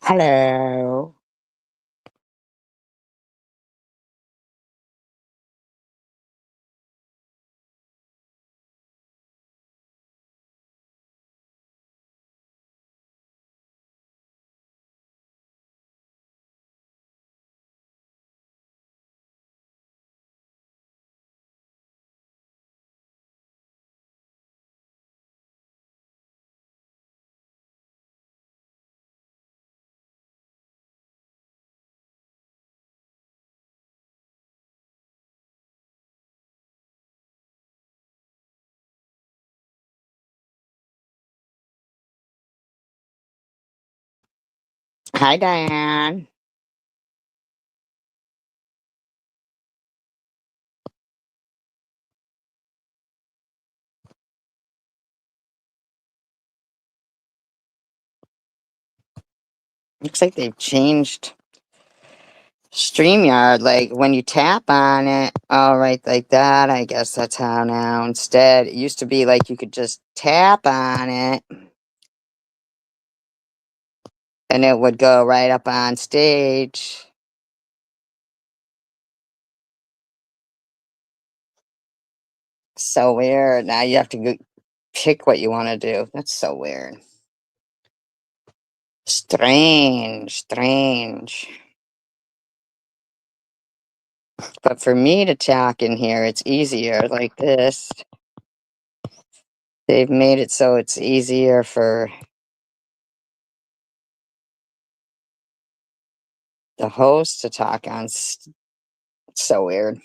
Hello. Hi, Diane. Looks like they've changed Streamyard. Like when you tap on it, all right, like that. I guess that's how now. Instead, it used to be like you could just tap on it and it would go right up on stage. So weird. Now you have to pick what you want to do. That's so weird. Strange, strange. But for me to talk in here, it's easier like this. They've made it so it's easier for the host to talk on. So weird.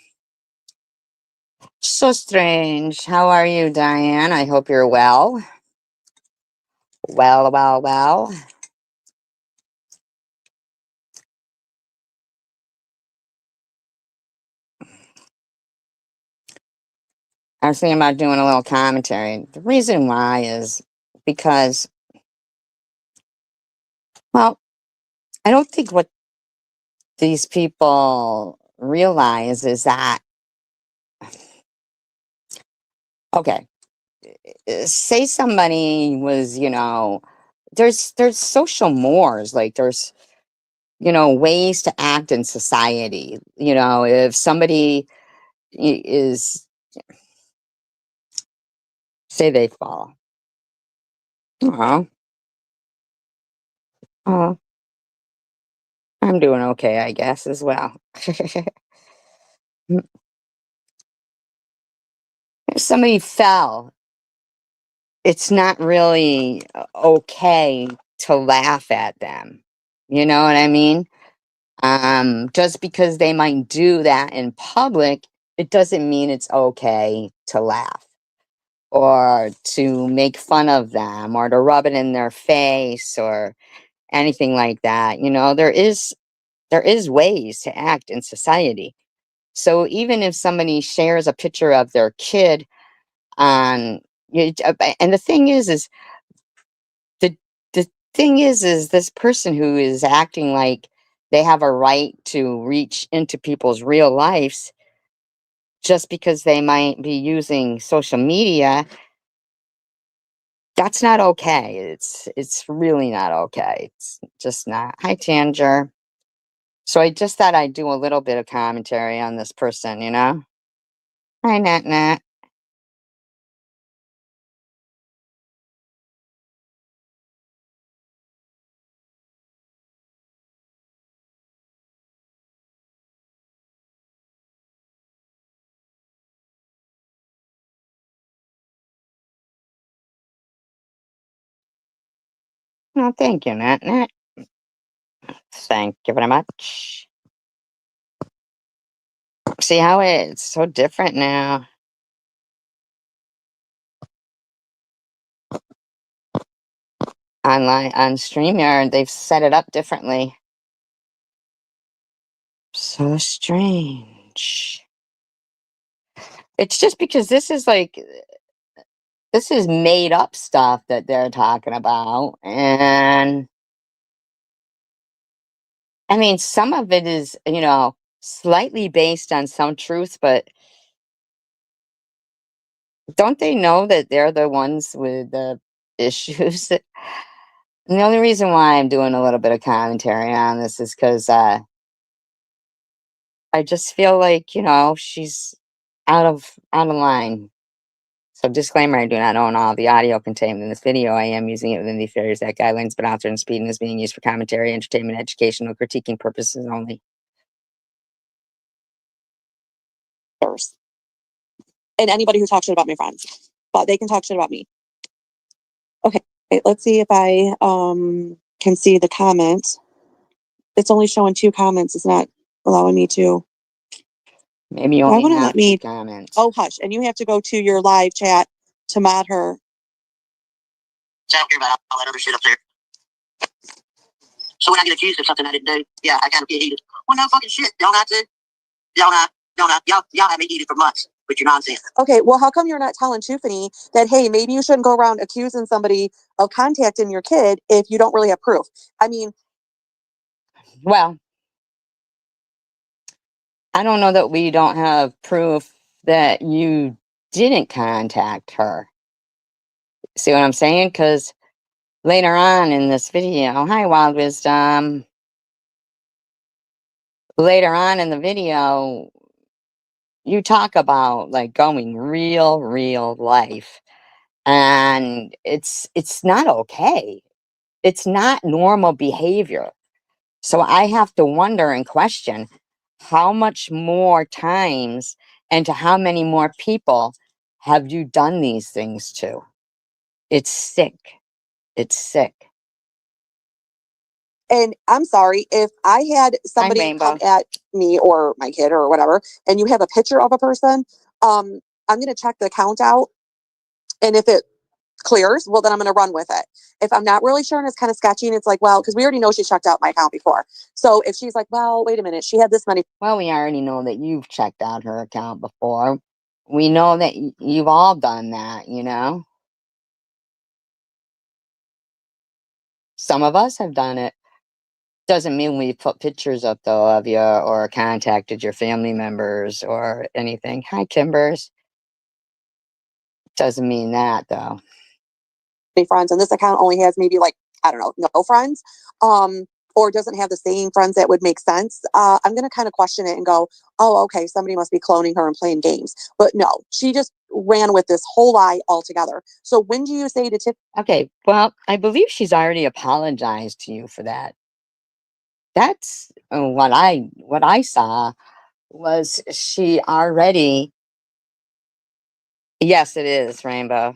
So strange. How are you, Diane? I hope you're well. Well, well, well. I was thinking about doing a little commentary. The reason why is because, well, I don't think what these people realize is that, okay, say somebody was, there's social mores, like there's, ways to act in society. If somebody is, say they fall. Oh, oh, I'm doing okay, I guess, as well. If somebody fell, it's not really okay to laugh at them. You know what I mean? Just because they might do that in public, it doesn't mean it's okay to laugh or to make fun of them or to rub it in their face or anything like that. There is ways to act in society. So even if somebody shares a picture of their kid on, and the thing is the the thing is this person who is acting like they have a right to reach into people's real lives just because they might be using social media, that's not okay. It's really not okay. It's just not. Hi, Tanger. So I just thought I'd do a little bit of commentary on this person. Hi, Nat Nat. No, thank you, Nat Nat. Thank you very much. See how it's so different now online on StreamYard. They've set it up differently. So strange. It's just because this is made up stuff that they're talking about. And I mean, some of it is, slightly based on some truth, but don't they know that they're the ones with the issues? And the only reason why I'm doing a little bit of commentary on this is because I just feel like, she's out of line. So disclaimer, I do not own all the audio contained in this video. I am using it within the Fair Use Act guidelines, but Authored and Speeding is being used for commentary, entertainment, educational, critiquing purposes only. And anybody who talks shit about my friends. But they can talk shit about me. Okay, let's see if I can see the comments. It's only showing 2 comments. It's not allowing me to. Maybe you Why only won't it have let me? 2 comments. Oh, hush. And you have to go to your live chat to mod her. I don't care about all that other shit up there. So when I get accused of something I didn't do, yeah, I kind of get heated. Well, no fucking shit. Y'all not to. Y'all have me heated for months with your nonsense. Okay, well, how come you're not telling Tiffany that, hey, maybe you shouldn't go around accusing somebody of contacting your kid if you don't really have proof? I mean, well, I don't know that we don't have proof that you didn't contact her. See what I'm saying? Because later on in this video, hi, Wild Wisdom. Later on in the video, you talk about like going real life, and it's not okay. It's not normal behavior. So I have to wonder and question how much more times and to how many more people have you done these things to? It's sick. It's sick. and I'm sorry, if I had somebody Rainbow. come at me or my kid or whatever, and you have a picture of a person, I'm going to check the account out. And if it clears, well, then I'm going to run with it. If I'm not really sure and it's kind of sketchy and it's like, well, because we already know she checked out my account before. So if she's like, well, wait a minute, she had this many. Well, we already know that you've checked out her account before. We know that you've all done that, Some of us have done it. Doesn't mean we put pictures up, though, of you or contacted your family members or anything. Hi, Kimbers. Doesn't mean that, though. Friends, and this account only has maybe like, I don't know, no friends, or doesn't have the same friends that would make sense. I'm going to kind of question it and go, oh, okay, somebody must be cloning her and playing games. But no, she just ran with this whole lie altogether. So when do you say to Tiff? Okay, well, I believe she's already apologized to you for that. That's what I saw was she already. Yes, it is, Rainbow.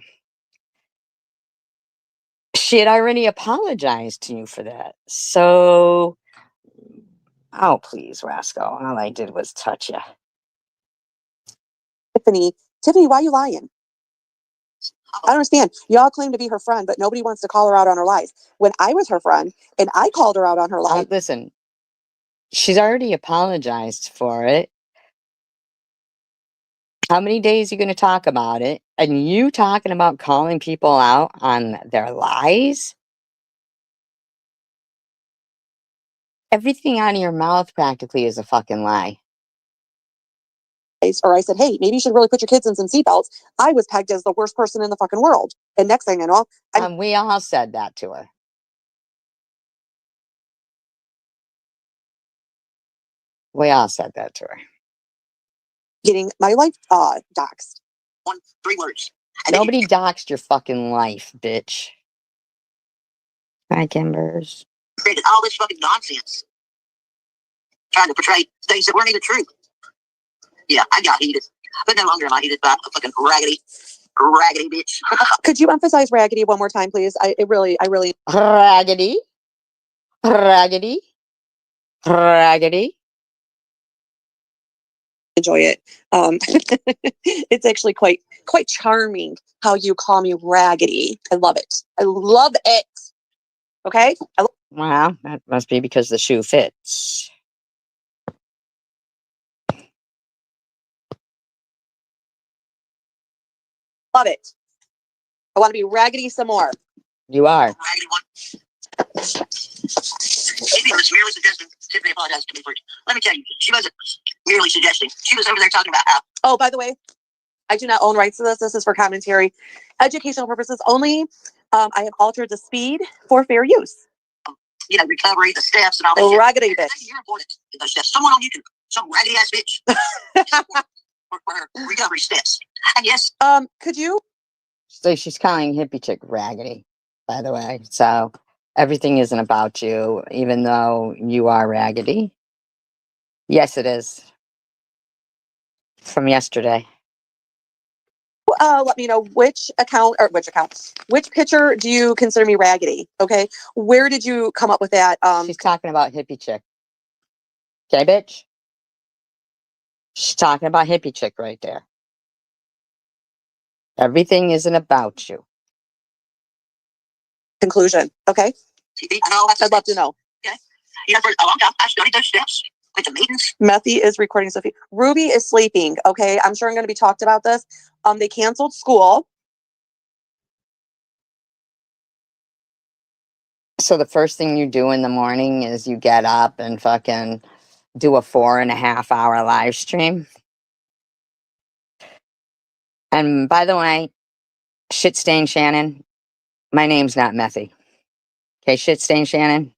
She had already apologized to you for that. So, oh, please, Rascal. All I did was touch you. Tiffany, why are you lying? I don't understand. Y'all claim to be her friend, but nobody wants to call her out on her lies. When I was her friend and I called her out on her lies. Listen, she's already apologized for it. How many days are you going to talk about it? And you talking about calling people out on their lies? Everything out of your mouth practically is a fucking lie. Or I said, hey, maybe you should really put your kids in some seatbelts. I was pegged as the worst person in the fucking world. And next thing I know, we all said that to her. We all said that to her. Getting my life doxed. 3 words. Nobody doxed your fucking life, bitch. Hi, Kimbers. Created all this fucking nonsense. Trying to portray things that weren't even true. Yeah, I got heated. But no longer am I heated by a fucking raggedy bitch. Could you emphasize raggedy one more time, please? I really. Raggedy. Raggedy. Raggedy. Enjoy it. It's actually quite charming how you call me raggedy. I love it. I love it. Okay? Well, that must be because the shoe fits. Love it. I want to be raggedy some more. You are. Raggedy one. Maybe it was merely suggesting. Tiffany apologized to me for it. Let me tell you, she wasn't merely suggesting. She was over there talking about how. Oh, by the way, I do not own rights to this. This is for commentary, educational purposes only. I have altered the speed for fair use. You know, recovery, the steps, and all that. Raggedy Shit. bitch. You're important in those steps. Someone on YouTube, some raggedy ass bitch, for her recovery steps. And yes, Could you? So she's calling hippie chick raggedy, by the way. So everything isn't about you, even though you are raggedy. Yes, it is. From yesterday. Let me know which picture do you consider me raggedy? Okay, where did you come up with that? She's talking about hippie chick. Okay, bitch? She's talking about hippie chick right there. Everything isn't about you. Conclusion. Okay, TV, I know that's I'd love to know. Okay. You know, for a long time, I studied those steps. Went to meetings. Methy is recording Sophie. Ruby is sleeping. Okay, I'm sure I'm going to be talked about this. They canceled school. So the first thing you do in the morning is you get up and fucking do a 4.5-hour live stream. And by the way, shit stain Shannon, my name's not Methy. Okay, shit stain Shannon.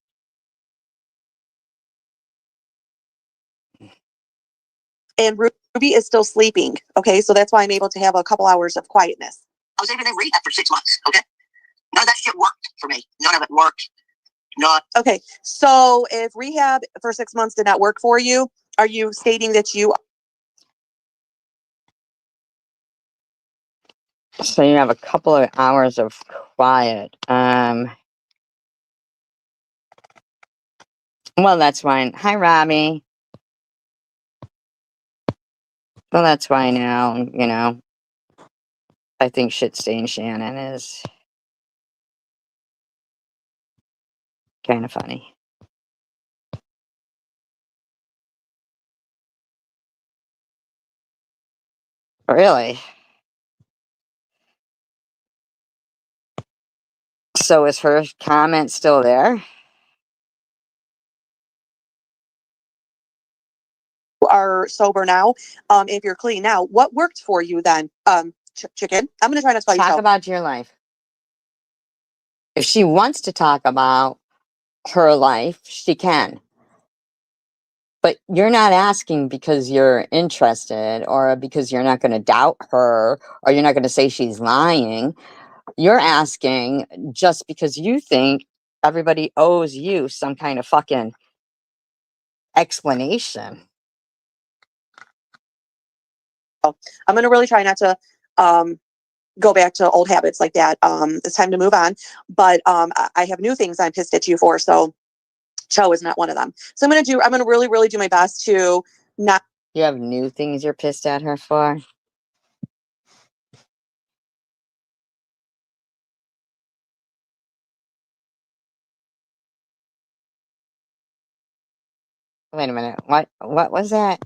And Ruby is still sleeping. Okay, so that's why I'm able to have a couple hours of quietness. I was even in rehab for 6 months. Okay, none of that shit worked for me. None of it worked. Not. Okay, so if rehab for 6 months did not work for you, are you stating that you? So you have a couple of hours of quiet. Well, that's fine. Hi, Robbie. Well, that's why now, you know, I think shit stain Shannon is kind of funny. Really? So is her comment still there? Are sober now, if you're clean now, what worked for you then? Chicken, I'm gonna try not to call you Talk Chow. about your life. If she wants to talk about her life, she can. But you're not asking because you're interested or because you're not going to doubt her or you're not going to say she's lying. You're asking just because you think everybody owes you some kind of fucking explanation. I'm gonna really try not to go back to old habits like that. It's time to move on. But I have new things I'm pissed at you for. So Cho is not one of them. So I'm gonna really, really do my best to not. You have new things you're pissed at her for? Wait a minute. What was that?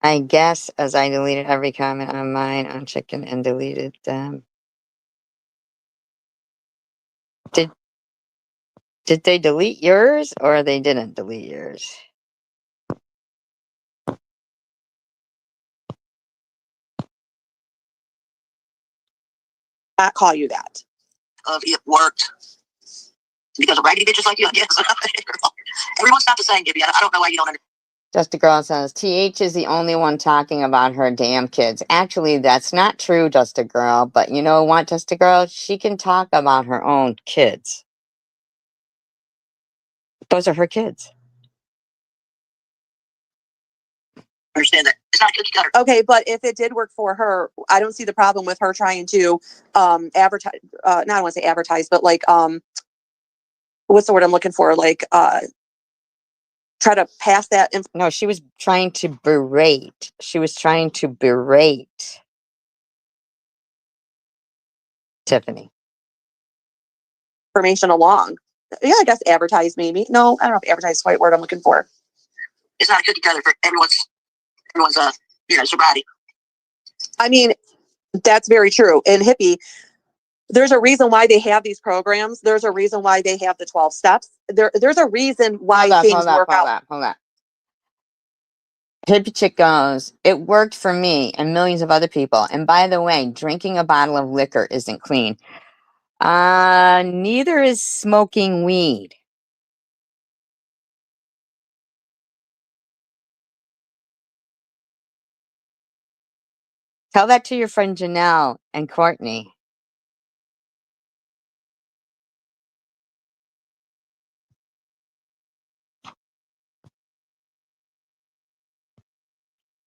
I guess as I deleted every comment on mine on chicken and deleted them. Did they delete yours or they didn't delete yours? Not call you that. It worked because of raggedy bitches like you. I guess everyone's not the same, Gibby. I don't know why you don't understand. Just a Girl says, TH is the only one talking about her damn kids. Actually, that's not true, Just a Girl. But you know what, Just a Girl? She can talk about her own kids. Those are her kids. Understand that it's not a cookie cutter. Okay, but if it did work for her, I don't see the problem with her trying to advertise. Not I want to say advertise, but like what's the word I'm looking for? Like try to pass that. No, she was trying to berate. She was trying to berate Tiffany. Information along. Yeah, I guess advertise maybe. No, I don't know if advertise is the right word I'm looking for. It's not a cookie cutter for everyone's sobriety. I mean, that's very true. In hippie, there's a reason why they have these programs. There's a reason why they have the 12 steps. There's a reason why things work out. Hold up. Hippie chick goes, it worked for me and millions of other people. And by the way, drinking a bottle of liquor isn't clean. Neither is smoking weed. Tell that to your friend Janelle and Courtney.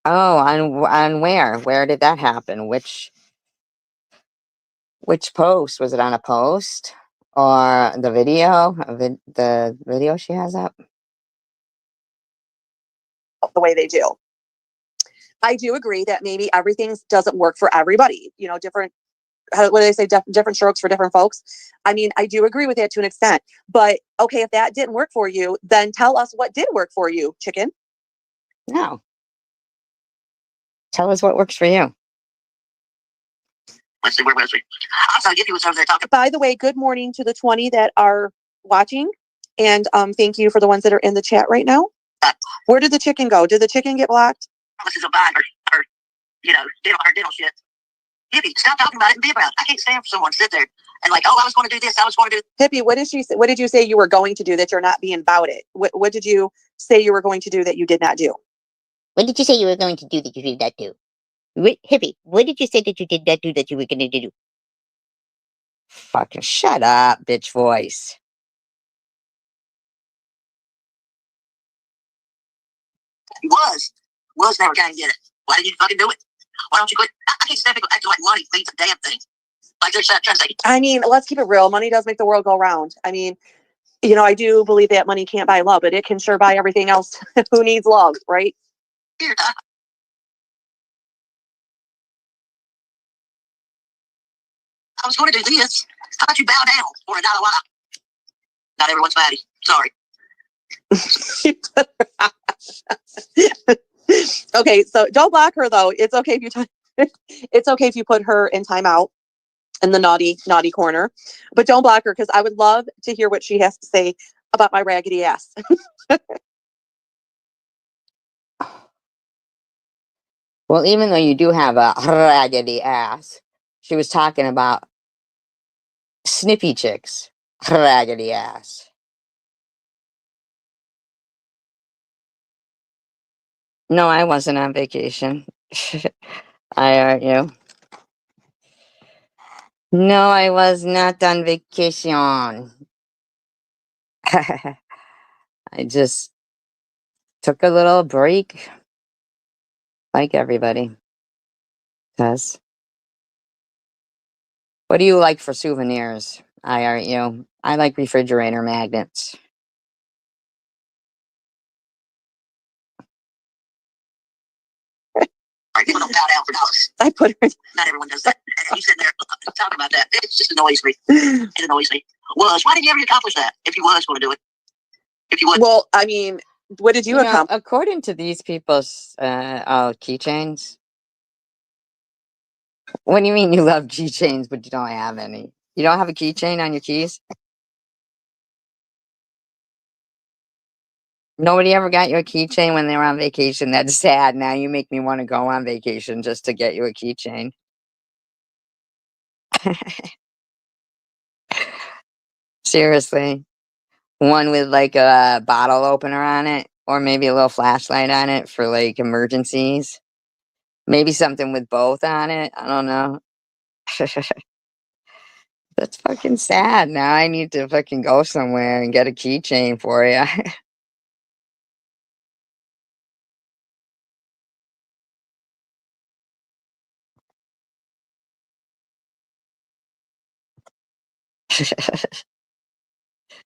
Oh, on where? Where did that happen? Which post? Was it on a post or the video? The video she has up? The way they do. I do agree that maybe everything doesn't work for everybody. You know, different, what do they say? Different strokes for different folks. I mean, I do agree with that to an extent. But okay, if that didn't work for you, then tell us what did work for you, chicken. No. Tell us what works for you. Let's see, where was we? I'm trying to get you with something talking. By the way, good morning to the 20 that are watching. And thank you for the ones that are in the chat right now. Where did the chicken go? Did the chicken get blocked? This is a bad or dental shit. Hippie, stop talking about it and be about it. I can't stand for someone to sit there and like, oh, I was going to do this, I was going to do this. Hippie, what did she say? What did you say you were going to do that you're not being about it? What did you say you were going to do that you did not do? What did you say you were going to do that you did not do? Hippie, what did you say that you did not do that you were going to do? Fucking shut up, bitch voice. He was never going to get it. Why did you fucking do it? Why don't you quit? I can't stand people acting like money means a damn thing. Like they're trying to say. I mean, let's keep it real. Money does make the world go round. I mean, you know, I do believe that money can't buy love, but it can sure buy everything else. Who needs love, right? Here, I was going to do this. How about you bow down for $1 while? Not everyone's Maddie. Sorry. Okay, so don't block her though. It's okay if you it's okay if you put her in timeout in the naughty corner, but don't block her because I would love to hear what she has to say about my raggedy ass. Well, even though you do have a raggedy ass, she was talking about snippy chicks. Raggedy ass. No, I wasn't on vacation. Aren't you? No, I was not on vacation. I just took a little break, like everybody does. What do you like for souvenirs? Aren't you? I like refrigerator magnets. Right, people don't bow down for dollars. I put her. Not everyone does that. And you sitting there talking about that. It just annoys me. It annoys me. Why didn't you ever accomplish that? If you was going to do it. If you would. Well, I mean, what did you accomplish? According to these people's keychains. What do you mean you love keychains, but you don't have any? You don't have a keychain on your keys? Nobody ever got you a keychain when they were on vacation? That's sad. Now you make me want to go on vacation just to get you a keychain. Seriously. One with like a bottle opener on it, or maybe a little flashlight on it for like emergencies. Maybe something with both on it. I don't know. That's fucking sad. Now I need to fucking go somewhere and get a keychain for you.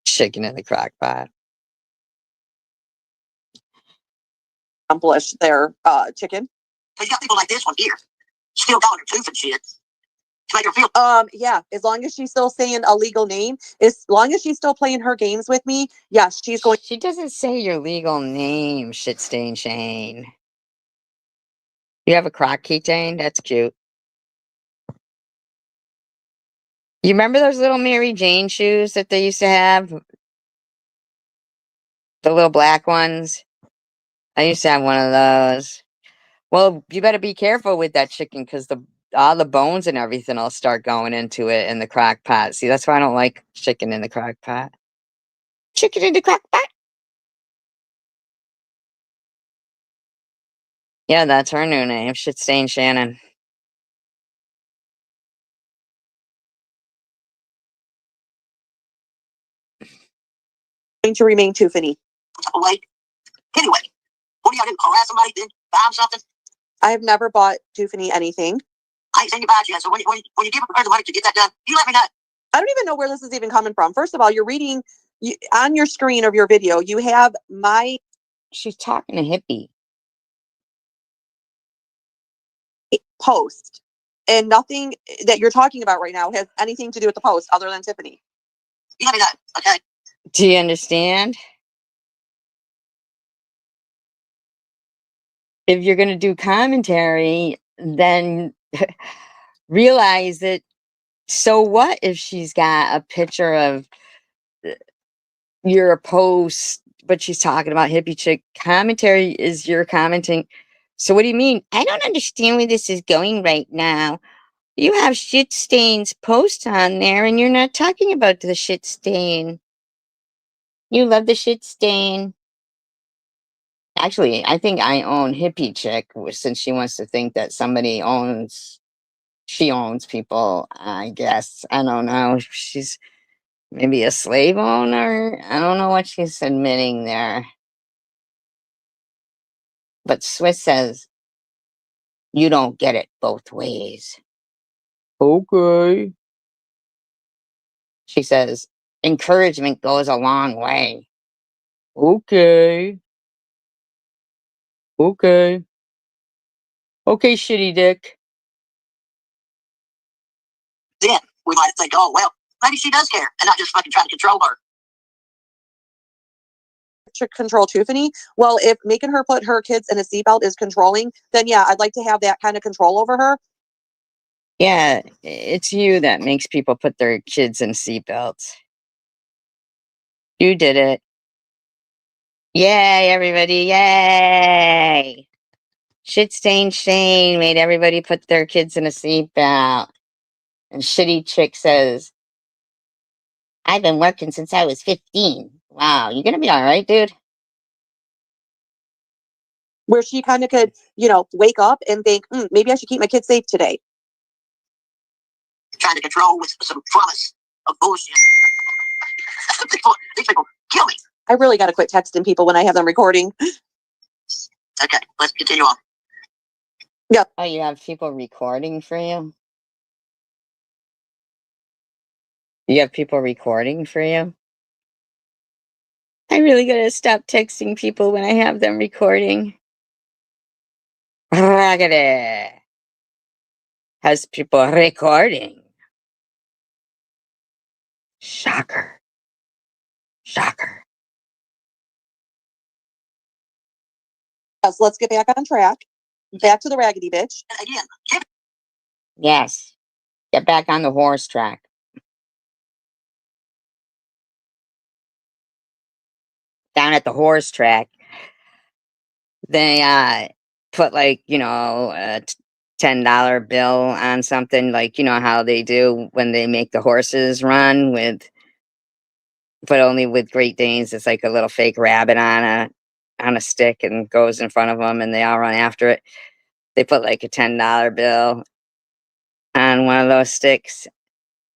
Chicken in the crock pot. Accomplish their chicken. You got people like this one here, still calling her tooth and shit. To make her feel. Yeah, as long as she's still saying a legal name, as long as she's still playing her games with me, yes, she's going. She doesn't say your legal name, shit stain Shane. You have a crock keychain? That's cute. You remember those little Mary Jane shoes that they used to have? The little black ones? I used to have one of those. Well, you better be careful with that chicken because all the bones and everything will start going into it in the crock pot. See, that's why I don't like chicken in the crock pot. Chicken in the crock pot. Yeah, that's her new name. Shit stain Shannon. Going to remain Tiffany. Wait. Anyway, what do y'all do? Harass somebody, then buy them something? I have never bought Tiffany anything. I ain't seen you buy it yet, so when you give her the money to get that done, you let me know. I don't even know where this is even coming from. First of all, you're reading on your screen of your video. You have my She's talking to Hippie. post, and nothing that you're talking about right now has anything to do with the post other than Tiffany. You let me know, okay? Do you understand? If you're going to do commentary, then realize that so what if she's got a picture of your post, but she's talking about hippie chick? Commentary is your commenting. So what do you mean? I don't understand where this is going right now. You have shit stains post on there and you're not talking about the shit stain. You love the shit stain. Actually, I think I own hippie chick since she wants to think that she owns people, I guess. I don't know. She's maybe a slave owner. I don't know what she's admitting there. But Swiss says, you don't get it both ways. Okay. She says, encouragement goes a long way. Okay. Okay. Okay, shitty dick. Then we might think, oh, well, maybe she does care and not just fucking trying to control her. To control Tiffany. Well, if making her put her kids in a seatbelt is controlling, then yeah, I'd like to have that kind of control over her. Yeah, it's you that makes people put their kids in seatbelts. You did it. Yay, everybody. Yay. Shit stain Shane made everybody put their kids in a seatbelt. And shitty chick says, I've been working since I was 15. wow, you gonna be all right, dude? Where she kind of could, wake up and think, maybe I should keep my kids safe today. Trying to control with some promise of bullshit. These people kill me. I really got to quit texting people when I have them recording. Okay, let's continue on. Oh, you have people recording for you? You have people recording for you? I really gotta stop texting people when I have them recording. Raggedy. Has people recording. Shocker. Shocker. So let's get back on track. Back to the raggedy bitch. Again, Yes. Get back on the horse track. Down at the horse track, they put like, a $10 bill on something, like, how they do when they make the horses run but only with Great Danes. It's like a little fake rabbit on a stick and goes in front of them and they all run after it. They put like a $10 bill on one of those sticks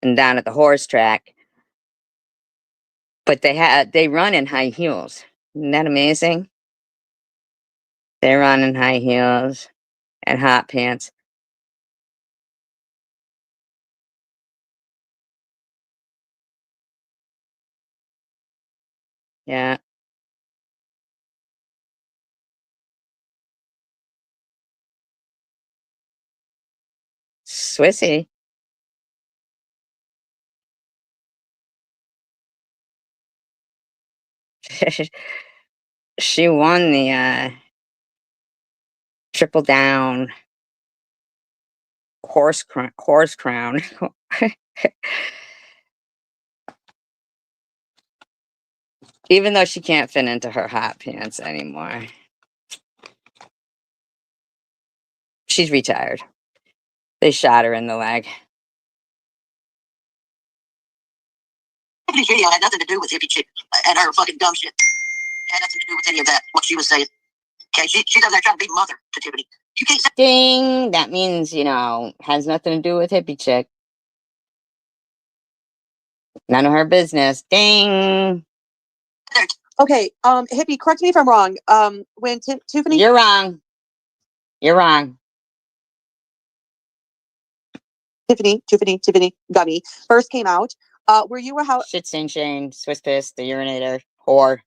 and down at the horse track. But they run in high heels. Isn't that amazing? They run in high heels and hot pants. Yeah. Swissy. She won the triple down horse crown. Even though she can't fit into her hot pants anymore. She's retired. They shot her in the leg. Tiffany's video had nothing to do with hippie chick and her fucking dumb shit. It had nothing to do with any of that, what she was saying. Okay, she does that trying to be mother to Tiffany. You can't say Ding! That means, you know, has nothing to do with hippie chick. None of her business. Ding! Okay, hippie, correct me if I'm wrong. When Tiffany, You're wrong. You're wrong. Tiffany Gummy first came out, were you a Shit stain Shane, Swiss Piss, the urinator, whore.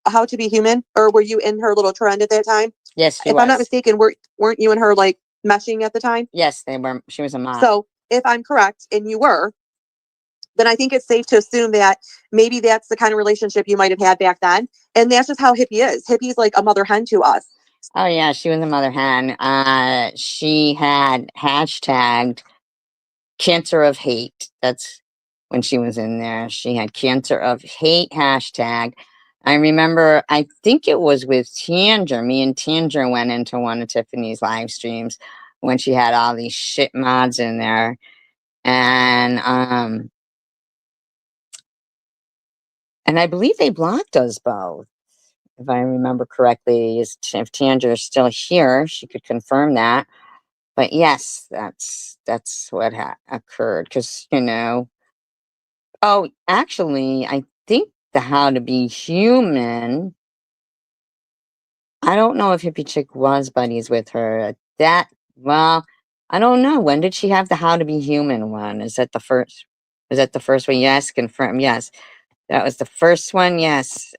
How to Be Human, or were you in her little trend at that time? Yes, she if was. I'm not mistaken, weren't you and her like meshing at the time? Yes, they were. She was a mom. So if I'm correct, and you were, then I think it's safe to assume that maybe that's the kind of relationship you might have had back then. And that's just how hippie is. Hippie's like a mother hen to us. Oh yeah, she was a mother hen. She had hashtagged cancer of hate. That's when she was in there. She had cancer of hate hashtag. I remember, I think it was with Tanger. Me and Tanger went into one of Tiffany's live streams when she had all these shit mods in there. And I believe they blocked us both. If I remember correctly, if Tanger is still here, she could confirm that. But yes, that's what occurred. Because, you know, oh, actually, I think the How to Be Human, I don't know if Hippie Chick was buddies with her. Well, I don't know. When did she have the How to Be Human one? Is that the first? Is that the first one? Yes, confirm. Yes, that was the first one. Yes.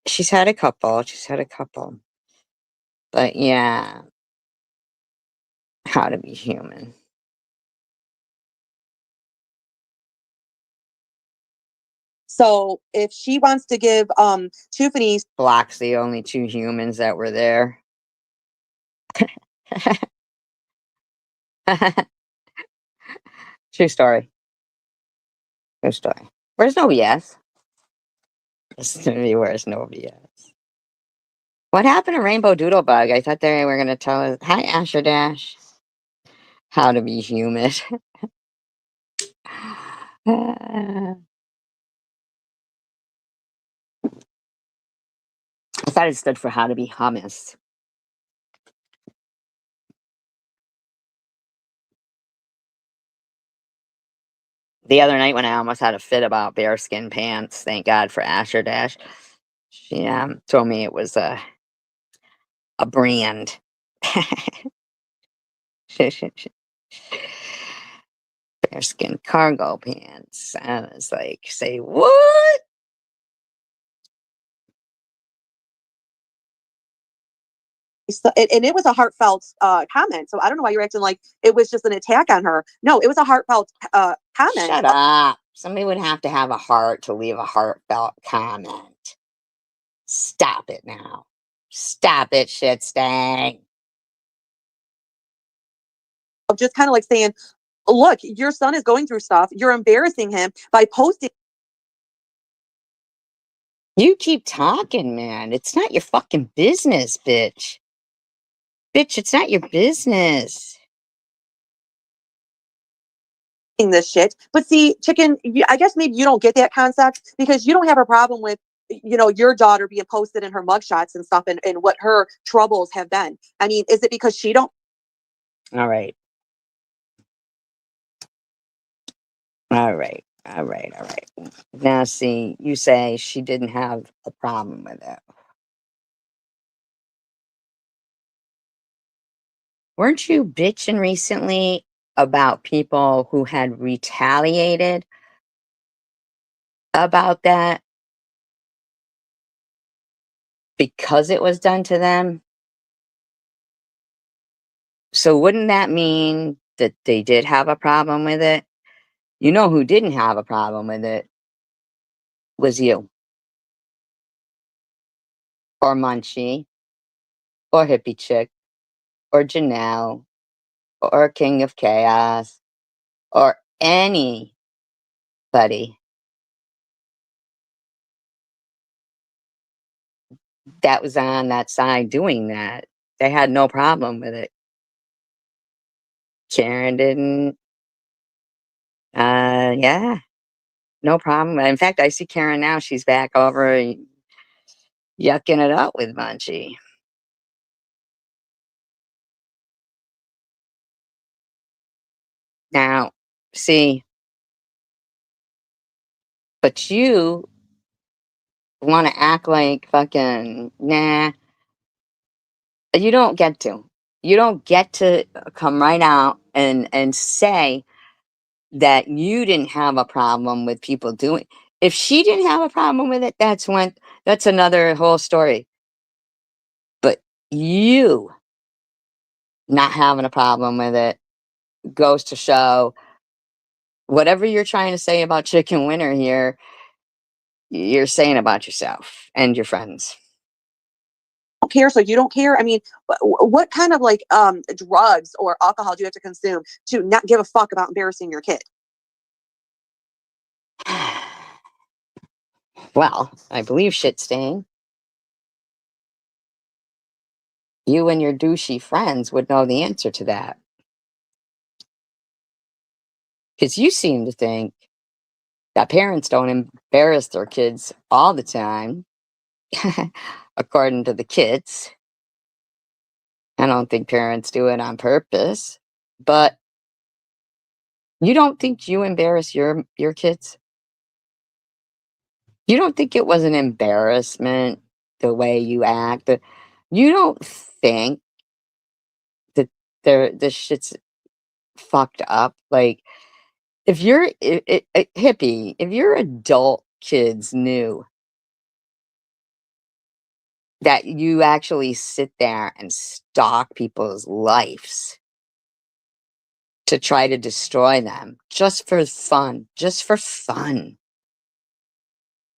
She's had a couple. She's had a couple. But yeah, How to Be Human. So if she wants to give Tiffany Blocks the only two humans that were there. True story. True story. Where's no BS? It's gonna be where's no BS. What happened to Rainbow Doodlebug? I thought they were gonna tell us. Hi, Asher Dash. How to be human. I thought it stood for how to be hummus. The other night when I almost had a fit about bearskin pants, thank God for Asher Dash. She told me it was a brand. Bearskin cargo pants. I was like, say what? and it was a heartfelt comment. So I don't know why you're acting like it was just an attack on her. No, it was a heartfelt comment. Shut up. Somebody would have to have a heart to leave a heartfelt comment. Stop it now. Stop it, shit stain. Just kind of like saying, look, your son is going through stuff. You're embarrassing him by posting. You keep talking, man. It's not your fucking business, bitch. Bitch, it's not your business. This shit. But see, chicken, I guess maybe you don't get that concept because you don't have a problem with, you know, your daughter being posted in her mugshots and stuff and what her troubles have been. I mean, is it because she don't? All right. All right. All right. All right. Now, see, you say she didn't have a problem with it. Weren't you bitching recently about people who had retaliated about that because it was done to them? So wouldn't that mean that they did have a problem with it? You know who didn't have a problem with it was you. Or Munchie. Or Hippie Chick. Or Janelle. Or King of Chaos. Or anybody that was on that side doing that. They had no problem with it. Karen didn't. Yeah, no problem. In fact, I see Karen now. She's back over yucking it up with Munchie. Now, see, but you want to act like fucking, nah, you don't get to. You don't get to come right out and say that you didn't have a problem with people doing. If she didn't have a problem with it, that's another whole story. But you not having a problem with it goes to show whatever you're trying to say about Chicken Winter here, you're saying about yourself and your friends. Don't care, so you don't care. I mean, what kind of like drugs or alcohol do you have to consume to not give a fuck about embarrassing your kid? Well, I believe shit stain. You and your douchey friends would know the answer to that. Because you seem to think that parents don't embarrass their kids all the time, according to the kids. I don't think parents do it on purpose, but you don't think you embarrass your kids? You don't think it was an embarrassment the way you act? You don't think that this shit's fucked up? Like, if you're hippie, if your adult kids knew that you actually sit there and stalk people's lives to try to destroy them just for fun,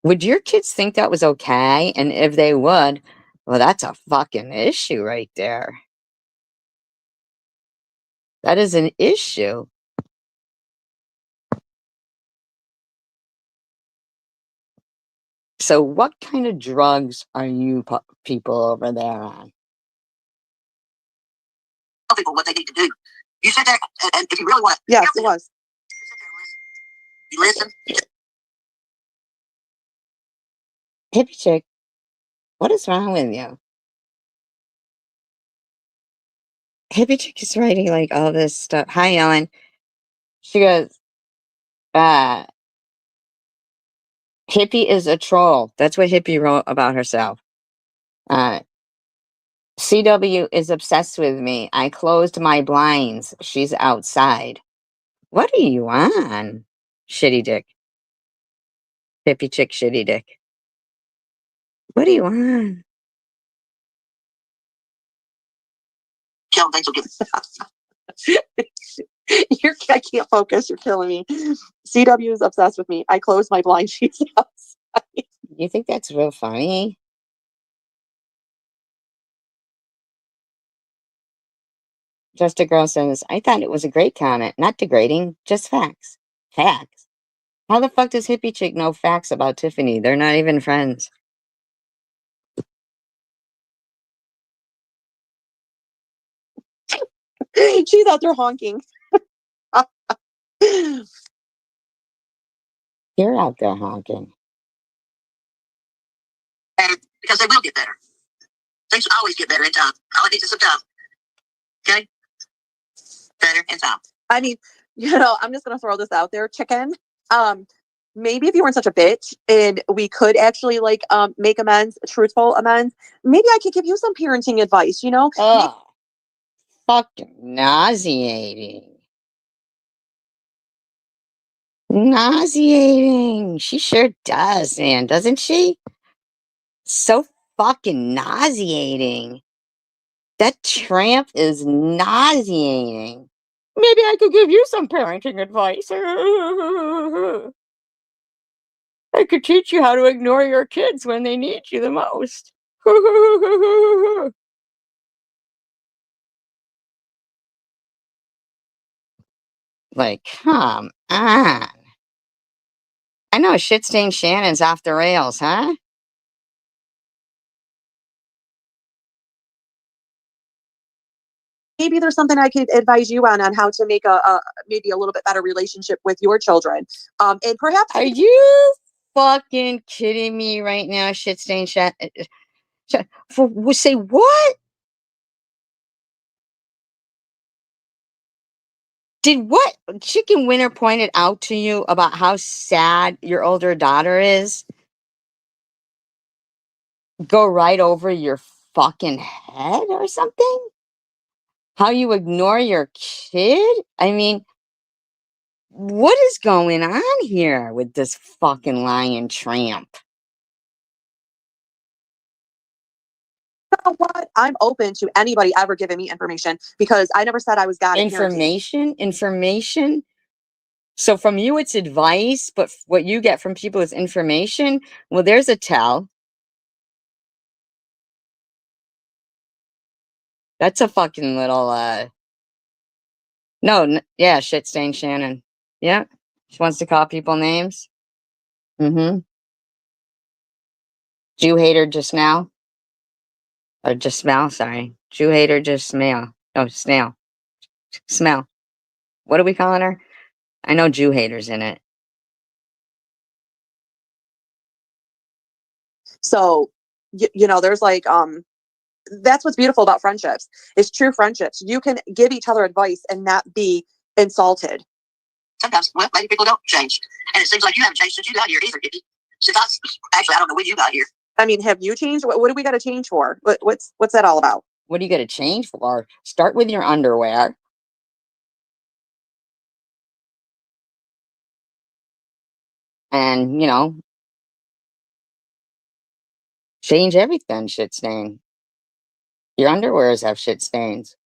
would your kids think that was okay? And if they would, well, that's a fucking issue right there. That is an issue. So what kind of drugs are you people over there on? Tell people what they need to do. You sit there, and if you really want to, Yes, it was. you listen. Hippie chick, what is wrong with you? Hippie chick is writing like all this stuff. Hi, Ellen. She goes, Hippie is a troll. That's what Hippie wrote about herself. CW is obsessed with me. I closed my blinds. She's outside. What are you on? Shitty dick. Hippie chick, shitty dick. What are you on? Tell them things will get. I can't focus. You're killing me. CW is obsessed with me. I closed my blind. She's outside. You think that's real funny? Just a girl says, I thought it was a great comment. Not degrading, just facts. Facts? How the fuck does Hippie chick know facts about Tiffany? They're not even friends. She's out there honking. You're out there honking. Better, because they will get better. Things always get better in time. All it needs is some time. Okay? Better in time. I mean, I'm just gonna throw this out there, chicken. Maybe if you weren't such a bitch and we could actually like make amends, truthful amends, maybe I could give you some parenting advice, Oh, fucking nauseating. Nauseating. She sure does, man, doesn't she? So fucking nauseating. That tramp is nauseating. Maybe I could give you some parenting advice. I could teach you how to ignore your kids when they need you the most. Like, come on. I know shit-stained Shannon's off the rails, huh? maybe there's something I could advise you on how to make a maybe a little bit better relationship with your children. And perhaps Are you fucking kidding me right now? Shit stain chat. Say what? Did what Chicken Winner pointed out to you about how sad your older daughter is go right over your fucking head or something? How you ignore your kid? I mean, what is going on here with this fucking lying tramp? you know what? I'm open to anybody ever giving me information because I never said I was God at parenting. Information. So from you, it's advice, but what you get from people is information. Well, there's a tell. That's a fucking little, no, yeah, shit stain Shannon. Yeah, she wants to call people names. Mm-hmm. Jew hater just now. Or just smell, sorry. Jew hater just smell. No, snail. Smell. What are we calling her? I know Jew haters in it. So, you know, there's like, that's what's beautiful about friendships is true friendships. You can give each other advice and not be insulted. Sometimes, well, maybe people don't change. And it seems like you haven't changed since you got here either, Dickie. Actually, I don't know when you got here. I mean, have you changed? What do we got to change for? What's that all about? What do you got to change for? Start with your underwear. And, you know, change everything, shit stain. Your underwears have shit stains.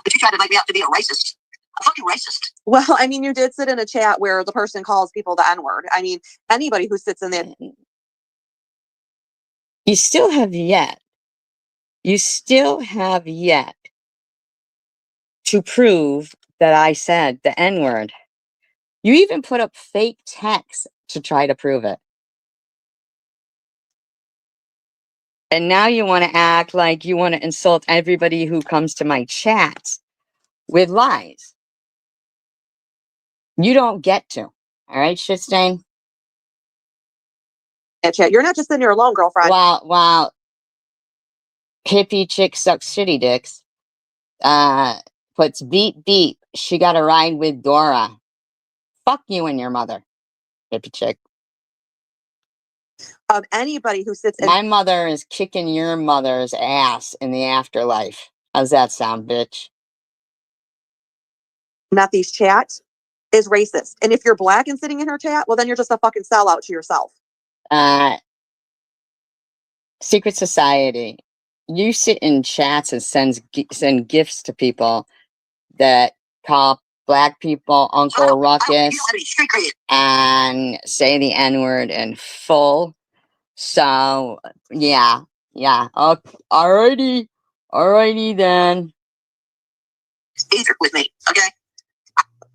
But you tried to make me out to be a racist. A fucking racist. Well, I mean, you did sit in a chat where the person calls people the N-word. I mean, anybody who sits in that. You still have yet to prove that I said the N-word. You even put up fake text to try to prove it. And now you want to act like you want to insult everybody who comes to my chats with lies. You don't get to. All right, shit stain? Chat. You're not just sitting there alone, girlfriend. While hippie chick sucks shitty dicks, puts beep beep, she got a ride with Dora. Fuck you and your mother, hippie chick. Anybody who sits in My mother is kicking your mother's ass in the afterlife. How's that sound, bitch? Methy's chat is racist. And if you're black and sitting in her chat, well, then you're just a fucking sellout to yourself. Secret Society. You sit in chats and send gifts to people that call black people Uncle Ruckus and say the N-word in full. So, yeah. Okay. Alrighty then. Either with me, okay?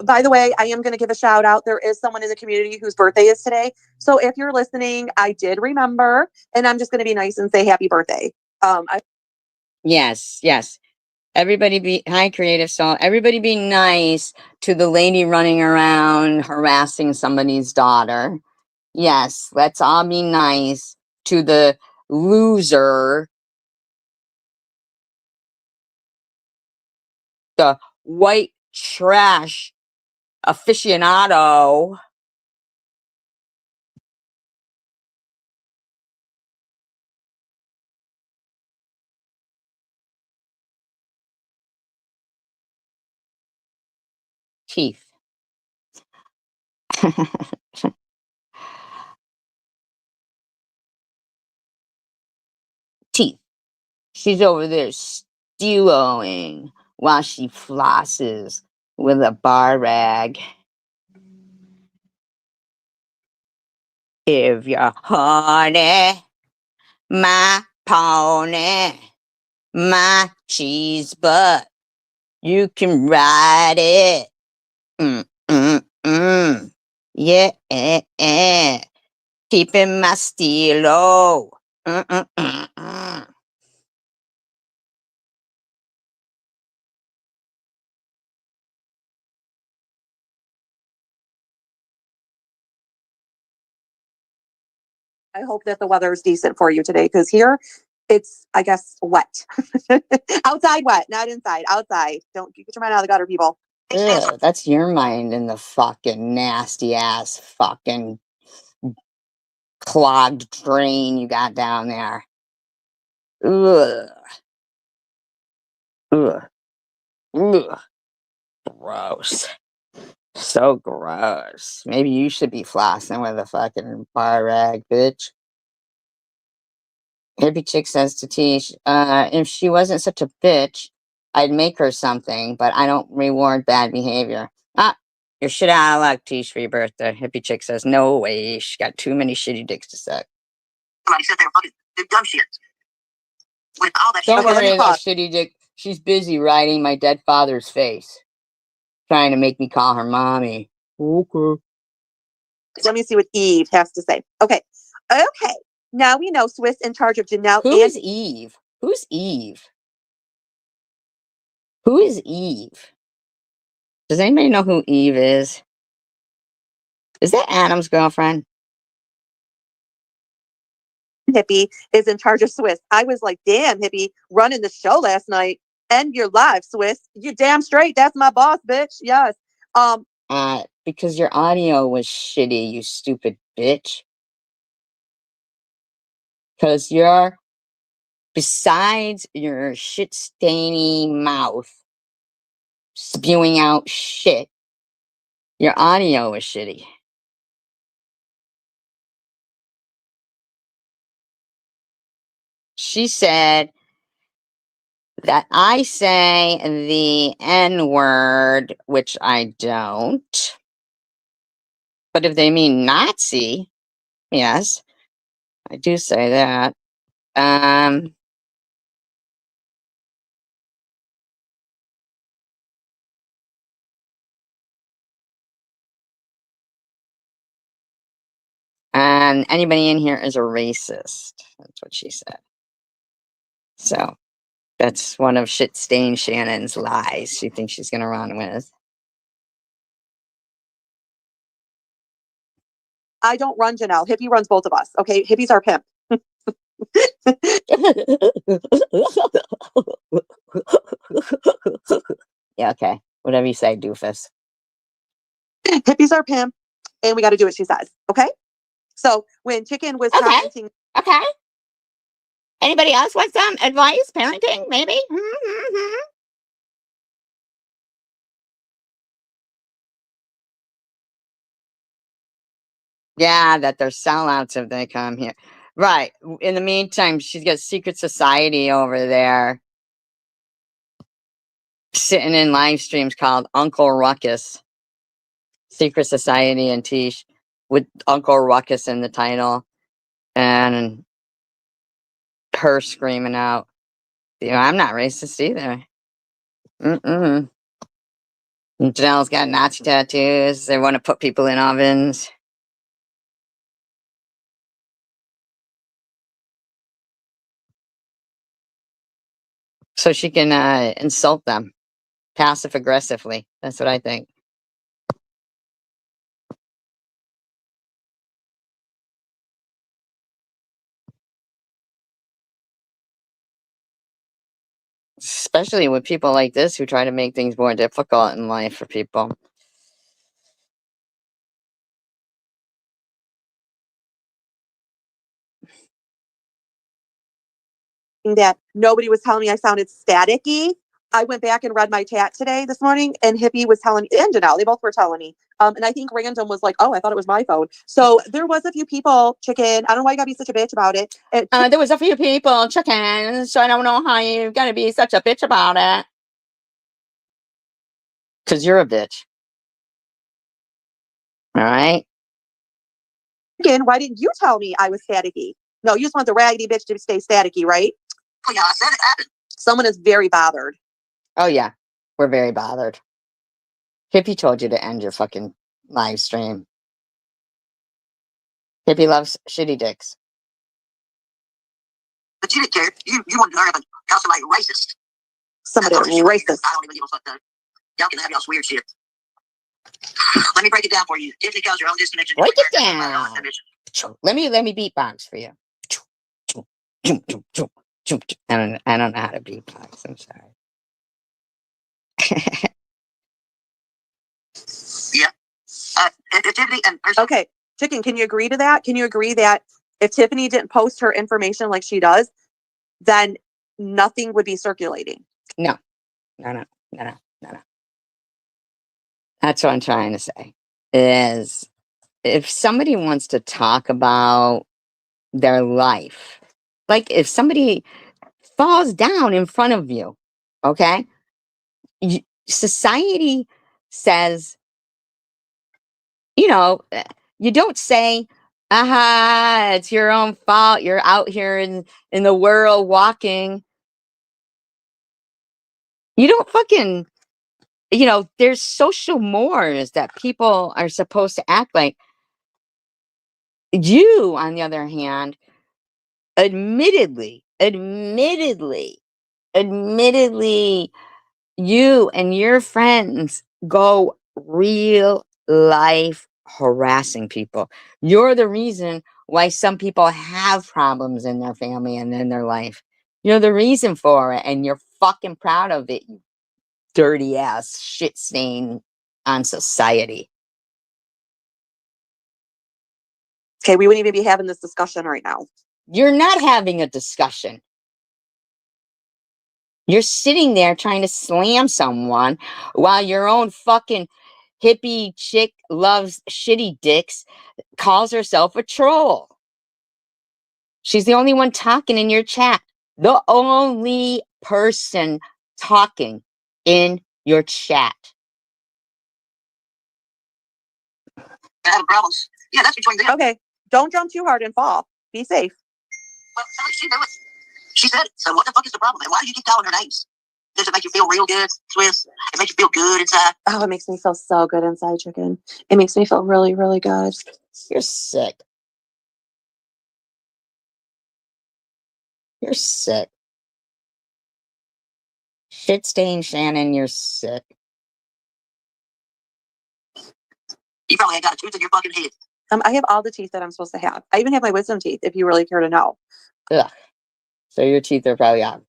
By the way, I am going to give a shout out. There is someone in the community whose birthday is today. So if you're listening, I did remember, and I'm just going to be nice and say happy birthday. Yes. Everybody hi, Creative Soul. Everybody be nice to the lady running around harassing somebody's daughter. Yes, let's all be nice to the loser, the white trash aficionado. Teeth. Teeth. She's over there stew-ohing while she flosses with a bar rag. If you're honey, my pony, my cheese butt, you can ride it. Yeah, keeping my stilo. I hope that the weather is decent for you today because here it's, I guess, wet. Outside wet, not inside. Outside. Don't get your mind out of the gutter, people. Ugh, that's your mind in the fucking nasty ass fucking clogged drain you got down there. Ugh. Ugh. Ugh. Gross. So gross. Maybe you should be flossing with a fucking bar rag, bitch. Hippie chick says to Tish, if she wasn't such a bitch, I'd make her something, but I don't reward bad behavior. Ah, you're shit out of luck, Tish, for your birthday. Hippie chick says, no way, she got too many shitty dicks to suck. Somebody sit there and fucking do dumb shit. With all that shit. Don't Okay, let me worry about pause. shitty dick. She's busy riding my dead father's face, trying to make me call her mommy. Okay. Let me see what Eve has to say. Okay. Okay. Now we know Swiss in charge of Janelle Who and is Eve? Who's Eve? Who is Eve? Does anybody know who Eve is? Is that Adam's girlfriend? Hippie is in charge of Swiss. I was like, damn, Hippie, running the show last night. End your live, Swiss. You damn straight. That's my boss, bitch. Yes. Because your audio was shitty, you stupid bitch. Because you're, besides your shit-stainy mouth spewing out shit, your audio is shitty. She said that I say the N-word, which I don't. But if they mean Nazi, yes, I do say that. And anybody in here is a racist. That's what she said. So that's one of shit-stained Shannon's lies she thinks she's going to run with. I don't run Janelle. Hippie runs both of us. Okay. Hippie's our pimp. Yeah, okay. Whatever you say, doofus. Hippie's our pimp. And we got to do what she says. Okay. So when Chicken was Okay. commenting, Okay. Anybody else want some advice? Parenting, maybe? Yeah, that they're sellouts if they come here. Right. In the meantime, she's got secret society over there sitting in live streams called Uncle Ruckus. Secret Society and Tish with Uncle Ruckus in the title. And her screaming out, you know, I'm not racist either. Mm-mm. And Janelle's got Nazi tattoos. They want to put people in ovens. So she can insult them passive aggressively. That's what I think. Especially with people like this who try to make things more difficult in life for people. that nobody was telling me I sounded staticky. I went back and read my chat today this morning, and Hippie was telling me, and Janelle, they both were telling me. And I think Random was like, oh, I thought it was my phone. So there was a few people, Chicken. I don't know why you gotta be such a bitch about it. There was a few people, Chicken, so I don't know how you gotta be such a bitch about it. Because you're a bitch. All right? Chicken, why didn't you tell me I was staticky? No, you just want the raggedy bitch to stay staticky, right? Oh, yeah, I said it happened. Someone is very bothered. Oh, yeah. We're very bothered. Hippie told you to end your fucking live stream. Hippie loves shitty dicks. But you didn't care. You wanted to learn about how somebody racist. Somebody That's all racist. I don't even give a fuck though. Y'all can have y'all's weird shit. Let me break it down for you. Tiffany caused your own disconnection. Break it down. Let me beatbox for you. I don't know how to beatbox. I'm sorry. Yeah. Tiffany and her Okay, Chicken, can you agree to that? Can you agree that if Tiffany didn't post her information like she does, then nothing would be circulating? No. That's what I'm trying to say. Is if somebody wants to talk about their life, like if somebody falls down in front of you, okay? Society says, you know, you don't say, aha, it's your own fault. You're out here in the world walking. You don't fucking, there's social mores that people are supposed to act like. You, on the other hand, admittedly, you and your friends go real life harassing people. You're the reason why some people have problems in their family and in their life. You're the reason for it, and you're fucking proud of it, you dirty ass shit stain on society. Okay, we wouldn't even be having this discussion right now. You're not having a discussion. You're sitting there trying to slam someone while your own fucking hippie chick loves shitty dicks calls herself a troll. She's the only one talking in your chat. The only person talking in your chat. having problems. Yeah, that's between them. Okay, don't jump too hard and fall. Be safe. Well, so she knew it. She said it. So what the fuck is the problem? And why do you keep calling her names? Does it make you feel real good, Swiss? It makes you feel good inside. Oh, it makes me feel so good inside, Chicken. It makes me feel really, really good. You're sick. You're sick. Shit stain Shannon, you're sick. You probably ain't got a tooth in your fucking head. I have all the teeth that I'm supposed to have. I even have my wisdom teeth, if you really care to know. Ugh. So your teeth are probably all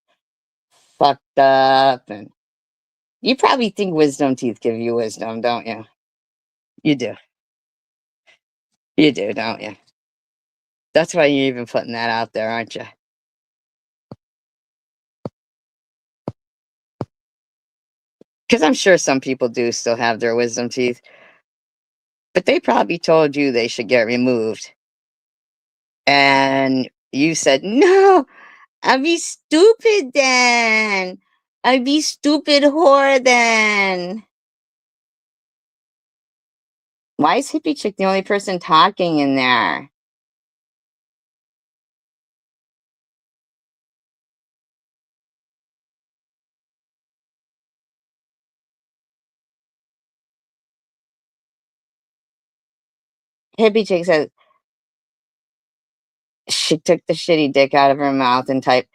fucked up, and you probably think wisdom teeth give you wisdom, don't you? You do. You do, don't you? That's why you're even putting that out there, aren't you? Because I'm sure some people do still have their wisdom teeth, but they probably told you they should get removed. And you said, no, I'd be stupid then. I'd be stupid whore then. Why is Hippie Chick the only person talking in there? Hippie Chick says she took the shitty dick out of her mouth and typed,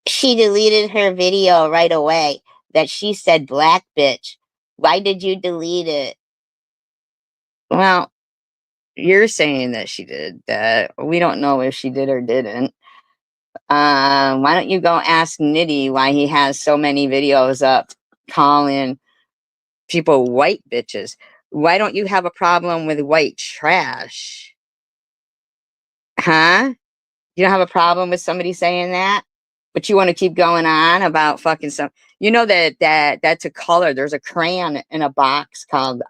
she deleted her video right away that she said black bitch. Why did you delete it? Well, you're saying that she did that. We don't know if she did or didn't. Why don't you go ask Nitty why he has so many videos up calling people white bitches? Why don't you have a problem with white trash? Huh? You don't have a problem with somebody saying that? But you want to keep going on about fucking some. You know that's a color. There's a crayon in a box called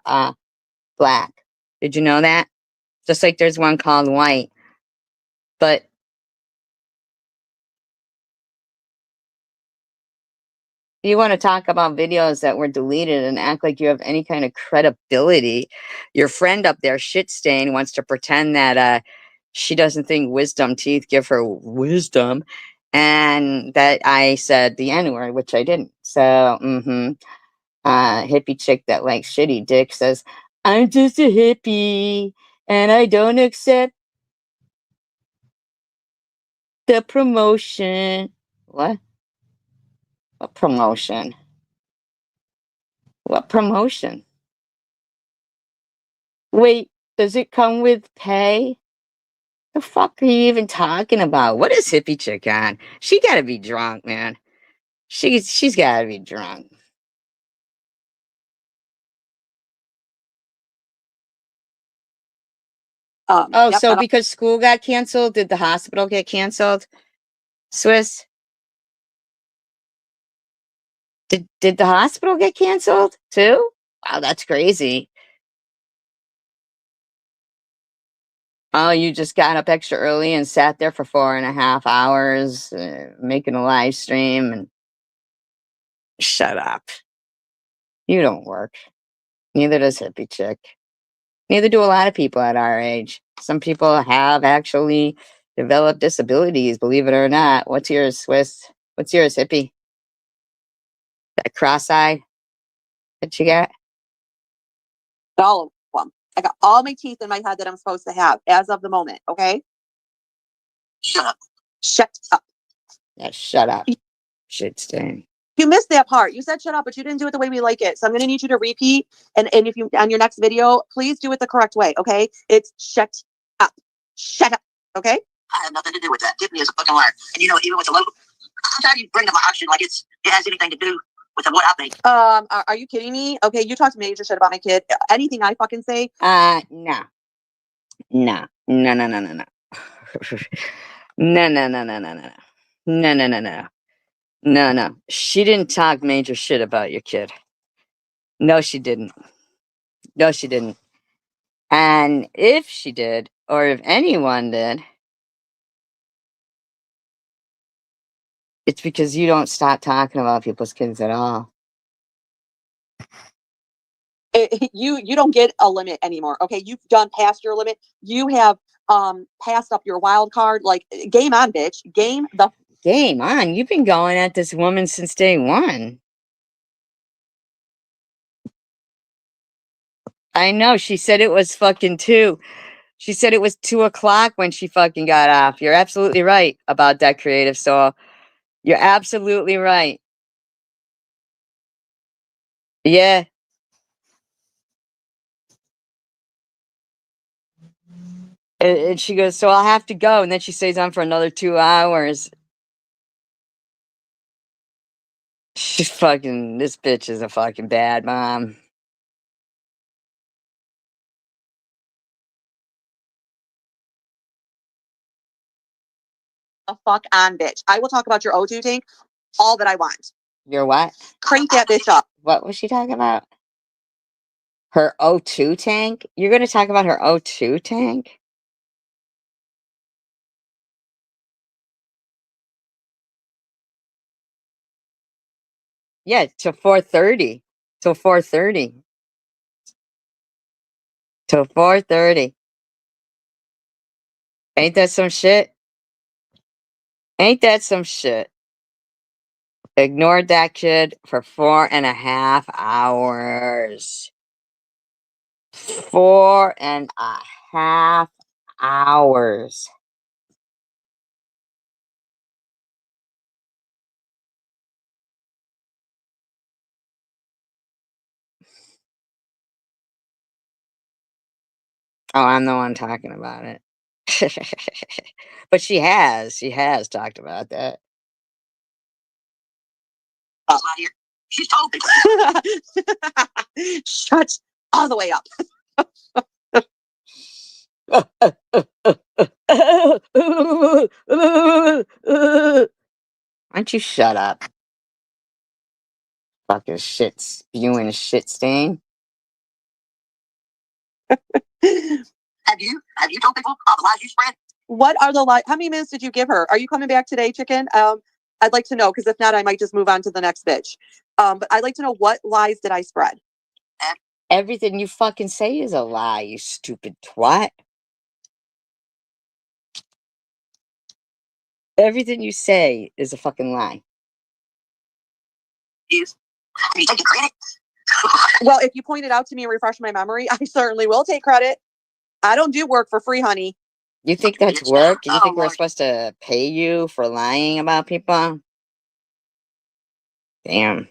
black. Did you know that? Just like there's one called white. But you want to talk about videos that were deleted and act like you have any kind of credibility. Your friend up there, shit stain, wants to pretend that she doesn't think wisdom teeth give her wisdom, and that I said the N-word, which I didn't. So, hippie chick that likes shitty dick says, I'm just a hippie and I don't accept the promotion. What? What promotion? What promotion? Wait, Does it come with pay? The fuck are you even talking about? What is hippie chick on? She gotta be drunk, man. She's gotta be drunk. Oh, Yep, so because school got canceled, did the hospital get canceled? Swiss? Did the hospital get canceled too? Wow, that's crazy. Oh, you just got up extra early and sat there for 4.5 hours, making a live stream and shut up. You don't work. Neither does hippie chick. Neither do a lot of people at our age. Some people have actually developed disabilities, believe it or not. What's yours, Swiss? What's yours, hippie? That cross-eye that you got? all of them. I got all my teeth in my head that I'm supposed to have as of the moment. Okay. Shut up. Shut up. Yeah, shut up. Shit stain. You missed that part. You said shut up, but you didn't do it the way we like it. So I'm going to need you to repeat. And if you, on your next video, please do it the correct way. Okay. It's shut up. Shut up. Okay. I have nothing to do with that. Tiffany is a fucking liar. And you know, even with the local, sometimes you bring up my action like it has anything to do with what I think. Are you kidding me? Okay. You talked major shit about my kid. Anything I fucking say. No. No. No, no, no, no, no. No, no, no, no, no, no. No, no, no, no. No, no. She didn't talk major shit about your kid. No, she didn't. No, she didn't. And if she did, or if anyone did, it's because you don't stop talking about people's kids at all. You don't get a limit anymore. Okay. You've done past your limit. You have passed up your wild card. Like, game on, bitch. Game on. You've been going at this woman since day one. I know. She said it was fucking 2. She said it was 2 o'clock when she fucking got off. You're absolutely right about that, creative soul. You're absolutely right. Yeah. And she goes, so I'll have to go. And then she stays on for another 2 hours. She's fucking, this bitch is a fucking bad mom. fuck on, bitch. I will talk about your O2 tank all that I want. Your what? Crank that bitch up. What was she talking about? Her O2 tank? You're going to talk about her O2 tank? Yeah, till 4:30. Till 4:30. Till 4:30. Ain't that some shit? Ain't that some shit? Ignored that kid for 4.5 hours. 4.5 hours. Oh, I'm the one talking about it. But she has talked about that. Right here. She's told people. Shut all the way up. Why don't you shut up? Fucking shit spewing shit stain. Have you told people all the lies you spread? What are the lies? How many minutes did you give her? Are you coming back today, chicken? I'd like to know, because if not, I might just move on to the next bitch. But I'd like to know, what lies did I spread? Everything you fucking say is a lie, you stupid twat. Everything you say is a fucking lie. Yes. Are you taking credit? Well, if you point it out to me and refresh my memory, I certainly will take credit. I don't do work for free, honey. You think that's work? You Oh, think we're Lord. supposed to pay you for lying about people? Damn.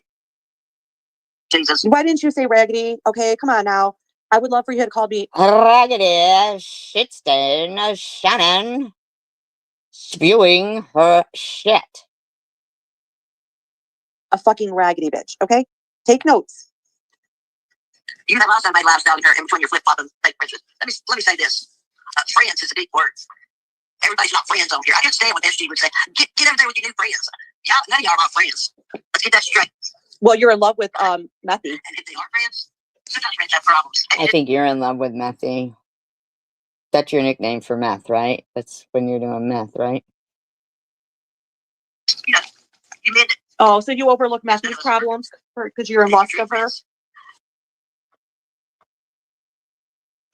Jesus. Why didn't you say raggedy? Okay, come on now. I would love for you to call me Raggedy shit stain Shannon spewing her shit. a fucking raggedy bitch, okay? Take notes. You have also made lifestyle in here in between your flip flop and fake friendships. Let me say this. Friends is a big word. Everybody's not friends over here. I understand what SG would say. Get over there with your new friends. Y'all, none of y'all are my friends. Let's get that straight. Well, you're in love with Methy. And if they are friends, sometimes friends have problems. I think you're in love with Methy. That's your nickname for meth, right? That's when you're doing meth, right? You know, you meant it. Oh, so you overlook Methy's problems because you're in lust of her?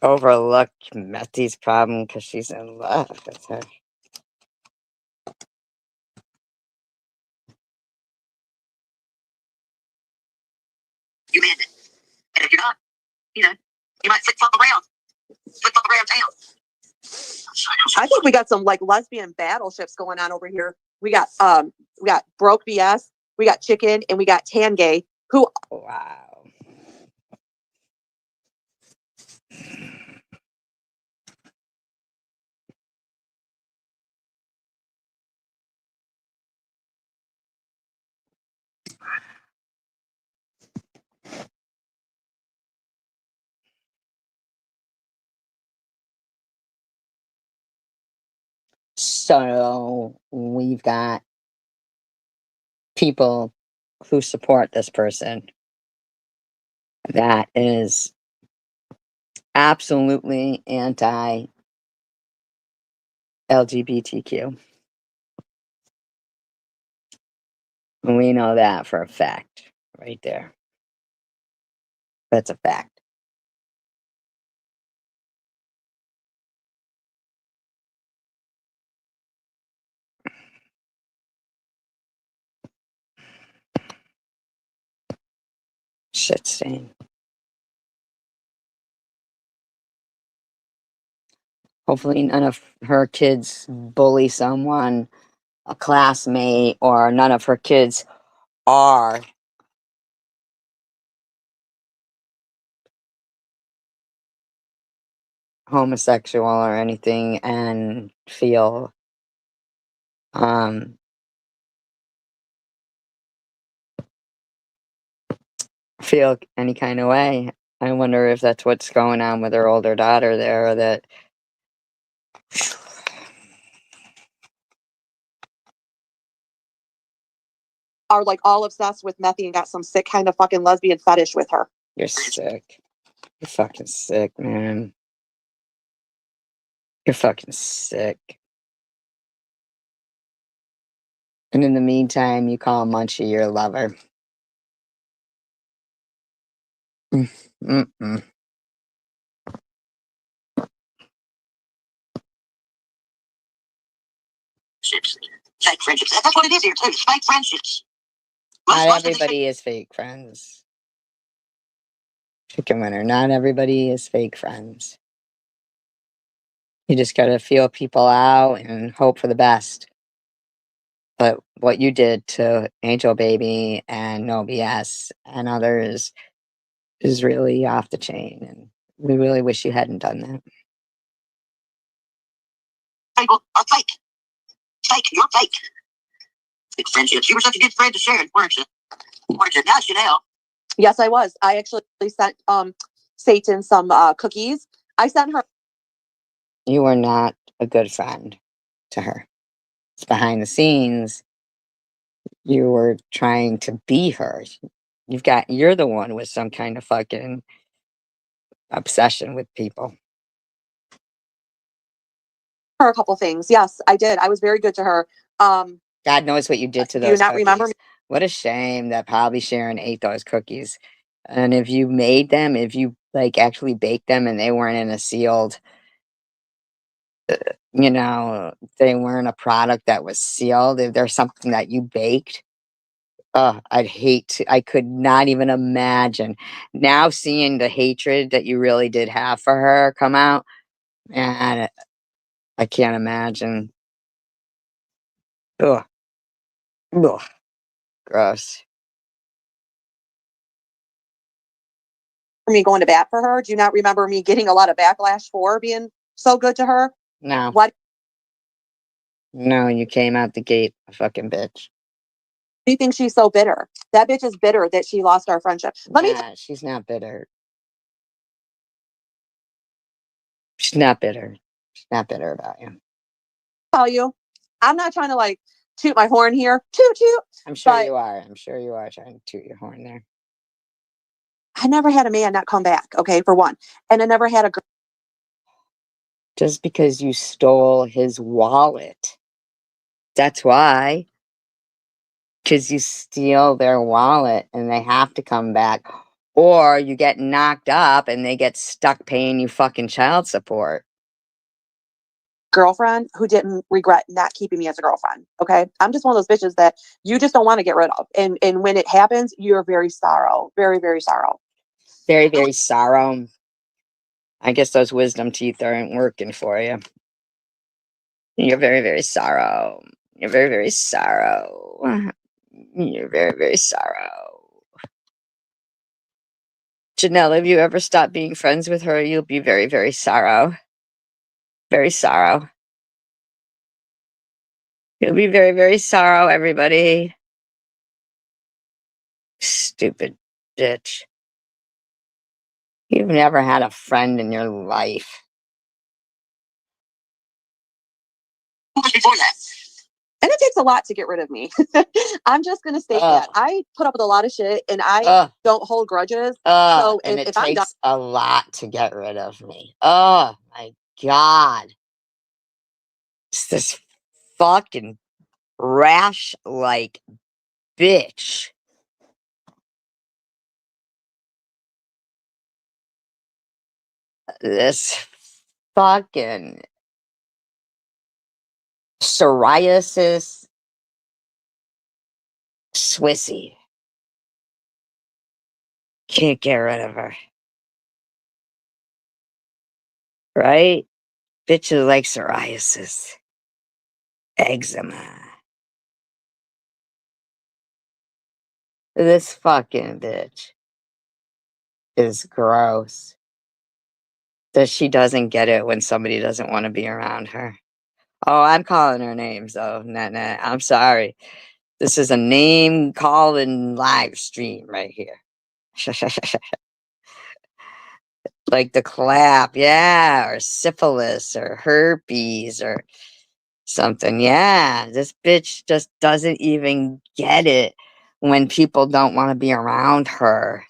Overlook Methy's problem because she's in love with her. You meant it. And if you're not, you know, you might flip flop around town. I think we got some like lesbian battleships going on over here. We got Broke BS, we got Chicken, and we got Tangay, who Wow. So we've got people who support this person that is absolutely anti LGBTQ. We know that for a fact right there. That's a fact. Shit stain. Hopefully none of her kids bully someone, a classmate, or none of her kids are homosexual or anything and um feel any kind of way. I wonder if that's what's going on with her older daughter there, or that are like all obsessed with Methy and got some sick kind of fucking lesbian fetish with her. you're sick. You're fucking sick, man. You're fucking sick. And in the meantime, you call Munchie your lover. Mm-mm. Fake friendships. That's what it is here too. It's fake friendships. Not Most of these everybody is fake friends. Chicken winner. Not everybody is fake friends. You just gotta feel people out and hope for the best. But what you did to Angel Baby and No BS and others is really off the chain, and we really wish you hadn't done that. people are fake. Fake. You're fake. Fake friendships. You were such a good friend to Sharon, weren't you? Weren't you? Now Chanel. Yes, I was. I actually sent Satan some cookies. I sent her. You were not a good friend to her. It's behind the scenes. You were trying to be her. You're the one with some kind of fucking obsession with people. Her a couple things. Yes, I did. I was very good to her. God knows what you did to Do you those not cookies. remember me? What a shame that probably Sharon ate those cookies. And if you made them, if you like actually baked them and they weren't in a sealed, they weren't a product that was sealed, if there's something that you baked, I could not even imagine. Now seeing the hatred that you really did have for her come out, and I can't imagine. Ugh. Ugh. Gross. me going to bat for her? Do you not remember me getting a lot of backlash for being so good to her? No. Why No, you came out the gate a fucking bitch. do you think she's so bitter? That bitch is bitter that she lost our friendship. Let me She's not bitter. She's not bitter. She's not bitter about you. tell you, I'm not trying to like toot my horn here. Toot toot. I'm sure But- you are. I'm sure you are trying to toot your horn there. I never had a man not come back, okay, for one. And I never had a girl. Just because you stole his wallet. That's why. Because you steal their wallet and they have to come back. Or you get knocked up and they get stuck paying you fucking child support. Girlfriend who didn't regret not keeping me as a girlfriend. Okay. I'm just one of those bitches that you just don't want to get rid of. And when it happens, you're very sorrow. Very, very sorrow. Very, very sorrow. I guess those wisdom teeth aren't working for you. You're very, very sorrow. You're very, very sorrow. You're very, very sorrow. Janelle, if you ever stop being friends with her, you'll be very, very sorrow. Very sorrow. You'll be very, very sorrow, everybody. Stupid bitch. You've never had a friend in your life. Before that. And it takes a lot to get rid of me. I'm just going to state that. I put up with a lot of shit and I don't hold grudges. So And if it I'm done, takes a lot to get rid of me. Oh my God. It's this fucking rash like bitch. This fucking psoriasis Swissy. Can't get rid of her. Right? Bitches like psoriasis. Eczema. This fucking bitch is gross. That she doesn't get it when somebody doesn't want to be around her. Oh, I'm calling her names though. Nah, I'm sorry. This is a name calling live stream right here. Like the clap, yeah, or syphilis or herpes or something. Yeah, this bitch just doesn't even get it when people don't want to be around her.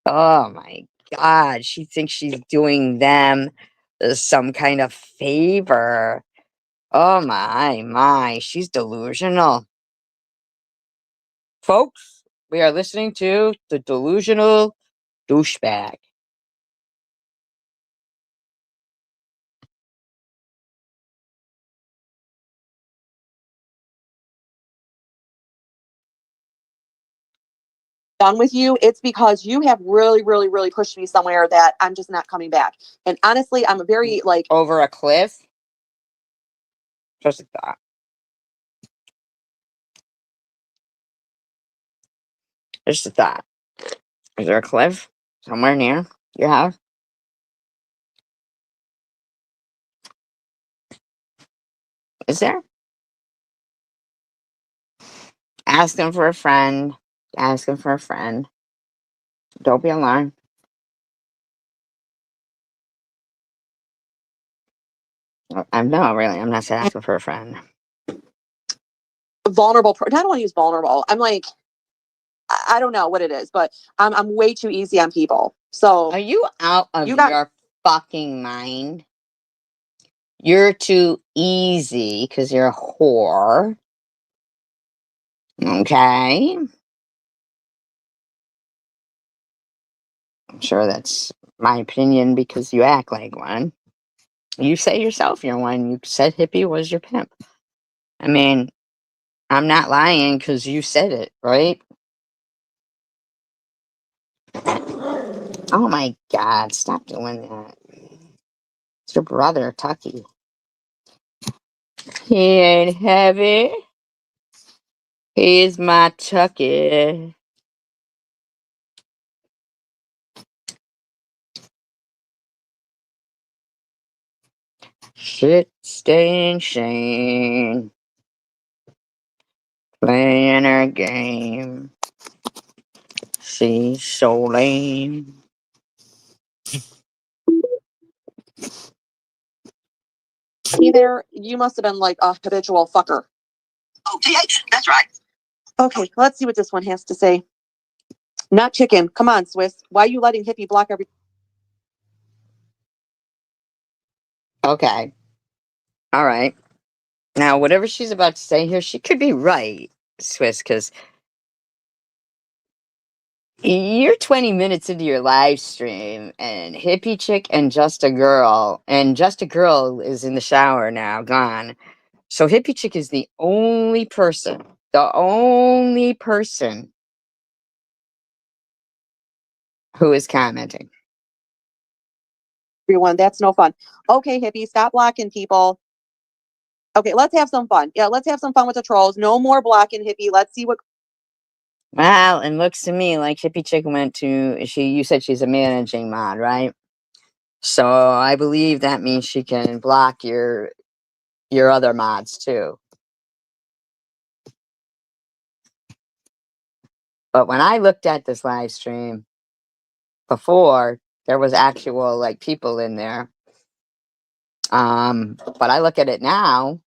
Oh my God, she thinks she's doing them some kind of favor. Oh my, she's delusional. Folks, we are listening to the delusional douchebag. done with you, it's because you have really, really, really pushed me somewhere that I'm just not coming back. And honestly, I'm a very like Over a cliff? Just a thought. Just a thought. Is there a cliff somewhere near your house? Is there? Ask him for a friend. Ask him for a friend. Don't be alarmed. I'm no, really. I'm not asking for a friend. vulnerable. I don't want to use vulnerable. I'm like, I don't know what it is, but I'm way too easy on people. So Are you out of You got- your fucking mind? You're too easy because you're a whore. Okay. I'm sure that's my opinion because you act like one. You say yourself you're one. You said hippie was your pimp. I mean, I'm not lying because you said it, right? Oh my God, stop doing that. It's your brother, Tucky. He ain't heavy. He's my Tucky. Shit stain Shane. Playing her game. She's so lame. Hey there, you must have been like a habitual fucker. Oh, TH, that's right. Okay, let's see what this one has to say. Not chicken. Come on, Swiss. Why are you letting Hippie block every? Okay. All right. Now, whatever she's about to say here, she could be right, Swiss, because you're 20 minutes into your live stream, and Hippie Chick and Just a Girl is in the shower now, gone. So Hippie Chick is the only person who is commenting. Everyone, that's no fun. Okay, Hippie, stop blocking people. Okay, let's have some fun. Yeah, let's have some fun with the trolls. No more blocking, Hippie. Let's see what. Wow, and looks to me like Hippie Chick went to you said she's a managing mod, right? So I believe that means she can block your other mods too. But when I looked at this live stream before, there was actual like people in there. But I look at it now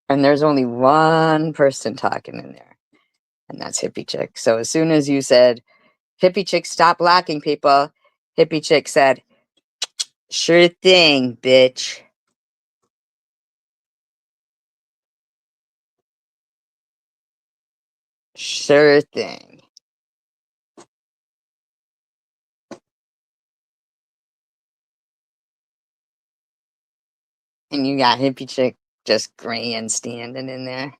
and there's only one person talking in there. And that's Hippie Chick. So as soon as you said, Hippie Chick, stop blocking people, Hippie Chick said, sure thing, bitch. Sure thing. And you got Hippie Chick just grandstanding in there.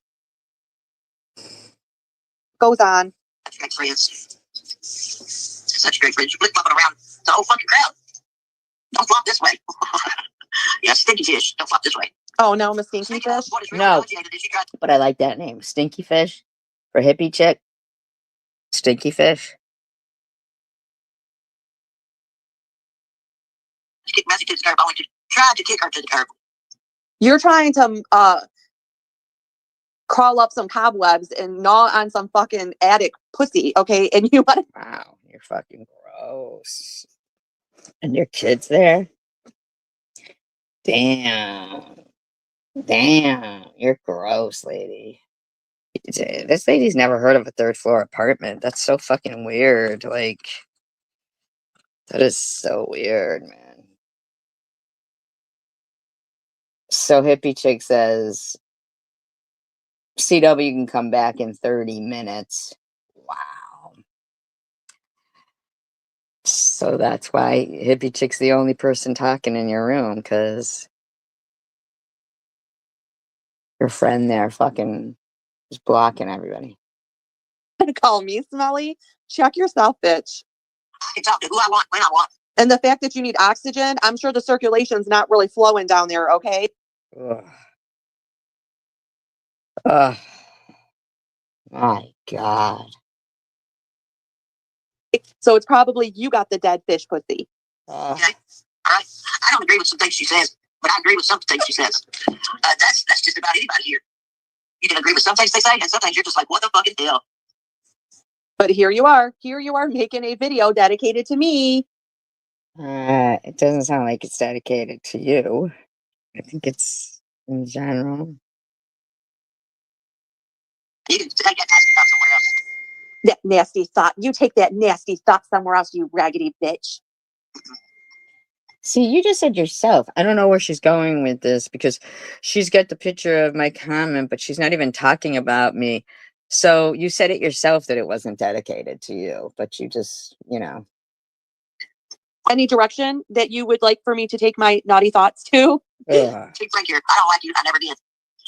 Goes on. Such great friends. Such great friends. Flip flopping around the whole fucking crowd. Don't flop this way. Yeah, stinky fish. Don't flop this way. Oh no, I'm a stinky fish. What is really No. nauseated is you got But I like that name. Stinky Fish for Hippie Chick. Stinky Fish. to kick Messi to the curb. I want to try to kick her to the curb. You're trying to crawl up some cobwebs and gnaw on some fucking attic pussy, okay? And you want Wow, you're fucking gross. And your kid's there? Damn. Damn, you're gross, lady. This lady's never heard of a third floor apartment. That's so fucking weird. Like, that is so weird, man. So Hippie Chick says, CW can come back in 30 minutes. Wow. So that's why Hippie Chick's the only person talking in your room, because your friend there fucking is blocking everybody. to call me smelly? Check yourself, bitch. I can talk to who I want when I want. And the fact that you need oxygen, I'm sure the circulation's not really flowing down there, okay? Ugh. Ugh. My God. So it's probably you got the dead fish pussy. Okay? All right? I don't agree with some things she says, but I agree with some things she says. That's just about anybody here. You can agree with some things they say, and sometimes you're just like, what the fucking hell? But here you are making a video dedicated to me. It doesn't sound like it's dedicated to you. I think it's in general. You can take that nasty thought somewhere else. That nasty thought. You take that nasty thought somewhere else, you raggedy bitch. See, you just said yourself. I don't know where she's going with this, because she's got the picture of my comment, but she's not even talking about me. So you said it yourself that it wasn't dedicated to you, but you just, Any direction that you would like for me to take my naughty thoughts to? Ugh. Let's be frank here. I don't like you. I never did.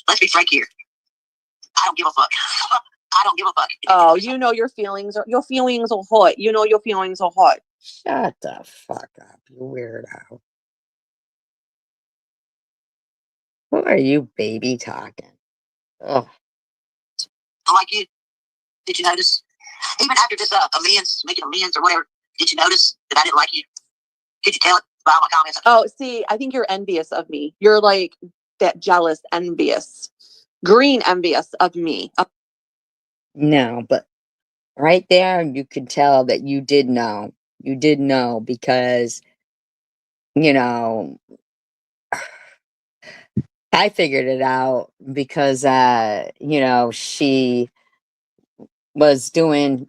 Let's be frank here. I don't give a fuck. I don't give a fuck. Oh, you know your feelings are hot. You know your feelings are hot. Shut the fuck up, you weirdo. Who are you baby talking? Ugh. I like you. Did you notice? Even after this making amends or whatever, did you notice that I didn't like you? Could you tell it? about my comments. Oh, see, I think you're envious of me. You're like that jealous, envious, green envious of me. No, but right there, you could tell that you did know. You did know because, you know, I figured it out because, she was doing,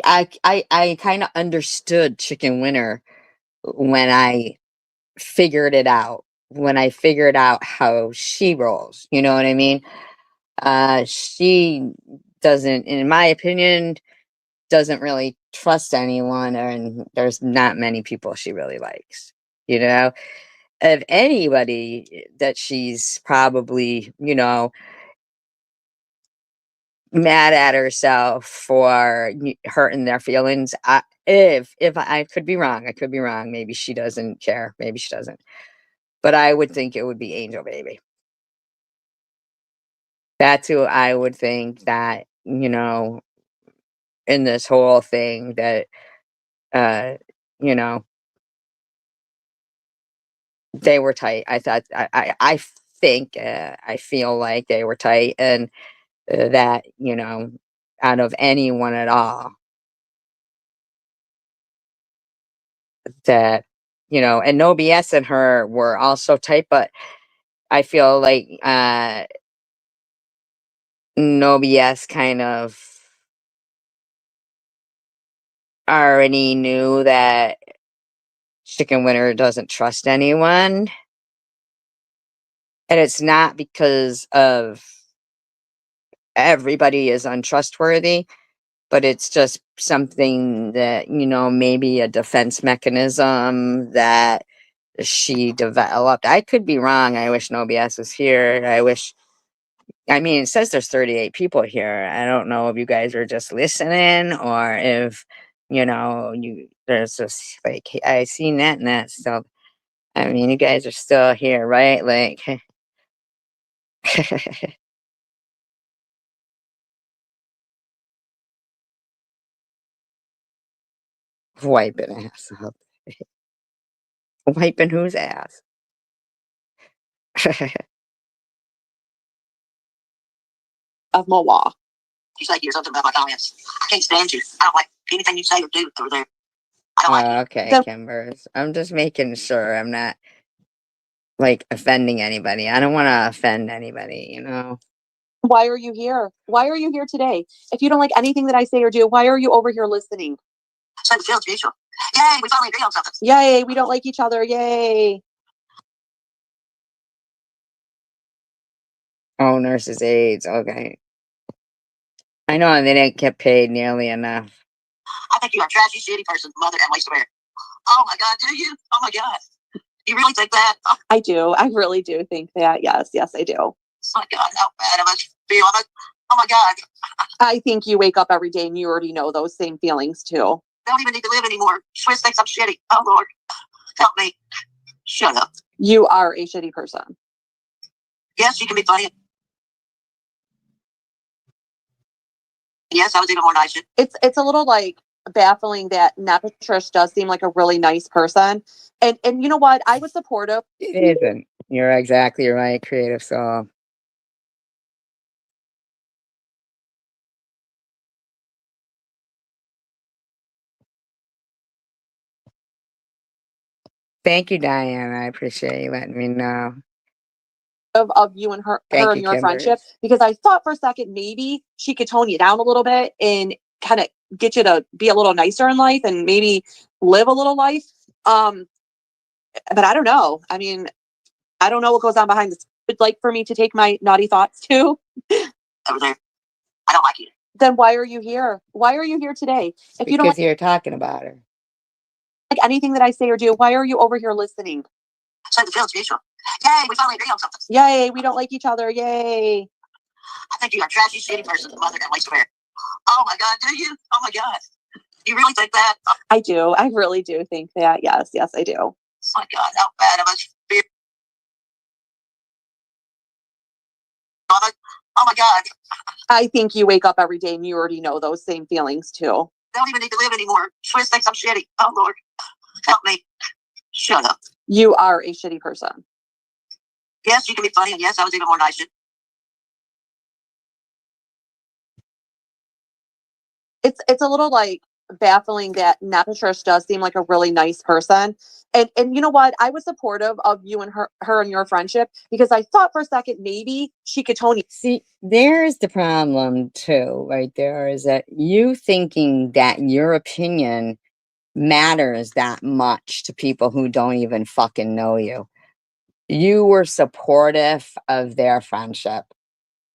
I kind of understood Chicken Winter when I figured it out, when I figured out how she rolls. You know what I mean? She doesn't, in my opinion, doesn't really trust anyone, and there's not many people she really likes. You know, of anybody that she's probably, mad at herself for hurting their feelings. If I could be wrong, I could be wrong. Maybe she doesn't care. Maybe she doesn't. But I would think it would be Angel Baby. That's who I would think that, in this whole thing that, uh, you know, they were tight. I thought, I think, I feel like they were tight, and that, out of anyone at all, that, and No BS and her were also tight, but I feel like, No BS kind of already knew that Chicken Winter doesn't trust anyone. And it's not because of everybody is untrustworthy, but it's just something that, maybe a defense mechanism that she developed. I could be wrong. I wish No BS was here. It says there's 38 people here. I don't know if you guys are just listening or if, there's just like, I seen that and that. So, you guys are still here, right? Like, wiping ass up. Wiping whose ass? Of Moa. You say here something about my comments. I can't stand you. I don't like anything you say or do over there. I don't like you. Okay, Then Kimbers. I'm just making sure I'm not, like, offending anybody. I don't want to offend anybody. why are you here? Why are you here today? If you don't like anything that I say or do, why are you over here listening? So the feels mutual. Yay, we finally agree on something. Yay, we don't like each other. Yay. Oh, nurses' aides. Okay. I know they didn't get paid nearly enough. I think you're a trashy, shitty person, mother, and waste of air. Oh my God, do you? Oh my God. You really think that? Oh I do. I really do think that. Yes, yes, I do. my God, how bad I must feel. Oh my God. I think you wake up every day and you already know those same feelings too. I don't even need to live anymore. Swiss thinks I'm shitty. Oh Lord, help me. Shut up. You are a shitty person. Yes, you can be funny. Yes, I was even more nice. It's a little like baffling that Nepatrish does seem like a really nice person. And you know what? I was supportive. It isn't. You're exactly right, Creative Soul. Thank you, Diane. I appreciate you letting me know. Of you and her Thank and you, your friendship, Kimbers. because I thought for a second maybe she could tone you down a little bit and kind of get you to be a little nicer in life and maybe live a little life. But I don't know. I don't know what goes on behind this. Would like for me to take my naughty thoughts too. Over there. I don't like you. Then why are you here? Why are you here today? If you don't Because you're talking about her. like anything that I say or do, why are you over here listening? So the feels mutual. Yay, we finally agree on something. Yay, we don't like each other. Yay. I think you're a trashy, shitty person, mother, and waste of air. Oh my God, do you? Oh my God. You really think that? Oh I do. I really do think that. Yes, yes, I do. my God, how bad I must feel. Oh my God. I think you wake up every day and you already know those same feelings too. I don't even need to live anymore. Swiss thinks I'm shitty. Oh Lord, help me. Shut up. You are a shitty person. Yes, you can be funny, and yes, I was even more nice. It's a little like baffling that Napatrish does seem like a really nice person. And you know what? I was supportive of you and her and your friendship because I thought for a second maybe she could Tony. See, there's the problem too, right there, is that you thinking that your opinion matters that much to people who don't even fucking know you. You were supportive of their friendship.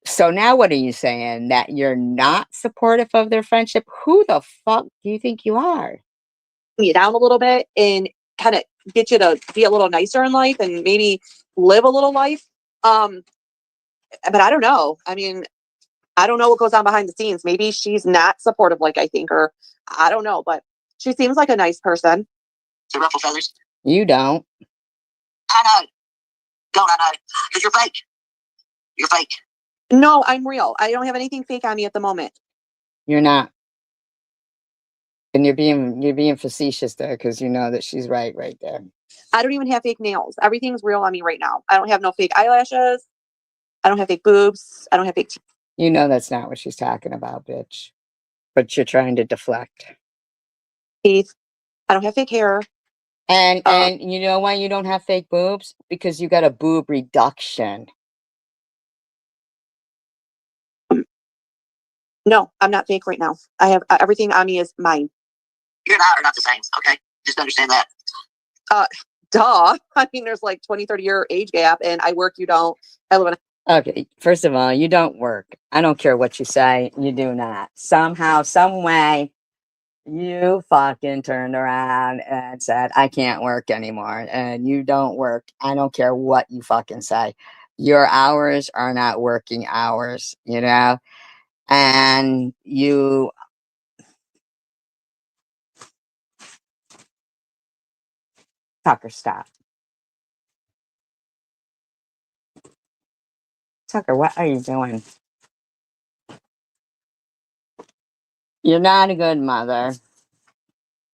So now what are you saying? That you're not supportive of their friendship? Who the fuck do you think you are? You down a little bit and kind of get you to be a little nicer in life and maybe live a little life. But I don't know. I mean, I don't know what goes on behind the scenes. Maybe she's not supportive like I think, or I don't know, but she seems like a nice person. To ruffle feathers. You don't. I know. Don't I know? Because you're fake. You're fake. No, I'm real. I don't have anything fake on me at the moment. You're not. And you're being facetious there because you know that she's right there. I don't even have fake nails. Everything's real on me right now. I don't have no fake eyelashes. I don't have fake boobs. I don't have fake teeth. You know that's not what she's talking about, bitch. But you're trying to deflect. I don't have fake hair. And you know why you don't have fake boobs? Because you got a boob reduction. No, I'm not fake right now. I have everything on me is mine. You and I are not the same, okay? Just understand that. Duh. I mean, there's like 20, 30-year age gap and I work, you don't. I live in Okay, first of all, you don't work. I don't care what you say. You do not. Somehow, some way, you fucking turned around and said, I can't work anymore. And you don't work. I don't care what you fucking say. Your hours are not working hours, you know? And you... Tucker, stop. Tucker, what are you doing? You're not a good mother.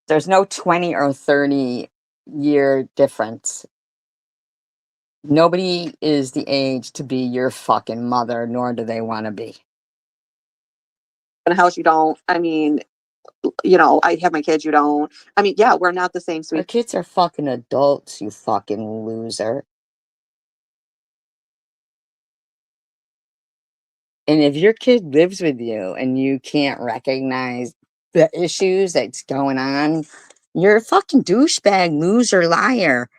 There's no 20 or 30-year difference. Nobody is the age to be your fucking mother, nor do they want to be. a house, you don't. I mean, you know, I have my kids, you don't. I mean, yeah, we're not the same Our sweet. kids are fucking adults, you fucking loser. And if your kid lives with you and you can't recognize the issues that's going on, you're a fucking douchebag, loser, liar.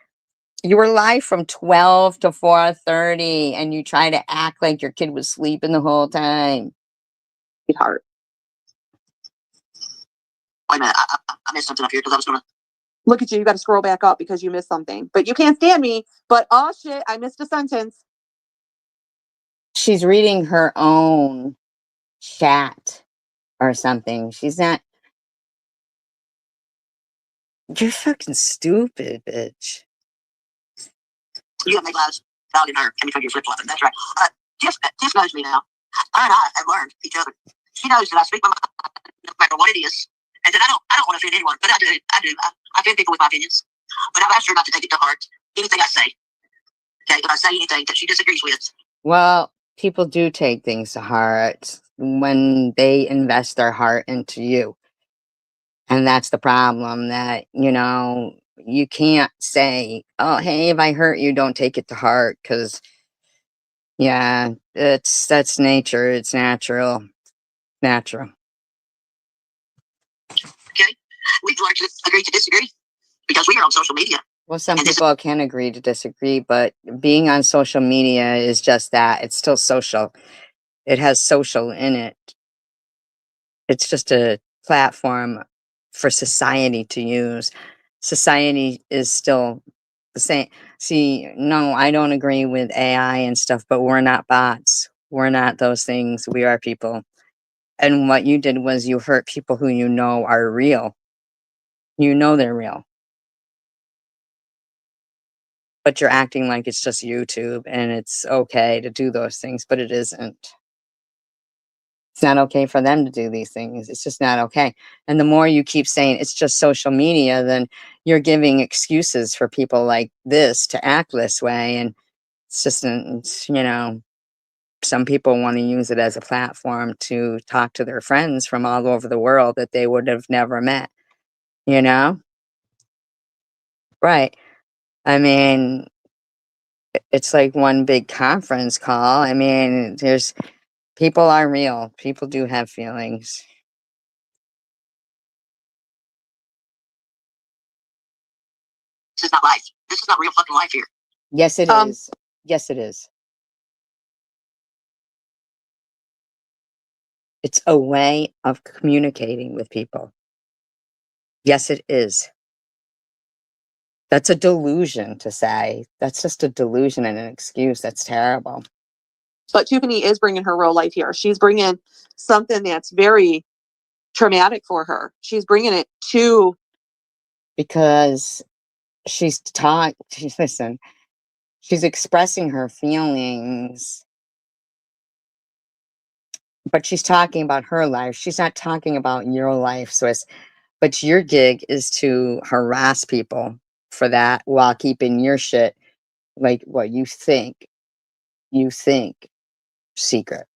You were live from 12 to 4:30 and you try to act like your kid was sleeping the whole time. Sweetheart. Wait a minute. I missed something up here because I was going to. Look at you. You got to scroll back up because you missed something. But you can't stand me. But oh shit, I missed a sentence. She's reading her own chat or something. She's not. You're fucking stupid, bitch. You have made lives valid in her. And because you're flip flopping. That's right. Tiff knows me now. Her and I have learned each other. She knows that I speak my mind no matter what it is. And that I don't want to offend anyone, but I do. I offend people with my opinions. But I've asked her not to take it to heart. Anything I say. Okay, if I say anything that she disagrees with. Well, people do take things to heart when they invest their heart into you. And that's the problem, that, you know, you can't say, oh, hey, if I hurt you, don't take it to heart. Because, yeah, that's nature. It's natural. Natural. Okay? We've largely agreed to disagree because we are on social media. Well, some people can agree to disagree, but being on social media is just that. It's still social. It has social in it. It's just a platform for society to use. Society is still the same. See, no, I don't agree with AI and stuff, but we're not bots. We're not those things. We are people. And what you did was you hurt people who you know are real. You know they're real. But you're acting like it's just YouTube and it's okay to do those things, but it isn't. It's not okay for them to do these things. It's just not okay. And the more you keep saying it's just social media, then you're giving excuses for people like this to act this way. And it's just, some people want to use it as a platform to talk to their friends from all over the world that they would have never met, you know? Right. I mean, it's like one big conference call. I mean, people are real. People do have feelings. This is not life. This is not real fucking life here. Yes, it is. Yes, it is. It's a way of communicating with people. Yes, it is. That's a delusion to say. That's just a delusion and an excuse. That's terrible. But Tiffany is bringing her real life here. She's bringing something that's very traumatic for her. She's bringing it to, Because listen, she's expressing her feelings, but she's talking about her life. She's not talking about your life. But your gig is to harass people for that while keeping your shit, like what you think secret.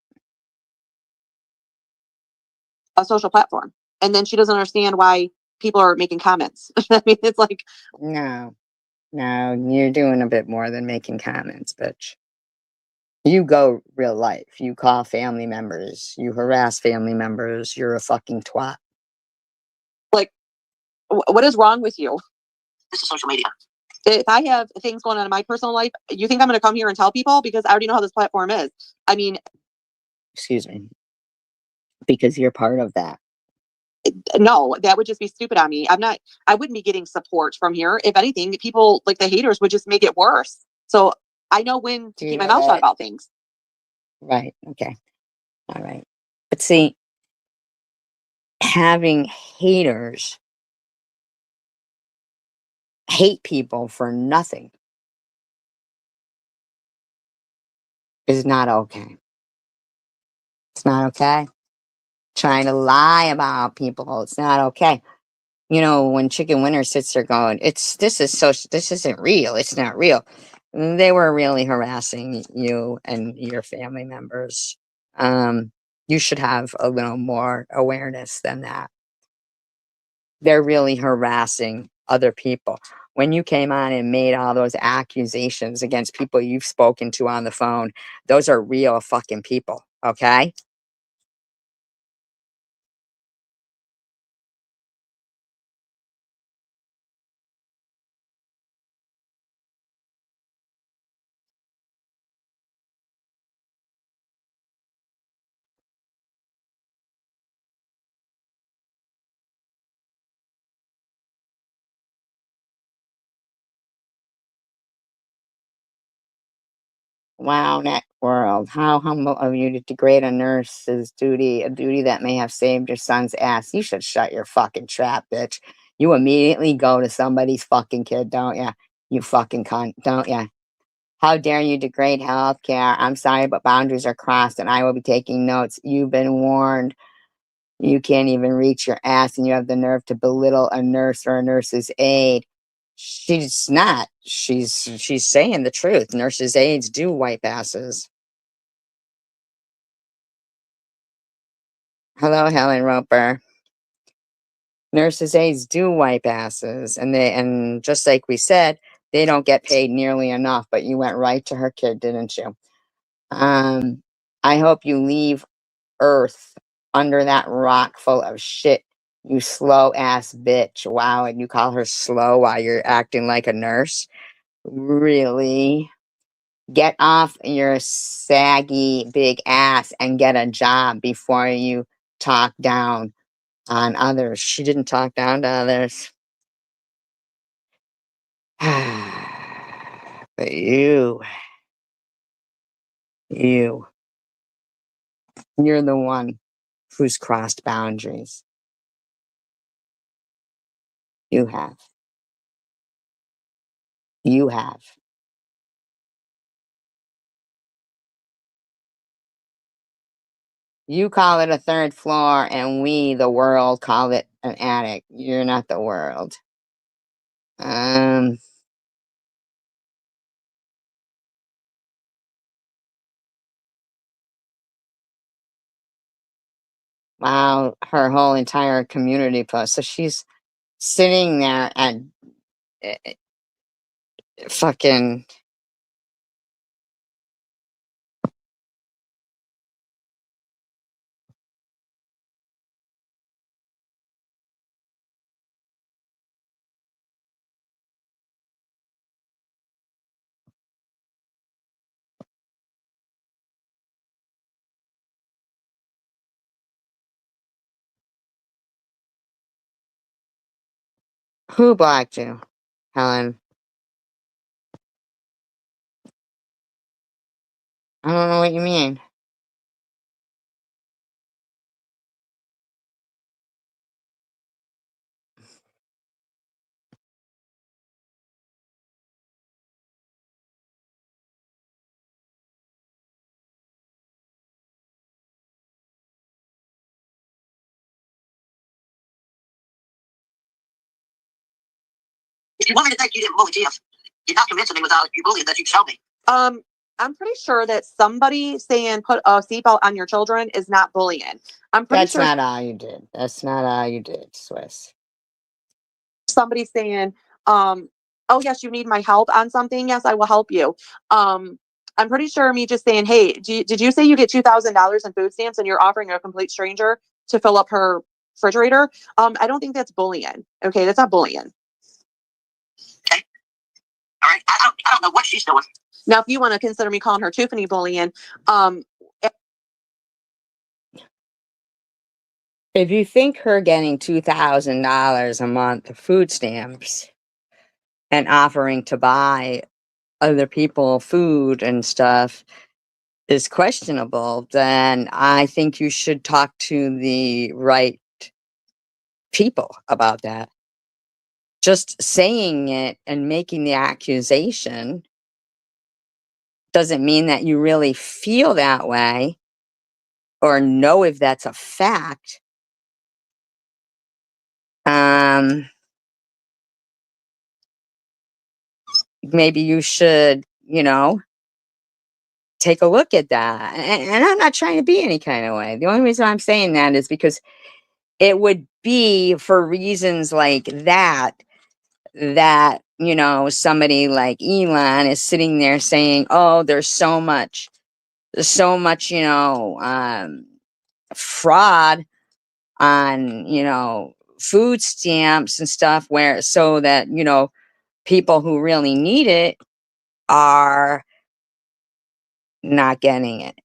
a social platform. And then she doesn't understand why people are making comments. I mean, it's like, No, you're doing a bit more than making comments, bitch. You go real life. You call family members. You harass family members. You're a fucking twat. what is wrong with you? This is social media. If I have things going on in my personal life, you think I'm going to come here and tell people? Because I already know how this platform is. I mean, Excuse me. Because you're part of that. no, that would just be stupid on me. I wouldn't be getting support from here. If anything, people like the haters would just make it worse. So I know when to Do you keep my know mouth shut that? about things. Right. Okay. All right. But see, having haters hate people for nothing is not okay. It's not okay. Trying to lie about people, it's not okay. When Chicken Winter sits there going, this isn't real. It's not real. They were really harassing you and your family members. You should have a little more awareness than that. They're really harassing other people. When you came on and made all those accusations against people you've spoken to on the phone, those are real fucking people, okay? Wow, neck world. How humble of you to degrade a nurse's duty, a duty that may have saved your son's ass. You should shut your fucking trap, bitch. You immediately go to somebody's fucking kid, don't ya? You fucking cunt, don't ya? How dare you degrade healthcare? I'm sorry, but boundaries are crossed and I will be taking notes. You've been warned. You can't even reach your ass and you have the nerve to belittle a nurse or a nurse's aide. She's not. She's saying the truth. Nurses' aides do wipe asses. Hello, Helen Roper. Nurses' aides do wipe asses, and just like we said, they don't get paid nearly enough. But you went right to her kid, didn't you? I hope you leave Earth under that rock full of shit. You slow ass bitch. Wow, and you call her slow while you're acting like a nurse? Really? Get off your saggy big ass and get a job before you talk down on others. She didn't talk down to others. But you, you're the one who's crossed boundaries. You have. You have. You call it a third floor, and we, the world, call it an attic. You're not the world. Wow, her whole entire community post. So she's sitting there and fucking. Who blocked you, Helen? I don't know what you mean. If you want me to think you didn't bully Tiff, you're not convincing me without your bullying that you showed me. I'm pretty sure that somebody saying put a seatbelt on your children is not bullying. I'm pretty That's sure not all you did. That's not all you did, Swiss. somebody saying, oh yes, you need my help on something. Yes, I will help you. I'm pretty sure me just saying, hey, did you say you get $2,000 in food stamps and you're offering a complete stranger to fill up her refrigerator? I don't think that's bullying. Okay, that's not bullying. Okay. All right. I don't know what she's doing. Now, if you want to consider me calling her Tiffany bullying, If you think her getting $2,000 a month of food stamps and offering to buy other people food and stuff is questionable, then I think you should talk to the right people about that. Just saying it and making the accusation doesn't mean that you really feel that way or know if that's a fact. Maybe you should, take a look at that. And I'm not trying to be any kind of way. The only reason I'm saying that is because it would be for reasons like that, somebody like Elon is sitting there saying, oh, there's so much, fraud on, food stamps and stuff where so that, people who really need it are not getting it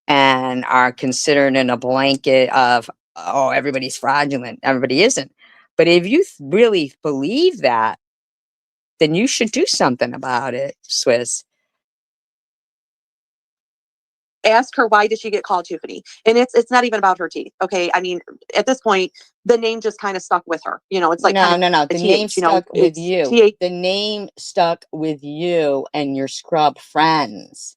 and are considered in a blanket of, oh, everybody's fraudulent. Everybody isn't. But if you really believe that, then you should do something about it, Swiss. ask her, why did she get called Tiffany? And it's not even about her teeth. Okay. I mean, at this point, the name just kind of stuck with her. It's like no. The name TH, stuck with you. TH. The name stuck with you and your scrub friends.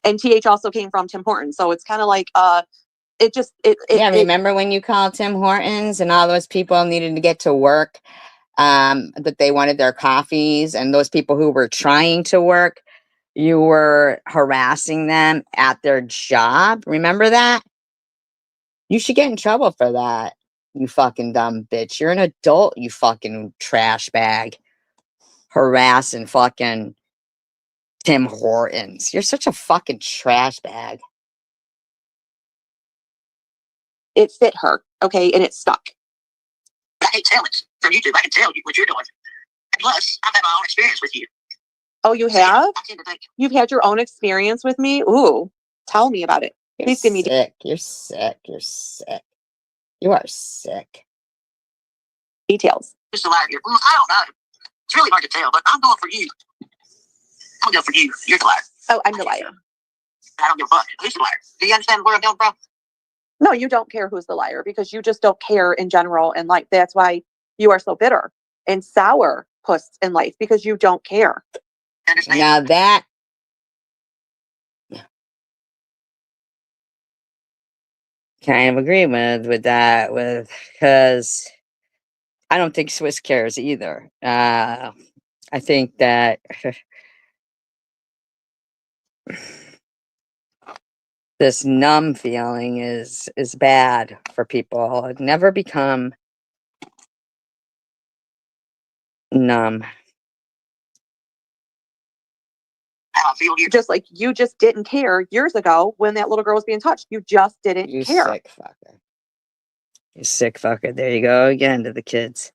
And TH also came from Tim Hortons. So it's kind of like, remember when you called Tim Hortons and all those people needed to get to work, that they wanted their coffees, and those people who were trying to work, you were harassing them at their job. Remember that? You should get in trouble for that, you fucking dumb bitch. You're an adult, you fucking trash bag. Harassing fucking Tim Hortons. You're such a fucking trash bag. it fit her. Okay. And it stuck. I can tell it from YouTube. I can tell you what you're doing. And plus, I've had my own experience with you. Oh, you have? I tend to think. You've had your own experience with me? Ooh, tell me about it. Please give me sick. You're sick. You're sick. You are sick. details. Just a liar here. Well, I don't know. It's really hard to tell, but I'm going for you. I'm going for you. You're the liar. Oh, I'm the liar. I don't give a fuck. Who's the liar? Do you understand where I'm going from? No, you don't care who's the liar because you just don't care in general. And like, that's why you are so bitter and sour, puss in life because you don't care. Understand? Now that kind of agree with that, because I don't think Swiss cares either. I think that this numb feeling is bad for people. Never become numb. How I feel here. Just like you just didn't care years ago when that little girl was being touched. You just didn't You care. sick fucker. You sick fucker. There you go again to the kids.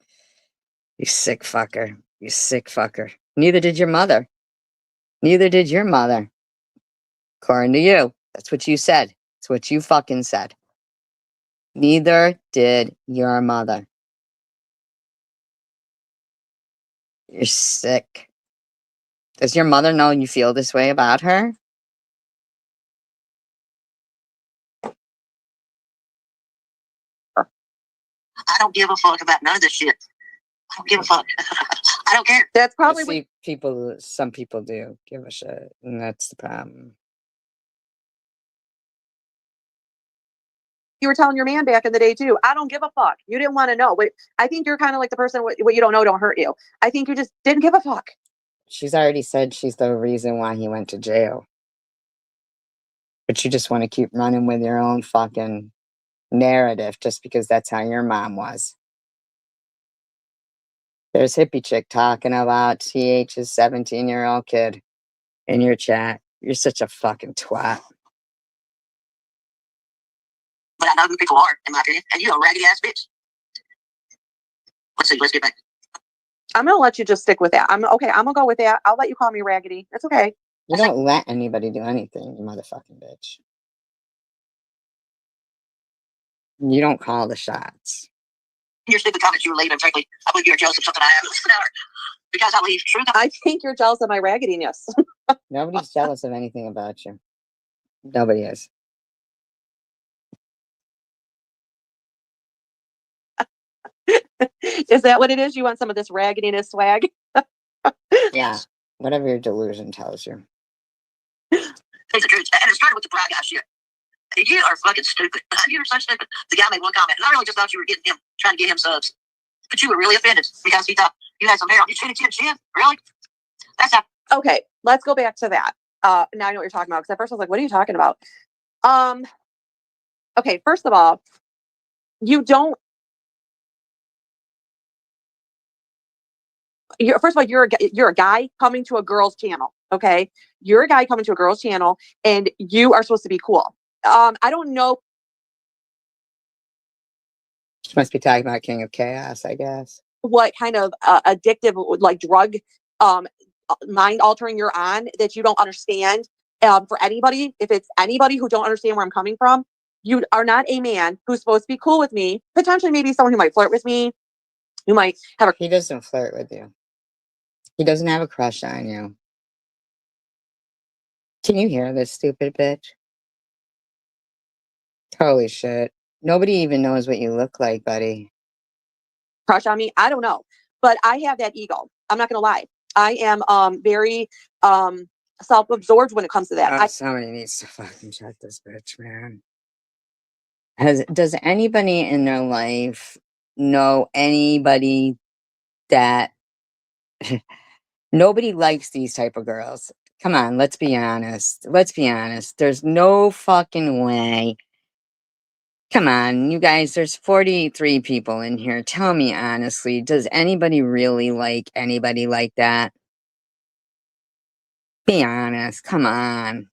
You sick fucker. You sick fucker. Neither did your mother. Neither did your mother. According to you. That's what you said. That's what you fucking said. Neither did your mother. You're sick. Does your mother know you feel this way about her? I don't give a fuck about none of this shit. I don't give a fuck. I don't care. That's Well, probably what see, some people do give a shit, and that's the problem. you were telling your man back in the day too. I don't give a fuck. You didn't want to know. But I think you're kind of like the person, what you don't know don't hurt you. I think you just didn't give a fuck. She's already said she's the reason why he went to jail. But you just want to keep running with your own fucking narrative just because that's how your mom was. There's hippie chick talking about TH's 17-year-old kid in your chat. You're such a fucking twat. But I know who people are, in my opinion. And you a raggedy ass bitch. Let's see. Let's get back. I'm gonna let you just stick with that. I'm okay. I'm gonna go with that. I'll let you call me raggedy. That's okay. You don't let anybody do anything, you motherfucking bitch. You don't call the shots. Your stupid comments you were leaving, frankly, I believe you're jealous of something I have. Listen to her. Because I leave true. I think you're jealous of my raggediness. Nobody's jealous of anything about you. Nobody is. Is that what it is? You want some of this raggediness swag? Yeah. Whatever your delusion tells you. It's the truth. And it started with the pride guy shit. You are fucking stupid. You're so stupid. The guy made one comment, and I really just thought you were getting him, trying to get him subs. But you were really offended because he thought you had some hair on your chin, chin. Really? That's how. Okay, let's go back to that. Now I know what you're talking about. Because at first I was like, what are you talking about? Okay, first of all, you don't. First of all, you're a guy coming to a girl's channel. Okay, you're a guy coming to a girl's channel, and you are supposed to be cool. I don't know. She must be talking about King of Chaos, I guess. What kind of addictive, like drug, mind altering you're on that you don't understand. For anybody, if it's anybody who don't understand where I'm coming from, you are not a man who's supposed to be cool with me. Potentially, maybe someone who might flirt with me, who might have a. He doesn't flirt with you. He doesn't have a crush on you. Can you hear this stupid bitch? Holy shit. Nobody even knows what you look like, buddy. Crush on me. I don't know, but I have that ego. I'm not gonna lie. I am very self-absorbed when it comes to that. Somebody needs to fucking check this bitch, man. Does anybody in their life know anybody that nobody likes these type of girls? Come on, let's be honest. Let's be honest. There's no fucking way. Come on, you guys, there's 43 people in here. Tell me honestly, does anybody really like anybody like that? Be honest, come on.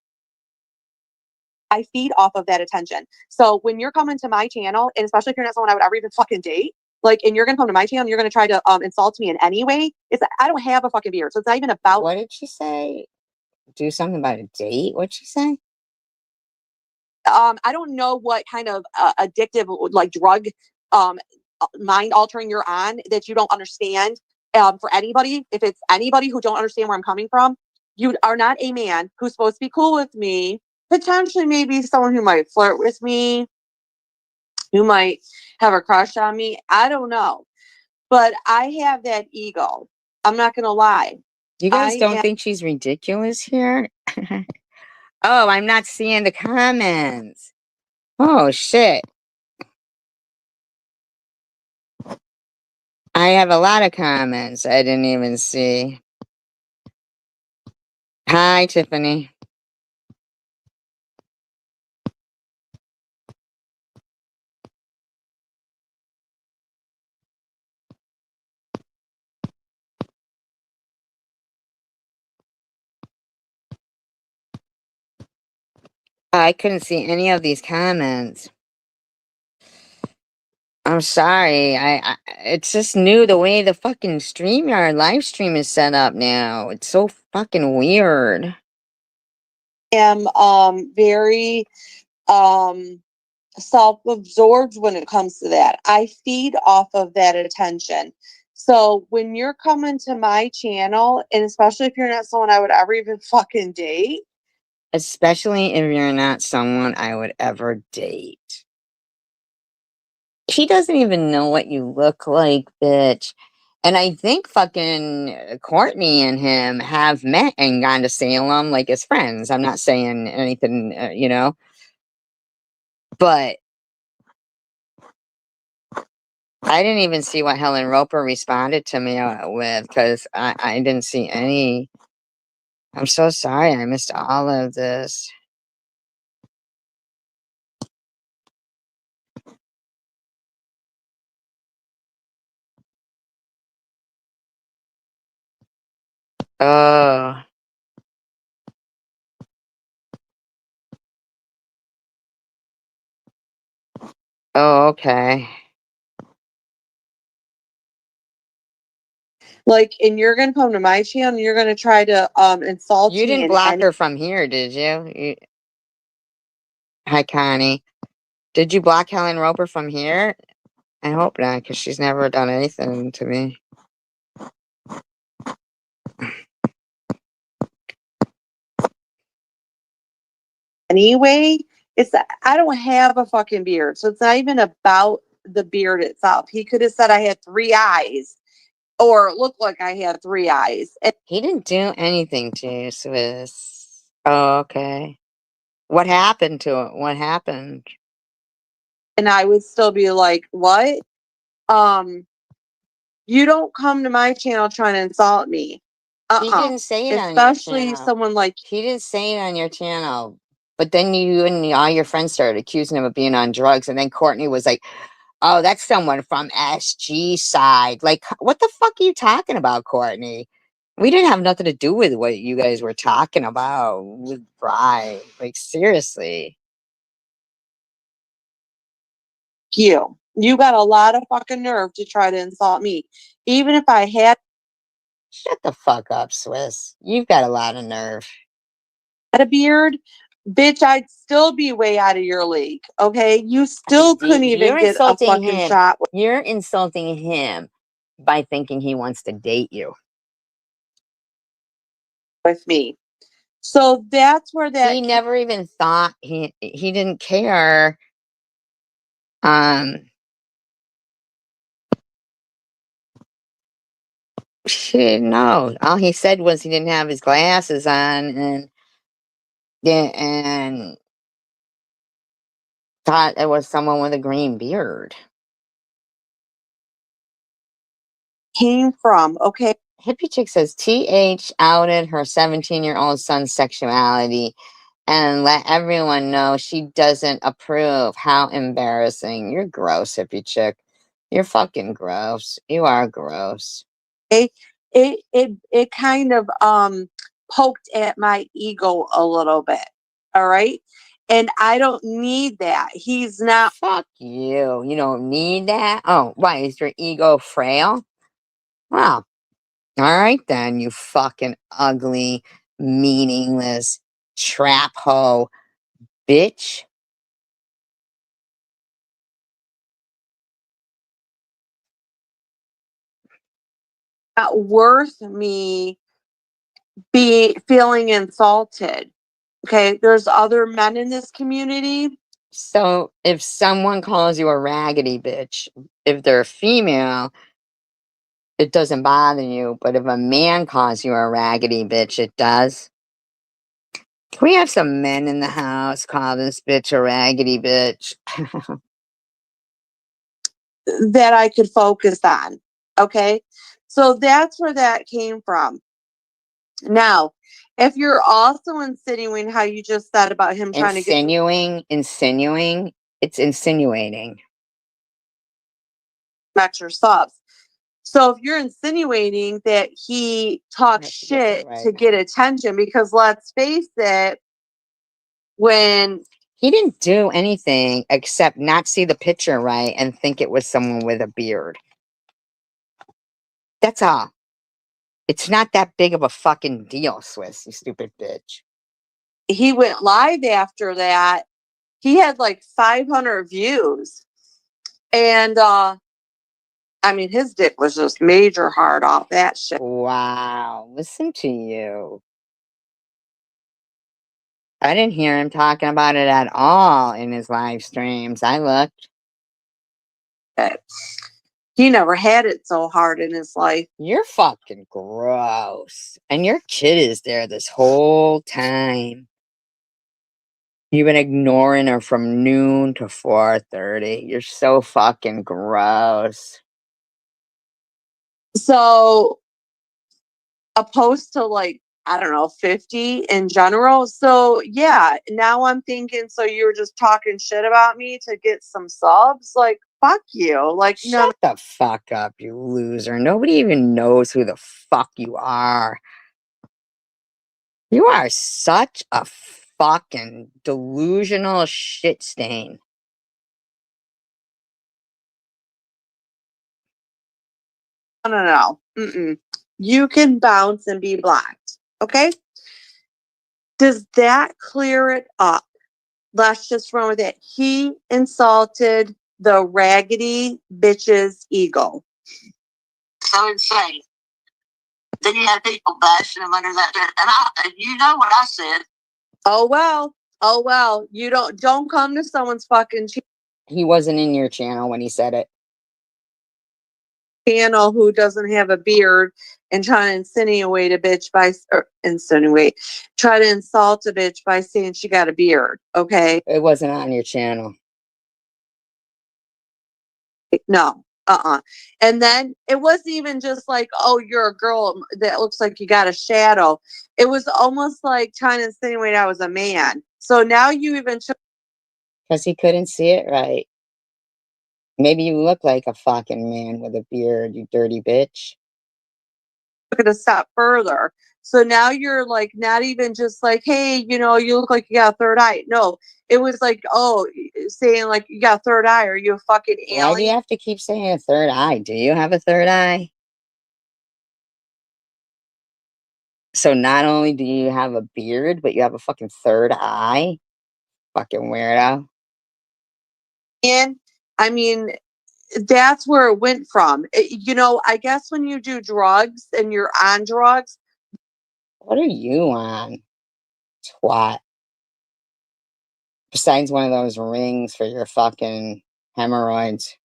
I feed off of that attention. So when you're coming to my channel, and especially if you're not someone I would ever even fucking date, like, and you're gonna come to my channel, and you're gonna try to insult me in any way. I don't have a fucking beard, so it's not even about. What did she say? Do something about a date? What'd she say? I don't know what kind of addictive, like drug, mind altering you're on that you don't understand. For anybody, if it's anybody who don't understand where I'm coming from, you are not a man who's supposed to be cool with me. Potentially, maybe someone who might flirt with me, who might have a crush on me. I don't know, but I have that ego. I'm not gonna lie. You guys I don't am, think she's ridiculous here? Oh, I'm not seeing the comments. Oh, shit. I have a lot of comments I didn't even see. Hi, Tiffany. I couldn't see any of these comments. I'm sorry. It's just new the way the fucking Streamyard live stream is set up now. It's so fucking weird. very self-absorbed when it comes to that. I feed off of that attention. So when you're coming to my channel, and especially if you're not someone I would ever even fucking date, Especially if you're not someone I would ever date. He doesn't even know what you look like, bitch. And I think fucking Courtney and him have met and gone to Salem like as friends. I'm not saying anything, you know. But I didn't even see what Helen Roper responded to me with because I didn't see any. I'm so sorry. I missed all of this. Oh. Oh, okay. like, and you're gonna come to my channel and you're gonna try to insult You me didn't in block any her from here, did you? Hi, Connie. Did you block Helen Roper from here? I hope not, because she's never done anything to me. anyway. It's I don't have a fucking beard, so it's not even about the beard itself. He could have said I had 3 eyes or looked like I had 3 eyes. He didn't do anything to you, Swiss. Oh, okay. What happened to it? What happened? And I would still be like, what? You don't come to my channel trying to insult me. He didn't say it on your Especially channel. someone like He didn't say it on your channel. But then you and all your friends started accusing him of being on drugs. And then Courtney was like, oh, that's someone from SG side. Like, what the fuck are you talking about, Courtney? We didn't have nothing to do with what you guys were talking about with Bri. Like, seriously. you. You got a lot of fucking nerve to try to insult me. Even if I had Shut the fuck up, Swiss. You've got a lot of nerve. a beard, bitch, I'd still be way out of your league. Okay? You still couldn't even You're get a insulting fucking him. shot You're insulting him by thinking he wants to date you. with me. So that's where that He never even thought he didn't care. Shit, no. All he said was he didn't have his glasses on and yeah, and thought it was someone with a green beard. came from. Okay? Hippie Chick says TH outed her 17-year-old son's sexuality and let everyone know she doesn't approve. How embarrassing. You're gross, Hippie Chick. You're fucking gross. You are gross. It kind of poked at my ego a little bit. All right? And I don't need that. He's not Fuck you. You don't need that. Oh, why? Is your ego frail? Well, all right then, you fucking ugly, meaningless trap hoe bitch. worth me be feeling insulted. Okay, there's other men in this community. So if someone calls you a raggedy bitch, if they're female, it doesn't bother you, but if a man calls you a raggedy bitch, it does. Can we have some men in the house call this bitch a raggedy bitch? That I could focus on. Okay. So that's where that came from. Now, if you're also insinuating how you just said about him trying to get Insinuating, it's insinuating. your subs. So if you're insinuating that he talks I have to get that shit right. to get attention, because let's face it, when He didn't do anything except not see the picture right and think it was someone with a beard. That's all. It's not that big of a fucking deal, Swiss, you stupid bitch. he went live after that, he had like 500 views. And I mean, his dick was just major hard off that shit. Wow, listen to you. I didn't hear him talking about it at all in his live streams. I looked. He never had it so hard in his life. You're fucking gross. And your kid is there this whole time. You've been ignoring her from noon to 4:30. You're so fucking gross. So opposed to like, I don't know, 50 in general. So yeah, now I'm thinking, so you were just talking shit about me to get some subs? Like, fuck you. Like, no, Shut the fuck up, you loser. Nobody even knows who the fuck you are. You are such a fucking delusional shit stain. no. Mm-mm. You can bounce and be blocked. Okay. Does that clear it up? Let's just run with it. He insulted the raggedy bitch's ego. So insane. Then you have people bashing him under that. And you know what I said. Oh well. You don't come to someone's fucking He wasn't in your channel when he said it. channel who doesn't have a beard and try to insinuate a bitch try to insult a bitch by saying she got a beard. Okay. It wasn't on your channel. No. And then it wasn't even just like, oh, you're a girl that looks like you got a shadow. It was almost like trying to insinuate I was a man. So now you even Because he couldn't see it right. Maybe you look like a fucking man with a beard, you dirty bitch. took it a step further. So now you're like, not even just like, hey, you look like you got a third eye. No, it was like, oh, saying like you got a third eye. Are you a fucking alien? Why do you have to keep saying a third eye? Do you have a third eye? So not only do you have a beard, but you have a fucking third eye? Fucking weirdo. And I mean, that's where it went from. I guess when you do drugs and you're on drugs. What are you on, twat? Besides one of those rings for your fucking hemorrhoids.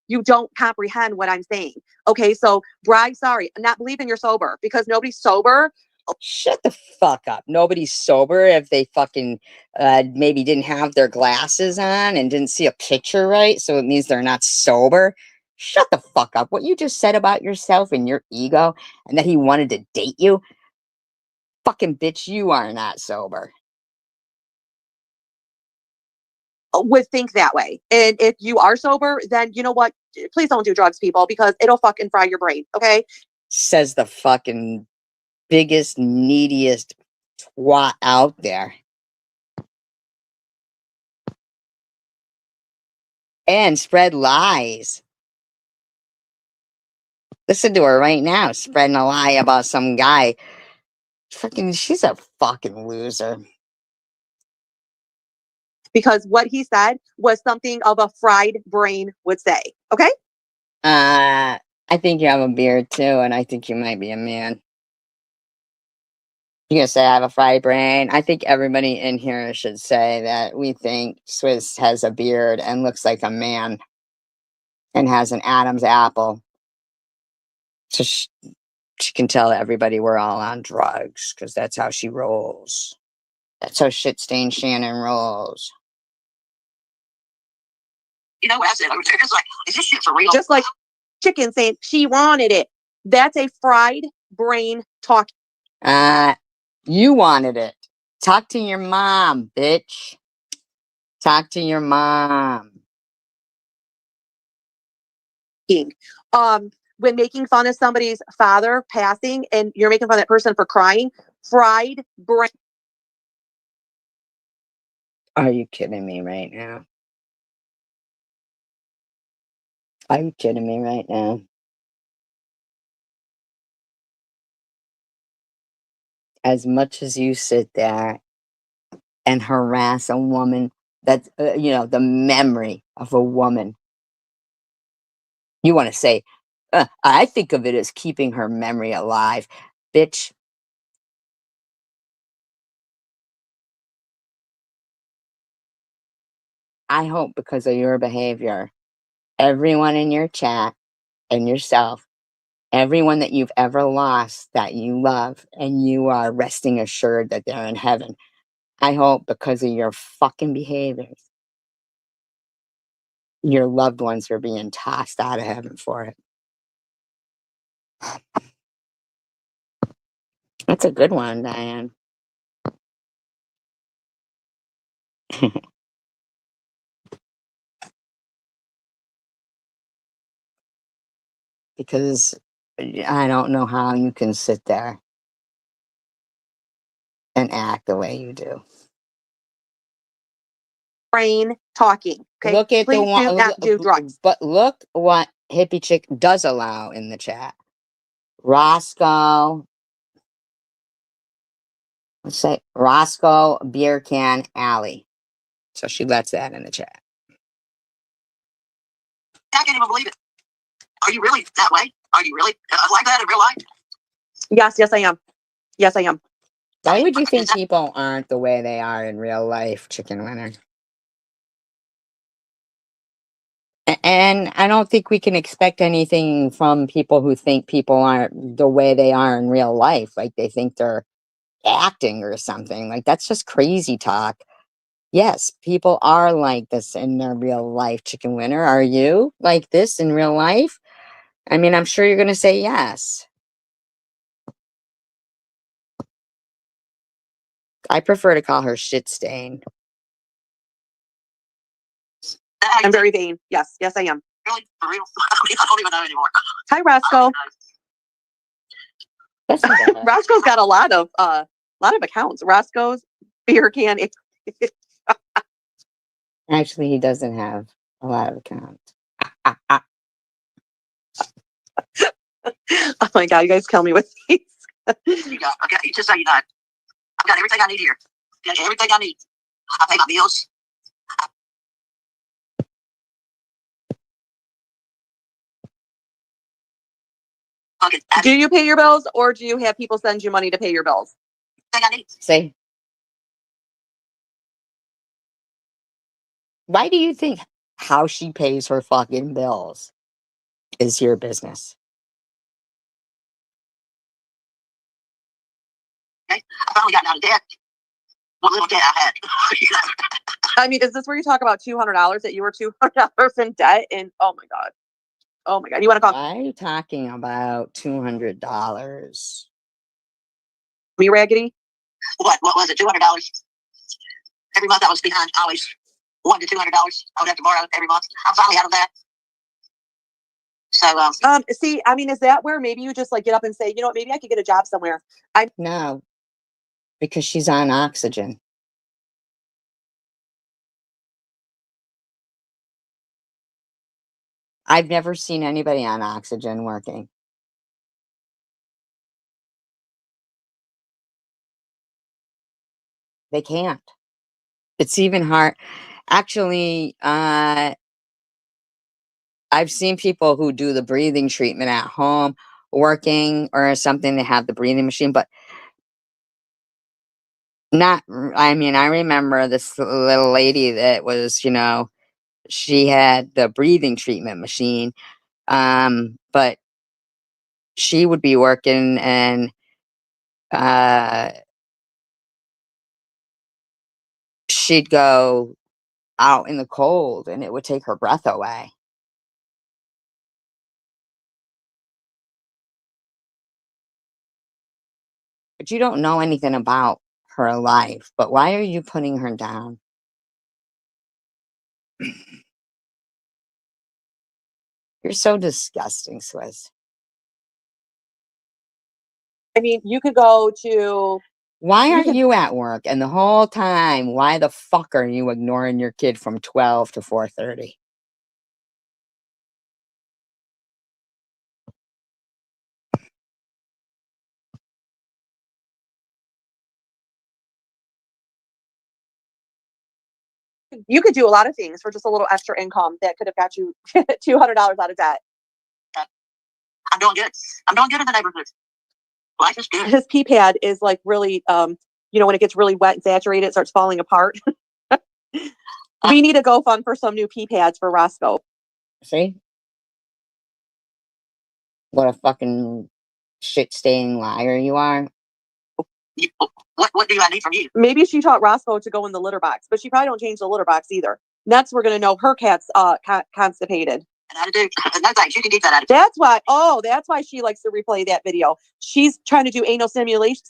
You don't comprehend what I'm saying. Okay, so Bri, sorry, I'm not believing you're sober because nobody's sober. Shut the fuck up. Nobody's sober if they fucking maybe didn't have their glasses on and didn't see a picture right, so it means they're not sober. Shut the fuck up. What you just said about yourself and your ego and that he wanted to date you, fucking bitch, you are not sober. Would think that way. And if you are sober, then you know what? Please don't do drugs, people, because it'll fucking fry your brain. Okay. Says the fucking biggest, neediest twat out there. And spread lies. Listen to her right now, spreading a lie about some guy. Fucking, she's a fucking loser. Because what he said was something of a fried brain would say. Okay. I think you have a beard too, and I think you might be a man. You gonna say I have a fried brain? I think everybody in here should say that we think Swizz has a beard and looks like a man and has an Adam's apple. So she can tell everybody we're all on drugs because that's how she rolls. That's how shit-stained Shannon rolls. You know what I said? It's like, is this shit for real? Just like chicken saying she wanted it. That's a fried brain talk. You wanted it. Talk to your mom, bitch. Talk to your mom. When making fun of somebody's father passing and you're making fun of that person for crying, fried brain. Are you kidding me right now? Are you kidding me right now? As much as you sit there and harass a woman, that's, the memory of a woman. You want to say, I think of it as keeping her memory alive. Bitch. I hope because of your behavior, everyone in your chat and yourself, everyone that you've ever lost that you love and you are resting assured that they're in heaven, I hope because of your fucking behaviors, your loved ones are being tossed out of heaven for it. That's a good one, Diane. Because I don't know how you can sit there and act the way you do. Brain talking. Okay. Look at Please the one, do not do drugs. but look what Hippie Chick does allow in the chat. Roscoe, let's say Roscoe Beer Can Alley. So she lets that in the chat. I can't even believe it. Are you really that way? Are you really like that in real life? Yes, I am. Yes, I am. Why would you think people aren't the way they are in real life, Chicken Winner? And I don't think we can expect anything from people who think people aren't the way they are in real life. Like they think they're acting or something. Like that's just crazy talk. Yes, people are like this in their real life, Chicken Winner. Are you like this in real life? I mean, I'm sure you're going to say yes. I prefer to call her shit stain. I'm very vain. Yes, I am. Really? For real? I don't even know anymore. Hi, Roscoe. That's not bad. Roscoe's got a lot of accounts. Roscoe's Beer Can. Actually, he doesn't have a lot of accounts. Oh my God, you guys kill me with these. You got, okay, just so you know, I've got everything I need here. Got everything I need. I pay my bills. Okay, Do you pay your bills or do you have people send you money to pay your bills? everything I need. See? Why do you think how she pays her fucking bills is your business? Okay, I finally gotten out of debt. What little debt I had. I mean, is this where you talk about $200 that you were $200 in debt? And oh my God. You want to call Why are you talking about $200? me raggedy? What was it? $200. Every month I was behind always $100 to $200. I would have to borrow every month. I'm finally out of that. So See, I mean, is that where maybe you just like get up and say, you know what, maybe I could get a job somewhere? No, because she's on oxygen. I've never seen anybody on oxygen working. They can't. It's even hard. Actually, I've seen people who do the breathing treatment at home working or something. They have the breathing machine, but Not, I mean, I remember this little lady that was, you know, she had the breathing treatment machine, but she would be working and uh, she'd go out in the cold and it would take her breath away. But you don't know anything about her life. But why are you putting her down? You're so disgusting, Swiss. I mean, you could go to. Why You aren't could- you at work? And the whole time, why the fuck are you ignoring your kid from 12 to 4:30? You could do a lot of things for just a little extra income that could have got you $200 out of debt. I'm doing good. I'm doing good in the neighborhood. Life is good. His pee pad is like really, you know, when it gets really wet and saturated, it starts falling apart. We need to go fund for some new pee pads for Roscoe. See? What a fucking shit-stained liar you are. You, what do I need from you? Maybe she taught Roscoe to go in the litter box, but she probably don't change the litter box either. Next, we're gonna know her cat's constipated. And attitude? No thanks. You can keep that attitude. That's why. Oh, that's why she likes to replay that video. She's trying to do anal stimulation.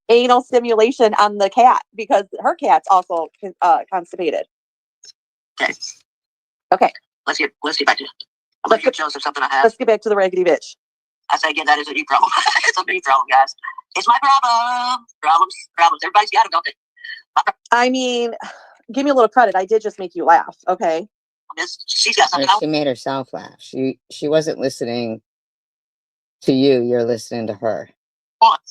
Anal stimulation on the cat because her cat's also constipated. Okay. Okay, Let's get back to it. I'm Let's gonna get jealous of something I have. let's get back to the raggedy bitch. I say again, that is a new problem. It's a big problem, guys. It's my problem. Problems. Everybody's got them, don't they? I mean, give me a little credit. I did just make you laugh. Okay. She's got something. She made herself laugh. She wasn't listening to you. You're listening to her. I want.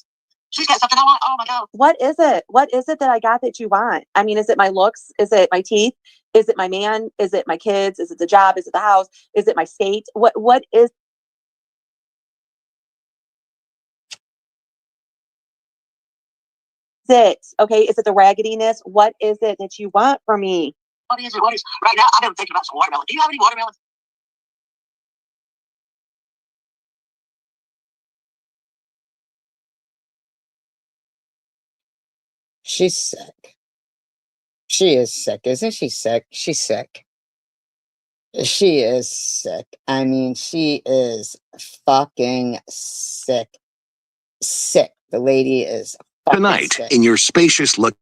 She's got something I want. Oh my god. What is it? What is it that I got that you want? I mean, is it my looks? Is it my teeth? Is it my man? Is it my kids? Is it the job? Is it the house? Is it my state? What is it? Okay, is it the raggediness? What is it that you want from me? What is it? What is right now? I'm thinking about some watermelon. Do you have any watermelon? She's sick. She is sick. Isn't she sick? She's sick. She is sick. I mean, she is fucking sick. Sick. The lady is fucking Tonight, sick. in your spacious look.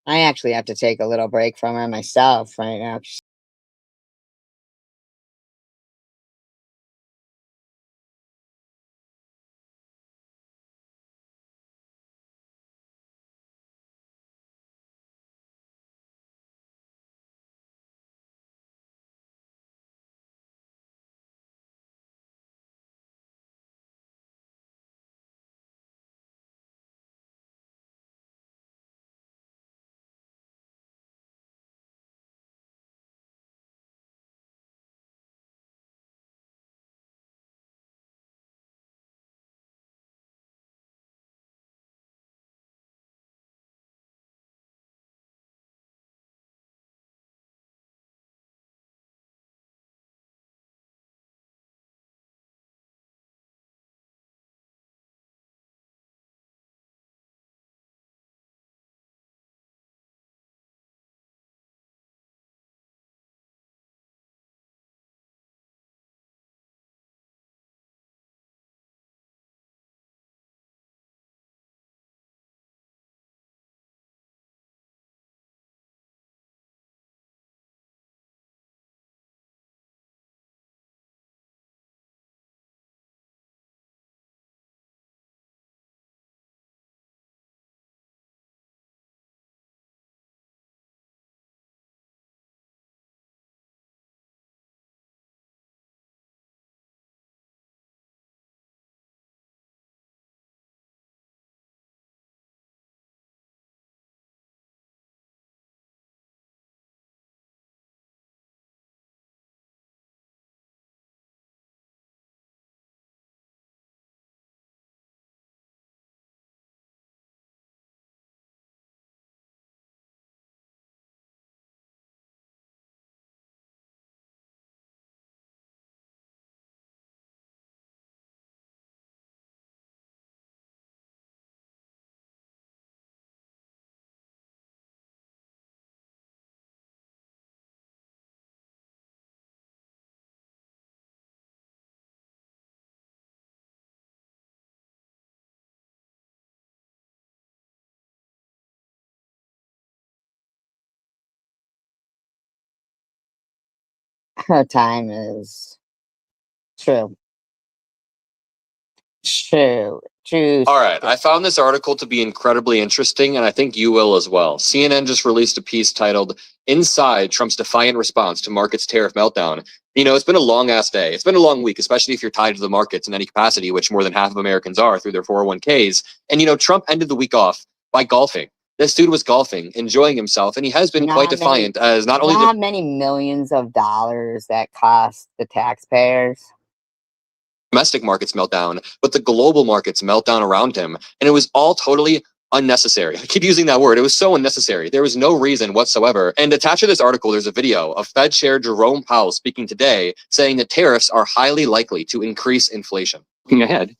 I actually have to take a little break from her myself right now. her time is true. True. True. All right, I found this article to be incredibly interesting, and I think you will as well. CNN just released a piece titled "Inside Trump's Defiant Response to Markets Tariff Meltdown." You know, it's been a long-ass day. It's been a long week, especially if you're tied to the markets in any capacity, which more than half of Americans are through their 401ks. And, you know, Trump ended the week off by golfing. This dude was golfing, enjoying himself, and he has been quite defiant as not only how many millions of dollars that cost the taxpayers. Domestic markets meltdown, but the global markets meltdown around him. And it was all totally unnecessary. I keep using that word. It was so unnecessary. There was no reason whatsoever. And attached to this article, there's a video of Fed Chair Jerome Powell speaking today, saying that tariffs are highly likely to increase inflation. Looking ahead,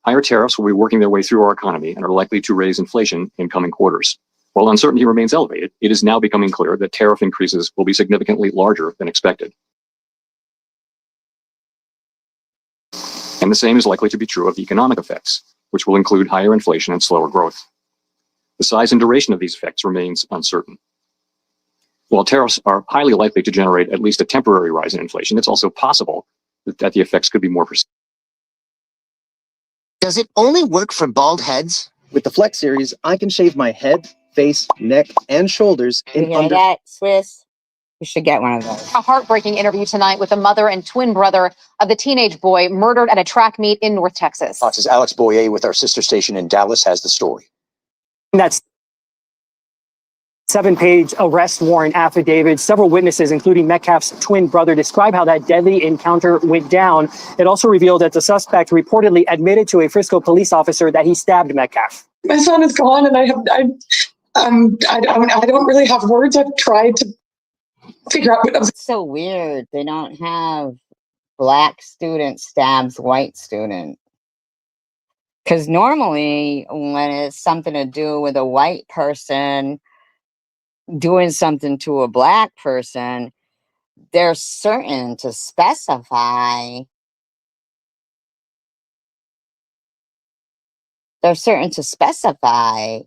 higher tariffs will be working their way through our economy and are likely to raise inflation in coming quarters. While uncertainty remains elevated, it is now becoming clear that tariff increases will be significantly larger than expected. And the same is likely to be true of the economic effects, which will include higher inflation and slower growth. The size and duration of these effects remains uncertain. While tariffs are highly likely to generate at least a temporary rise in inflation, it's also possible that the effects could be more persistent. Does it only work for bald heads? With the Flex series, I can shave my head, face, neck, and shoulders You in hear under... that, Swiss? You should get one of those. A heartbreaking interview tonight with the mother and twin brother of the teenage boy murdered at a track meet in North Texas. Fox's Alex Boyer with our sister station in Dallas has the story. That's 7-page arrest warrant affidavit. Several witnesses, including Metcalf's twin brother, describe how that deadly encounter went down. It also revealed that the suspect reportedly admitted to a Frisco police officer that he stabbed Metcalf. My son is gone, and I don't really have words. I've tried to figure out what I'm. It's so weird. They don't have black student stabs white student. Because normally when it's something to do with a white person doing something to a black person, they're certain to specify. They're certain to specify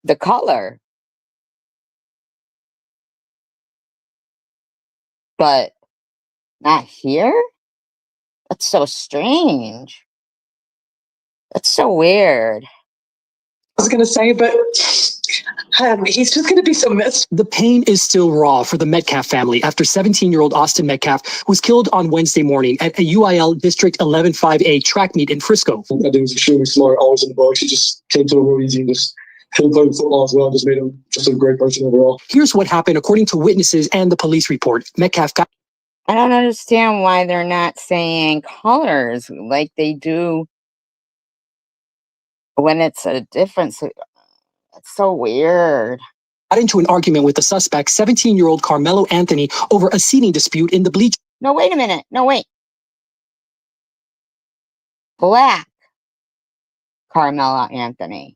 the color. But not here? That's so strange. That's so weird. I was going to say, but he's just going to be so missed. The pain is still raw for the Metcalf family after 17-year-old Austin Metcalf was killed on Wednesday morning at a UIL District 11-5A track meet in Frisco. I think he was extremely smart, always in the box. He just came to the real easy and just him playing football as well just made him just a great person overall. Here's what happened according to witnesses and the police report. Metcalf got... I don't understand why they're not saying colors like they do when it's a difference. It's so weird. got into an argument with the suspect, 17-year-old Carmelo Anthony, over a seating dispute in the bleachers. No, wait a minute. No, wait. Black Carmelo Anthony.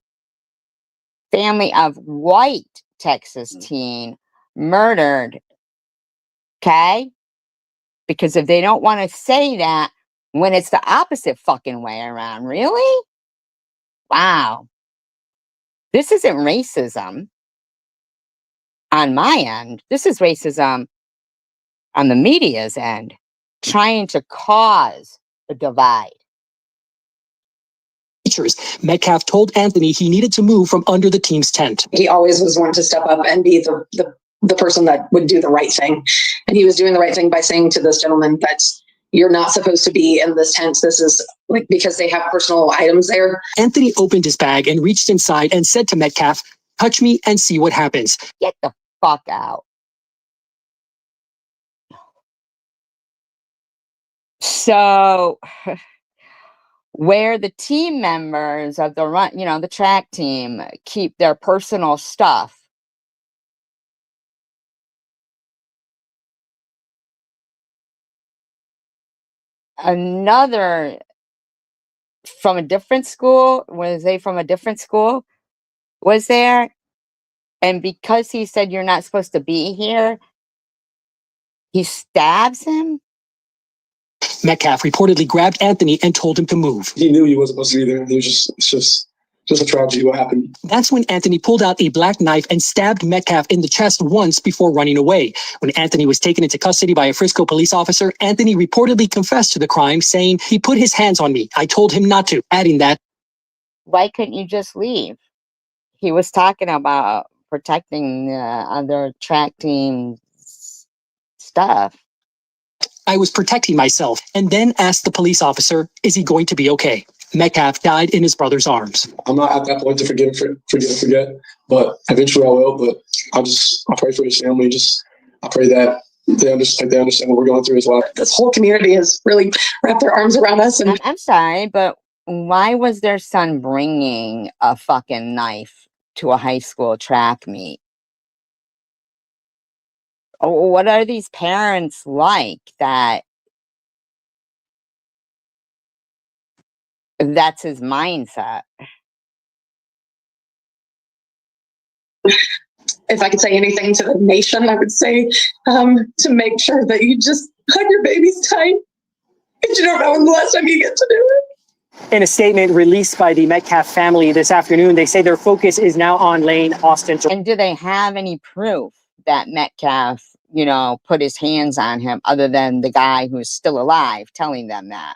Family of white Texas teen murdered. Okay? Because if they don't want to say that when it's the opposite fucking way around, really? Wow. This isn't racism on my end. This is racism on the media's end, trying to cause a divide. Metcalf told Anthony he needed to move from under the team's tent. He always was one to step up and be the person that would do the right thing. And he was doing the right thing by saying to this gentleman that you're not supposed to be in this tent. This is like because they have personal items there. Anthony opened his bag and reached inside and said to Metcalf, "Touch me and see what happens." Get the fuck out. So where the team members of the run, the track team keep their personal stuff, another from a different school, was there? And because he said you're not supposed to be here, he stabs him? Metcalf reportedly grabbed Anthony and told him to move. He knew he wasn't supposed to be there. He was just just a tragedy what happened. That's when Anthony pulled out a black knife and stabbed Metcalf in the chest once before running away. When Anthony was taken into custody by a Frisco police officer, Anthony reportedly confessed to the crime, saying, "He put his hands on me. I told him not to," adding that, Why couldn't you just leave? He was talking about protecting the other track team's stuff. "I was protecting myself," and then asked the police officer, "Is he going to be okay?" Metcalf died in his brother's arms. I'm not at that point to forget, but eventually I will. But I pray for his family. I pray that they understand what we're going through as well. This whole community has really wrapped their arms around us. And I'm sorry, but why was their son bringing a fucking knife to a high school track meet? Oh, what are these parents like that's his mindset? if I could say anything to the nation, I would say to make sure that you just hug your babies tight. Because you don't know when the last time you get to do it. In a statement released by the Metcalf family this afternoon, they say their focus is now on Lane Austin. And do they have any proof that Metcalf, put his hands on him other than the guy who's still alive telling them that?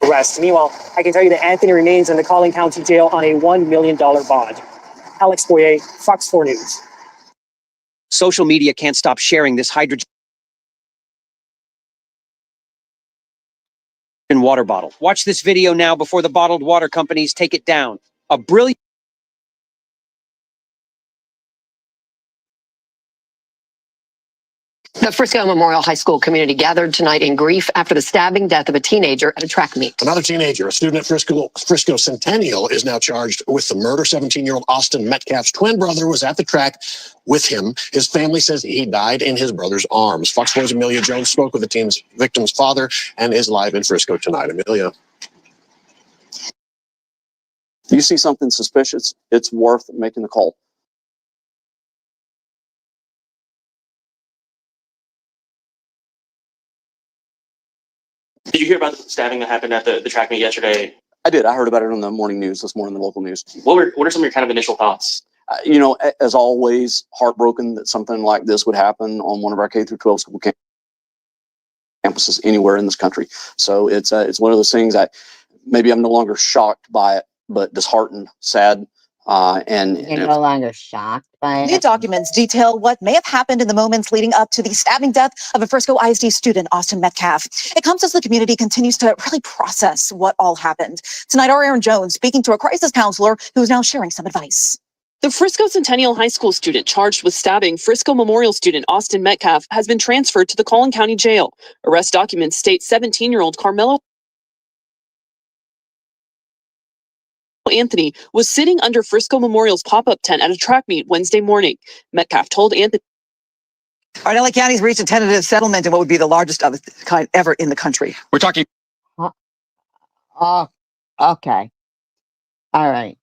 Arrest. Meanwhile, I can tell you that Anthony remains in the Collin County Jail on a $1 million bond. Alex Boyer, Fox 4 News. Social media can't stop sharing this hydrogen water bottle. Watch this video now before the bottled water companies take it down. A brilliant The Frisco Memorial High School community gathered tonight in grief after the stabbing death of a teenager at a track meet. Another teenager, a student at Frisco Centennial, is now charged with the murder. 17-year-old Austin Metcalf's twin brother was at the track with him. His family says he died in his brother's arms. Fox 4's Amelia Jones spoke with the victim's father and is live in Frisco tonight. Amelia. You see something suspicious, it's worth making the call. Did you hear about the stabbing that happened at the track meet yesterday? I did. I heard about it on the morning news this morning, the local news. What are some of your kind of initial thoughts? As always, heartbroken that something like this would happen on one of our K-12 school campuses anywhere in this country. So it's one of those things that maybe I'm no longer shocked by it, but disheartened, sad, and You're no longer shocked by New it. documents detail what may have happened in the moments leading up to the stabbing death of a Frisco ISD student, Austin Metcalf. It comes as the community continues to really process what all happened. Tonight, our Aaron Jones speaking to a crisis counselor who is now sharing some advice. The Frisco Centennial High School student charged with stabbing Frisco Memorial student Austin Metcalf has been transferred to the Collin County Jail. Arrest documents state 17-year-old Carmelo Anthony was sitting under Frisco Memorial's pop-up tent at a track meet Wednesday morning. Metcalf told Anthony. All right, LA County's reached a tentative settlement in what would be the largest of its kind ever in the country. We're talking. Oh, okay. All right.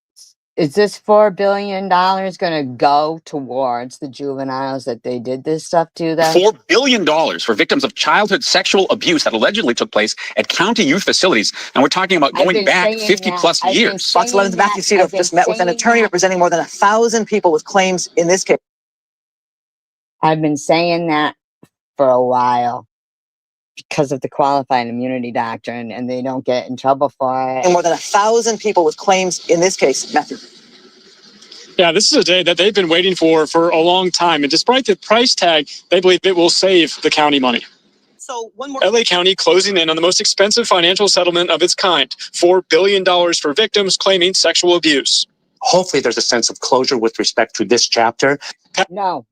Is this $4 billion going to go towards the juveniles that they did this stuff to them? $4 billion for victims of childhood sexual abuse that allegedly took place at county youth facilities. And we're talking about going back 50 plus years. Fox 11's Matthew Cito just met with an attorney representing more than 1,000 people with claims in this case. I've been saying that for a while because of the qualified immunity doctrine, and they don't get in trouble for it. And more than 1,000 people with claims in this case, Matthew. Yeah, this is a day that they've been waiting for a long time. And despite the price tag, they believe it will save the county money. So one more. LA County closing in on the most expensive financial settlement of its kind. $4 billion for victims claiming sexual abuse. Hopefully there's a sense of closure with respect to this chapter. No,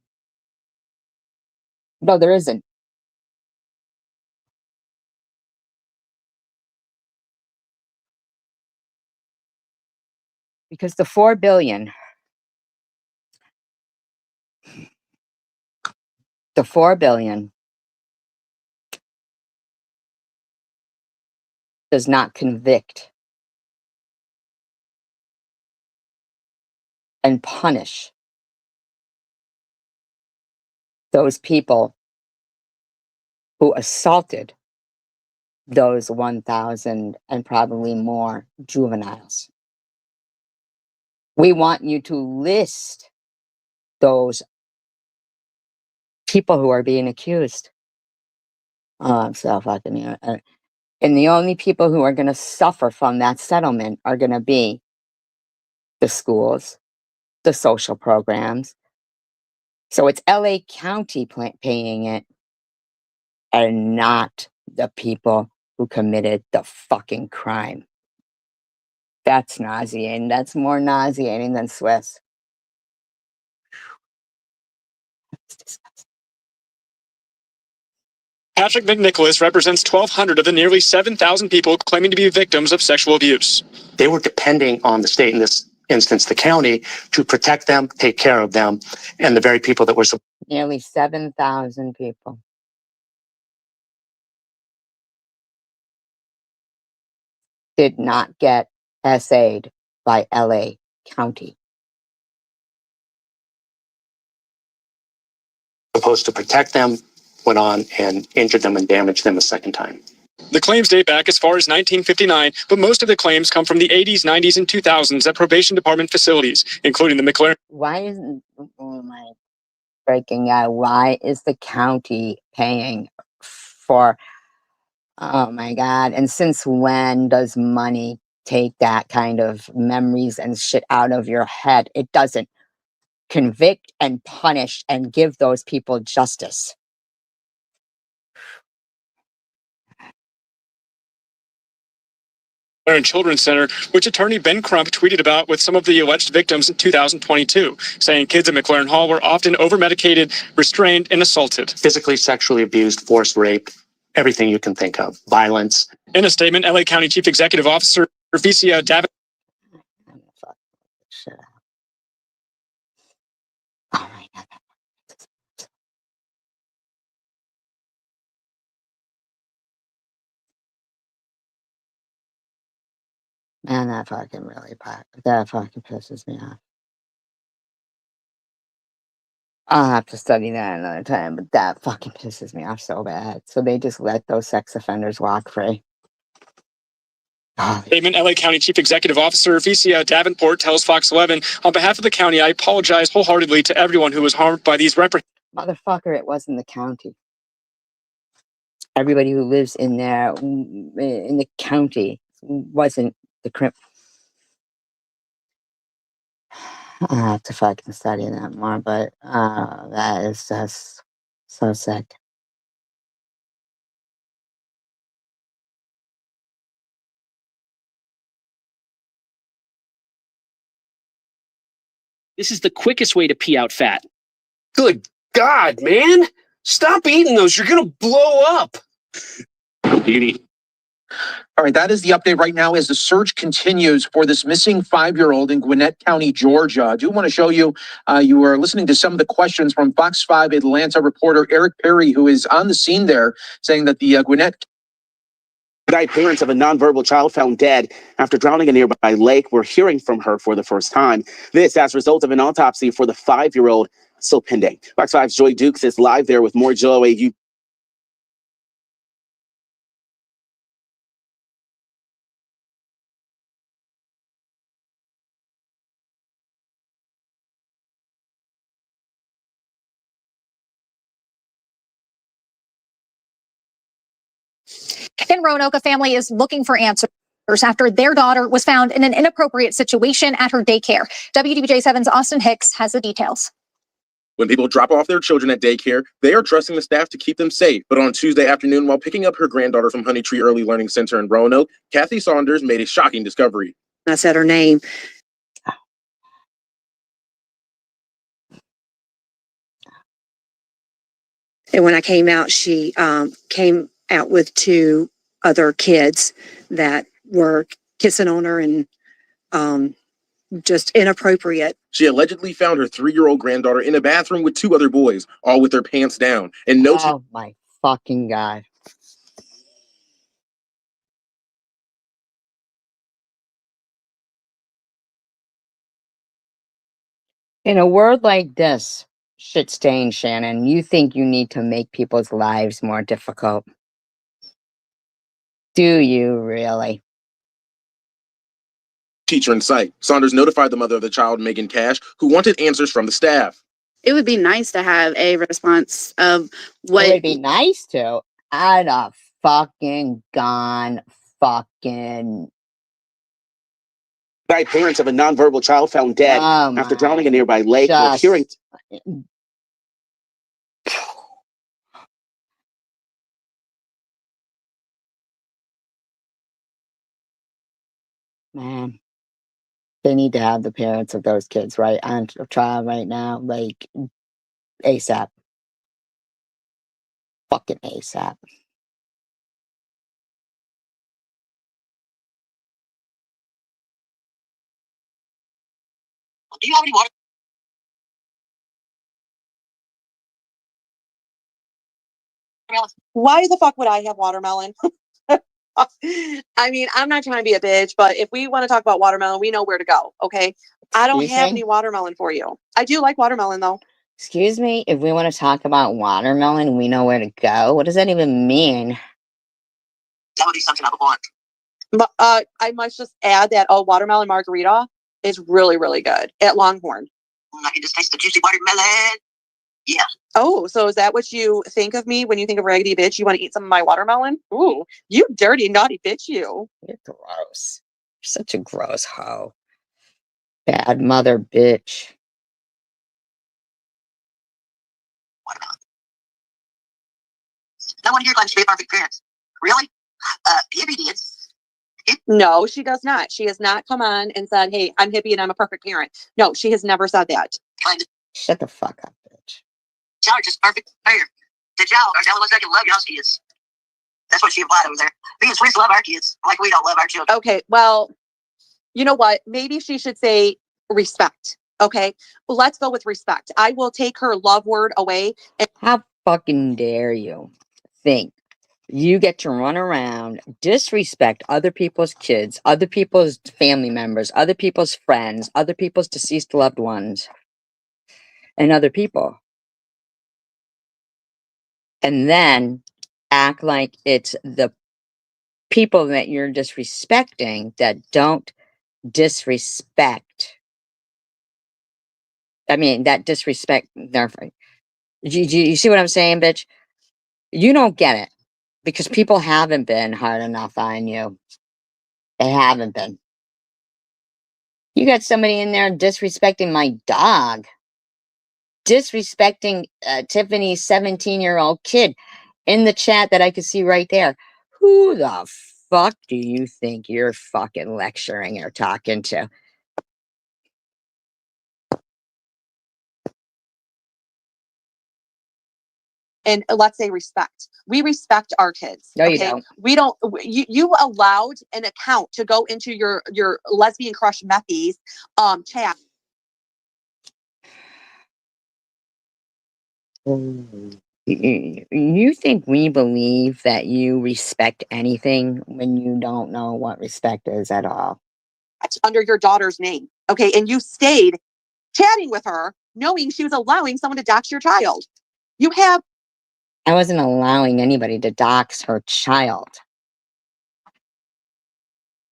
there isn't. Because the $4 billion does not convict and punish those people who assaulted those 1,000 and probably more juveniles. We want you to list those people who are being accused. Oh, I'm so fucking... and the only people who are going to suffer from that settlement are going to be the schools, the social programs. So it's LA County paying it, and not the people who committed the fucking crime. That's nauseating. That's more nauseating than Swiss. Patrick McNicholas represents 1,200 of the nearly 7,000 people claiming to be victims of sexual abuse. They were depending on the state, in this instance, the county, to protect them, take care of them, and the very people that were Nearly 7,000 people. Did not get SA'd by LA County. supposed to protect them, went on and injured them and damaged them a second time. The claims date back as far as 1959, but most of the claims come from the 80s, 90s, and 2000s at probation department facilities, including the McLaren. Why isn't... Oh my freaking God. Why is the county paying for... Oh my God. And since when does money take that kind of memories and shit out of your head? It doesn't. Convict and punish and give those people justice. Children's Center, which attorney Ben Crump tweeted about with some of the alleged victims in 2022, saying kids at McLaren Hall were often over-medicated, restrained, and assaulted. Physically, sexually abused, forced rape, everything you can think of, violence. In a statement, LA County Chief Executive Officer Vicia Davenport. Man, that fucking pisses me off. I'll have to study that another time, but that fucking pisses me off so bad. So they just let those sex offenders walk free. Statement, LA County Chief Executive Officer Vicia Davenport tells Fox 11, on behalf of the county, I apologize wholeheartedly to everyone who was harmed by these Motherfucker, it wasn't the county. Everybody who lives in there, in the county, wasn't the crim. I have to fucking study that more, but that is just so sick. This is the quickest way to pee out fat. Good God, man. Stop eating those. You're going to blow up. Beauty. All right, that is the update right now as the search continues for this missing 5-year-old in Gwinnett County, Georgia. I do want to show you, you are listening to some of the questions from Fox 5 Atlanta reporter Eric Perry, who is on the scene there, saying that the Gwinnett... Tonight, parents of a nonverbal child found dead after drowning in a nearby lake were hearing from her for the first time. This as a result of an autopsy for the 5-year-old still pending. Fox 5's Joy Dukes is live there with more. Joy, In Roanoke, a family is looking for answers after their daughter was found in an inappropriate situation at her daycare. WDBJ7's Austin Hicks has the details. When people drop off their children at daycare, they are trusting the staff to keep them safe. But on Tuesday afternoon, while picking up her granddaughter from Honey Tree Early Learning Center in Roanoke, Kathy Saunders made a shocking discovery. I said her name. And when I came out, she came out with 2 other kids that were kissing on her and just inappropriate. She allegedly found her 3-year-old granddaughter in a bathroom with 2 other boys, all with their pants down. And no, oh my fucking God. In a world like this, shit stain, Shannon, you think you need to make people's lives more difficult? Do you really? teacher in sight. Saunders notified the mother of the child, Megan Cash, who wanted answers from the staff. It would be nice to have a response of It what would be nice to. I'd have fucking gone fucking. By parents of a nonverbal child found dead after drowning in a nearby lake. We're hearing. Man, they need to have the parents of those kids right on trial right now, like ASAP. Fucking ASAP. Do you have any water? Why the fuck would I have watermelon? I mean, I'm not trying to be a bitch, but if we want to talk about watermelon, we know where to go. Okay. I don't have any watermelon for you. I do like watermelon though. Excuse me, if we want to talk about watermelon, we know where to go. What does that even mean? That would be something I would want. But I must just add that watermelon margarita is really, really good at Longhorn. I can just taste the juicy watermelon. Yeah. Oh, so is that what you think of me when you think of raggedy bitch? You want to eat some of my watermelon? Ooh, you dirty, naughty bitch, you. You're gross. You're such a gross hoe. Bad mother bitch. No one here claims to be a perfect parent. Really? Hippie did. No, she does not. She has not come on and said, hey, I'm hippie and I'm a perfect parent. No, she has never said that. Shut the fuck up, bitch. Y'all are just perfect parent. That y'all are the only ones that can love y'all's kids. That's what she implied over there. Being Swedes love our kids like we don't love our children. Okay, well, you know what? Maybe she should say respect. Okay, well, let's go with respect. I will take her love word away. How fucking dare you think you get to run around, disrespect other people's kids, other people's family members, other people's friends, other people's deceased loved ones, and other people, and then act like it's the people that you're disrespecting that don't disrespect. I mean, that disrespect. You see what I'm saying, bitch? You don't get it because people haven't been hard enough on you. They haven't been. You got somebody in there disrespecting my dog, disrespecting Tiffany's 17-year-old kid in the chat that I could see right there. Who the fuck do you think you're fucking lecturing or talking to? And let's say respect. We respect our kids. No, you don't. We don't. You allowed an account to go into your lesbian crush Mephi's chat. You think we believe that you respect anything when you don't know what respect is at all? Under your daughter's name. Okay. And you stayed chatting with her knowing she was allowing someone to dox your child. You have. I wasn't allowing anybody to dox her child.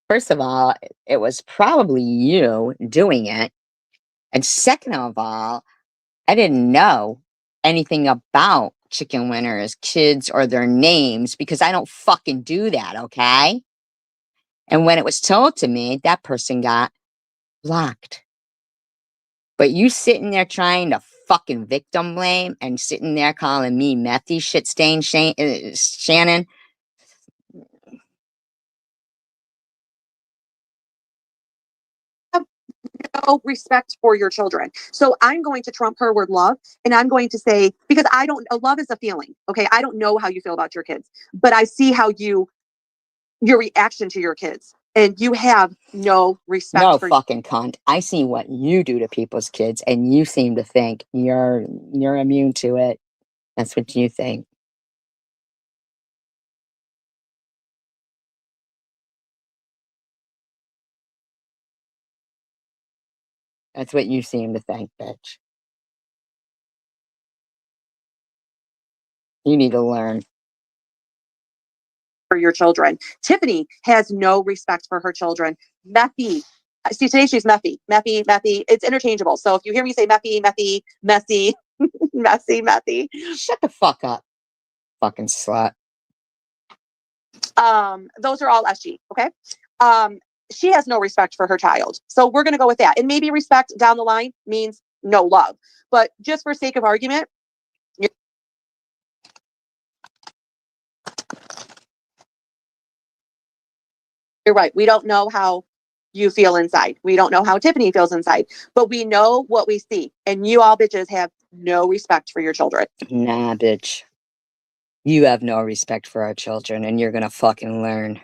First of all, it was probably you doing it. And second of all, I didn't know anything about chicken winners, kids, or their names because I don't fucking do that, okay? And when it was told to me, that person got blocked. But you sitting there trying to fucking victim blame and sitting there calling me methy shit stain Shannon. No respect for your children. So I'm going to trump her word love, and I'm going to say, because I don't, love is a feeling. Okay. I don't know how you feel about your kids, but I see how your reaction to your kids, and you have no respect. No fucking cunt. I see what you do to people's kids, and you seem to think you're immune to it. That's what you think. That's what you seem to think, bitch. You need to learn. For your children. Tiffany has no respect for her children. Mephi See, today she's messy. It's interchangeable. So if you hear me say messy, messy, messy. Shut the fuck up, fucking slut. Those are all SG. Okay. She has no respect for her child. So we're going to go with that. And maybe respect down the line means no love. But just for sake of argument, you're right. We don't know how you feel inside. We don't know how Tiffany feels inside, but we know what we see. And you all bitches have no respect for your children. Nah, bitch. You have no respect for our children, and you're gonna fucking learn.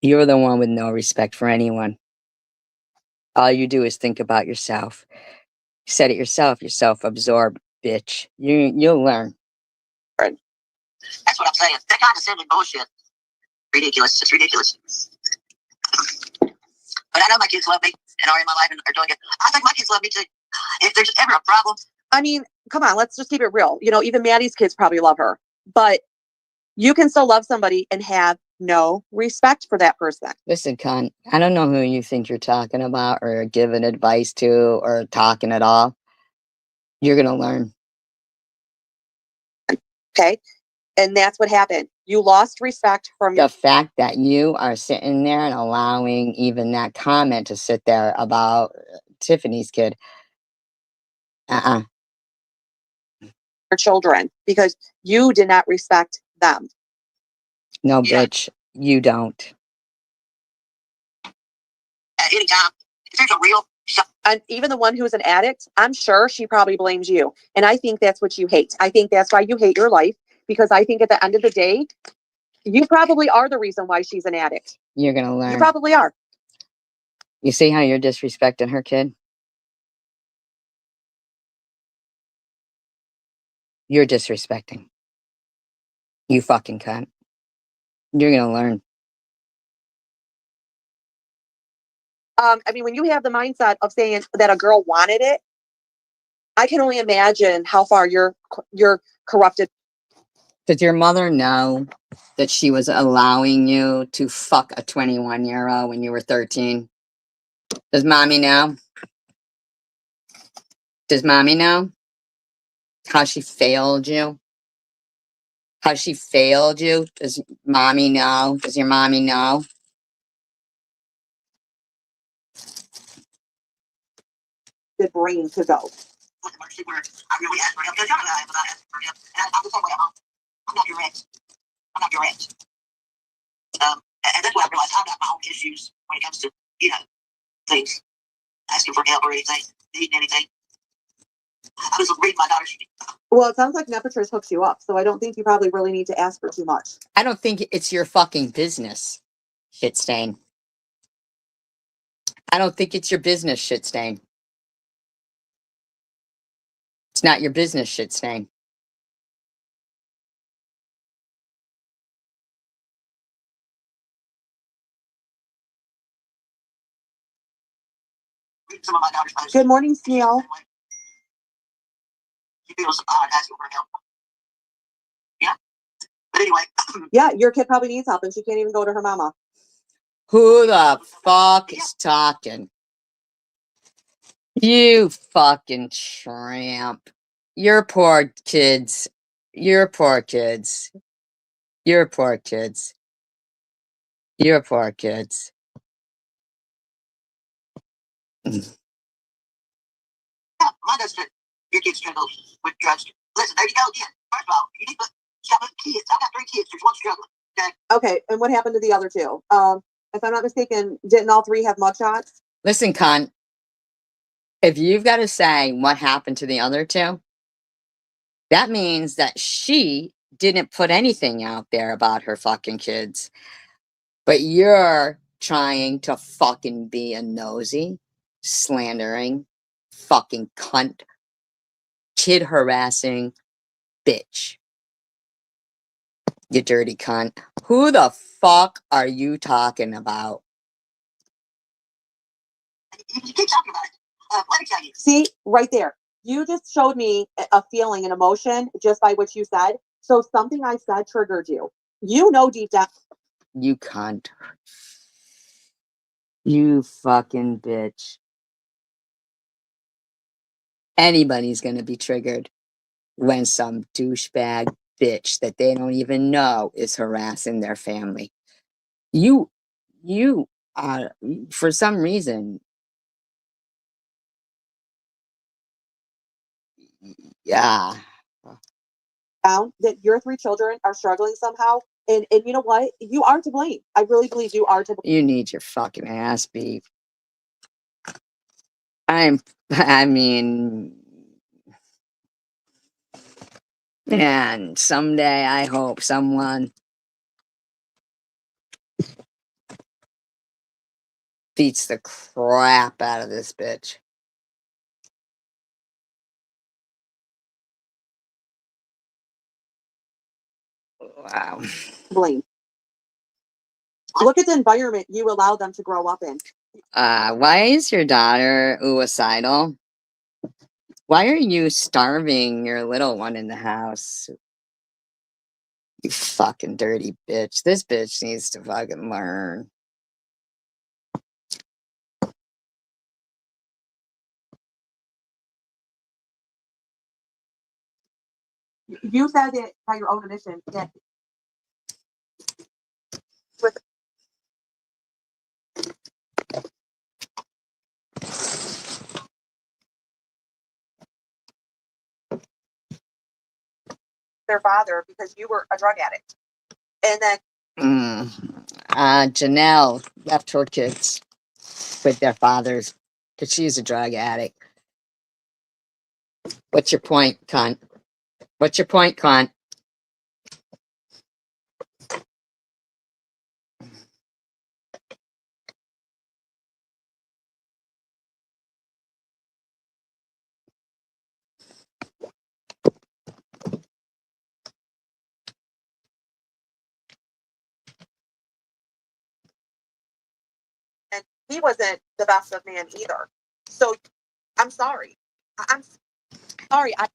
You're the one with no respect for anyone. All you do is think about yourself. You said it yourself. You're self-absorbed, bitch. You'll learn. That's what I'm saying. That condescending bullshit. Ridiculous. It's ridiculous. But I know my kids love me and are in my life and are doing it. I think my kids love me too. If there's ever a problem. I mean, come on, let's just keep it real. You know, even Maddie's kids probably love her. But you can still love somebody and have no respect for that person. Listen, cunt, I don't know who you think you're talking about or giving advice to or talking at all. You're gonna learn. Okay? And that's what happened. You lost respect from The fact that you are sitting there and allowing even that comment to sit there about Tiffany's kid. your children because you did not respect them. No, bitch, you don't. At any time, if there's a real. And even the one who's an addict, I'm sure she probably blames you. And I think that's what you hate. I think that's why you hate your life, because I think at the end of the day, you probably are the reason why she's an addict. You're gonna learn. You probably are. You see how you're disrespecting her kid? You're disrespecting. You fucking cunt. You're gonna learn. I mean, when you have the mindset of saying that a girl wanted it, I can only imagine how far you're corrupted. Did your mother know that she was allowing you to fuck a 21-year-old when you were 13? Does mommy know? Does mommy know how she failed you? How she failed you? Does mommy know? Does your mommy know? The brain to go. I really asked for help because I'm not asking for help. And I'm the same way at home. I'm not your ex. I'm not your ex. And that's what I realized. I've got my own issues when it comes to, things. Asking for help or anything. Needing anything. I was reading my daughter's. Well, it sounds like Nepatrus hooks you up, so I don't think you probably really need to ask for too much. I don't think it's your fucking business, shit stain. I don't think it's your business, shit stain. It's not your business, shit stain. Some of my daughter's posts. Good morning, Sneal. She feels odd asking for help. Yeah. But anyway. Yeah, your kid probably needs help and she can't even go to her mama. Who the fuck is talking? You fucking tramp. Your poor kids. Your poor kids. Your poor kids. Your poor kids. Yeah, mine does fit. Your kids struggle with drugs. Listen, there you go again. First of all, you need to stop with kids. I've got 3 kids. There's one struggling. Okay, and what happened to the other 2? If I'm not mistaken, didn't all 3 have mugshots? Listen, cunt. If you've got to say what happened to the other 2, that means that she didn't put anything out there about her fucking kids. But you're trying to fucking be a nosy, slandering, fucking cunt, kid harassing bitch. You dirty cunt. Who the fuck are you talking about? You keep talking about it. Let me tell you. See, right there. You just showed me a feeling, an emotion, just by what you said. So something I said triggered you. You know deep down. You cunt. You fucking bitch. Anybody's gonna be triggered when some douchebag bitch that they don't even know is harassing their family. You are, for some reason, yeah. Found that your three children are struggling somehow. And you know what? You are to blame. I really believe you are to blame. You need your fucking ass beat. I mean, man, someday I hope someone beats the crap out of this bitch. Wow. Blame. Look at the environment you allow them to grow up in. Why is your daughter suicidal? Why are you starving your little one in the house? You fucking dirty bitch. This bitch needs to fucking learn. You said it by your own admission that with their father because you were a drug addict. And then Janelle left her kids with their fathers because she's a drug addict. What's your point, cunt? What's your point, cunt? and he wasn't the best of man either. So I'm sorry. I'm sorry. I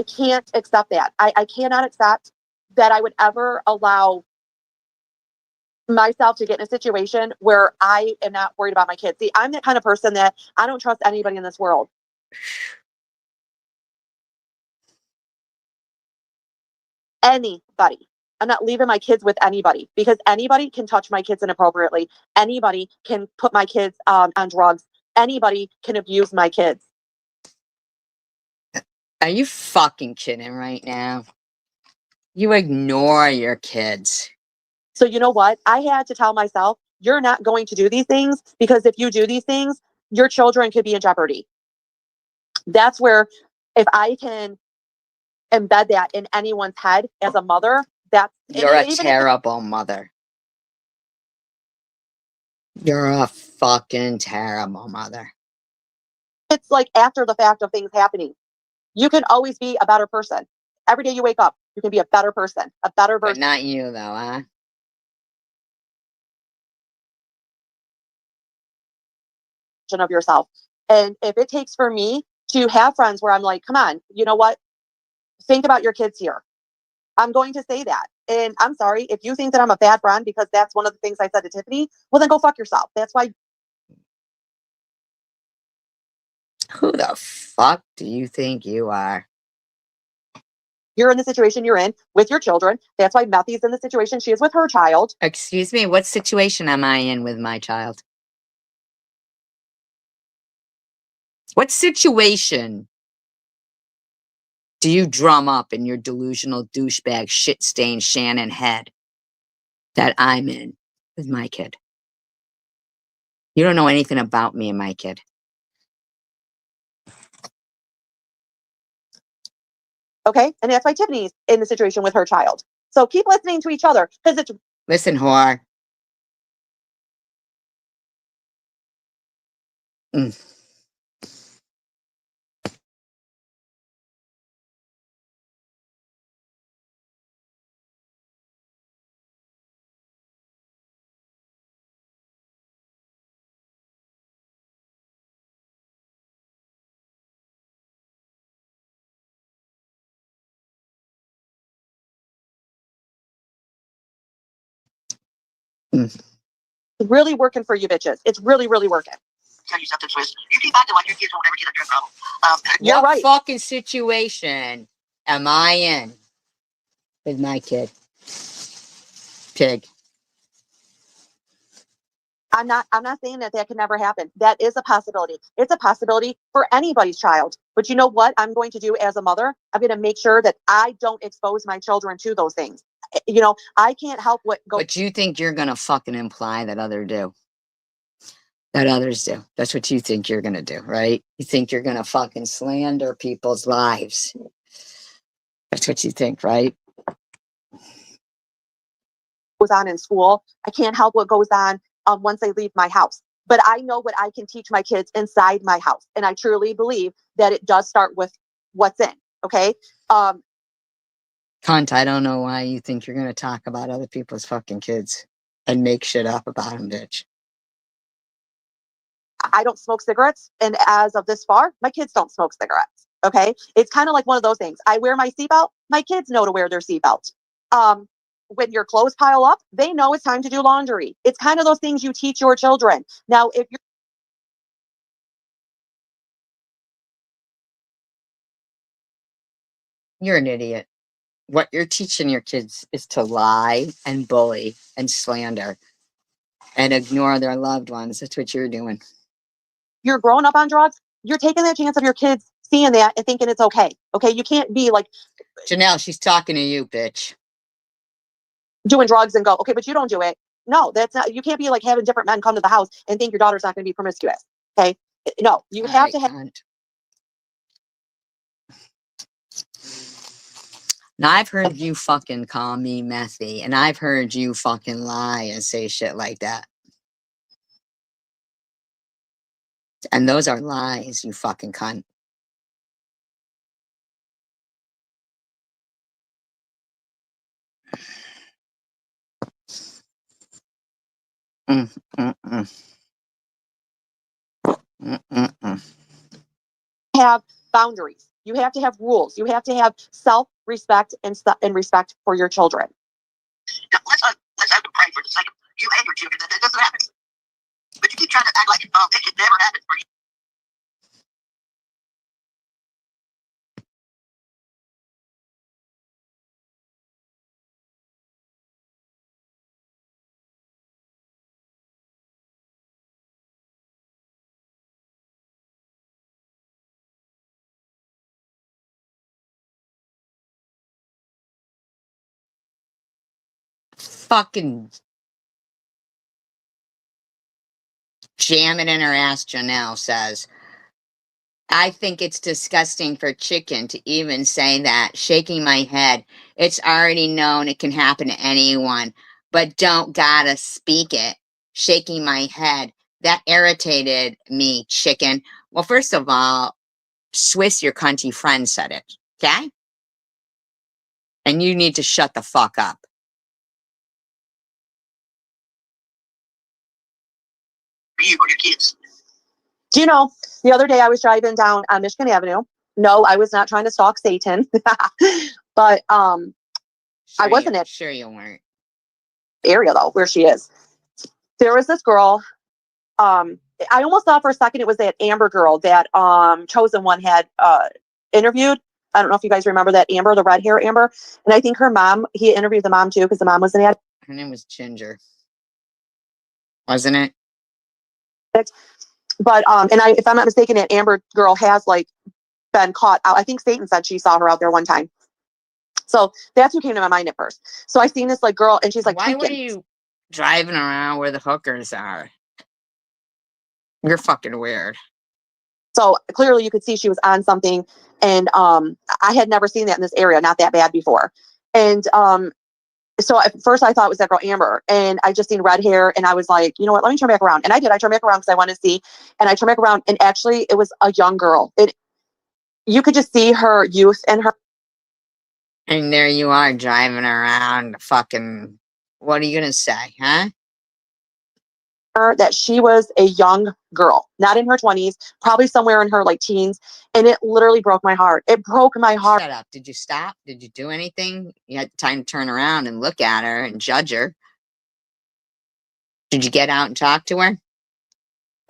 can't accept that. I cannot accept that I would ever allow myself to get in a situation where I am not worried about my kids. See, I'm the kind of person that I don't trust anybody in this world. Anybody. I'm not leaving my kids with anybody because anybody can touch my kids inappropriately. Anybody can put my kids on drugs. Anybody can abuse my kids. Are you fucking kidding right now? You ignore your kids. So you know what? I had to tell myself, you're not going to do these things because if you do these things, your children could be in jeopardy. That's where if I can embed that in anyone's head as a mother, that's You're a terrible mother. You're a fucking terrible mother. It's like after the fact of things happening. You can always be a better person. Every day you wake up, you can be a better person, a better version. But not you, though, huh? Of yourself. And if it takes for me to have friends where I'm like, come on, you know what? Think about your kids here. I'm going to say that. And I'm sorry, if you think that I'm a bad friend because that's one of the things I said to Tiffany, well, then go fuck yourself. That's why. Who the fuck do you think you are? You're in the situation you're in with your children. That's why Methy's in the situation she is with her child. Excuse me, what situation am I in with my child? What situation do you drum up in your delusional douchebag shit-stained Shannon head that I'm in with my kid? You don't know anything about me and my kid. Okay? And that's why Tiffany's in the situation with her child. So keep listening to each other because it's. Listen, whore. It's really working for you bitches. It's really, really working. Tell you something, Swiss. You keep acting like your kids won't ever get a drug problem. You're What right. fucking situation am I in with my kid? Pig. I'm not saying that could never happen. That is a possibility. It's a possibility for anybody's child. But you know what I'm going to do as a mother? I'm going to make sure that I don't expose my children to those things. You know, I can't help what goes. But you think you're gonna fucking imply that others do. That's what you think you're gonna do, right? You think you're gonna fucking slander people's lives. That's what you think, right? Goes on in school. I can't help what goes on once they leave my house. But I know what I can teach my kids inside my house. And I truly believe that it does start with what's in. Okay. Cunt, I don't know why you think you're gonna talk about other people's fucking kids and make shit up about them, bitch. I don't smoke cigarettes. And as of this far, my kids don't smoke cigarettes. Okay. It's kind of like one of those things. I wear my seatbelt. My kids know to wear their seatbelt. When your clothes pile up, they know it's time to do laundry. It's kind of those things you teach your children. Now, if You're an idiot. What you're teaching your kids is to lie and bully and slander and ignore their loved ones. That's what you're doing. you're growing up on drugs, you're taking that chance of your kids seeing that and thinking it's okay. Okay. You can't be like Janelle, she's talking to you, bitch. doing drugs and go, okay, but you don't do it. No, that's not, you can't be like having different men come to the house and think your daughter's not going to be promiscuous. Okay. No, you have to have. Now, I've heard you fucking call me messy, and I've heard you fucking lie and say shit like that. And those are lies, you fucking cunt. Have boundaries. You have to have rules. You have to have self-respect and respect for your children. Now, let's have to pray for the sake of you and your children that doesn't happen. But you keep trying to act like it could never happen for you. Fucking jam it in her ass, Janelle says. I think it's disgusting for Chicken to even say that. Shaking my head. It's already known it can happen to anyone, but don't gotta speak it. Shaking my head. That irritated me, Chicken. Well, first of all, Swiss, your country friend, said it, okay? And you need to shut the fuck up. For you or your kids. Do you know, the other day I was driving down on Michigan Avenue. No, I was not trying to stalk Satan. But I wasn't at Sure you weren't. area though, where she is. There was this girl. I almost thought for a second it was that Amber girl that Chosen One had interviewed. I don't know if you guys remember that Amber, the red hair Amber. And I think her mom, he interviewed the mom too, because the mom was an addict. Her name was Ginger. Wasn't it? But and if I'm not mistaken, that Amber girl has like been caught out. I think Satan said she saw her out there one time. So that's who came to my mind at first. So I seen this like girl, and she's like, why were you driving around where the hookers are? You're fucking weird. So clearly you could see she was on something. And I had never seen that in this area, not that bad before. And so at first I thought it was that girl Amber, and I just seen red hair, and I was like, you know what, let me turn back around. And I did. I turned back around because I wanted to see, and I turned back around, and actually it was a young girl. You could just see her youth in her. And there you are driving around fucking, what are you going to say, huh? That she was a young girl, not in her 20s, probably somewhere in her like teens. And it literally broke my heart. It broke my heart. Shut up. Did you stop? Did you do anything? You had time to turn around and look at her and judge her. Did you get out and talk to her?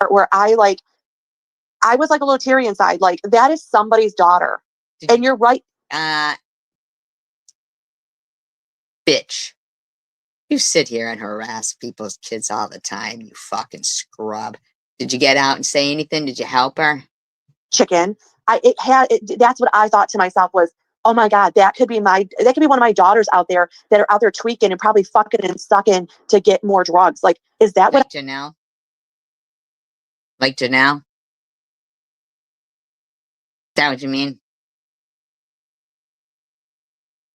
Where I was like a little teary inside. Like, that is somebody's daughter. And you're right. Bitch. You sit here and harass people's kids all the time, you fucking scrub. Did you get out and say anything? Did you help her? Chicken. That's what I thought to myself was, oh my God, that could be one of my daughters out there that are out there tweaking and probably fucking and sucking to get more drugs. Like, is that what? Janelle? Like Janelle? Is that what you mean?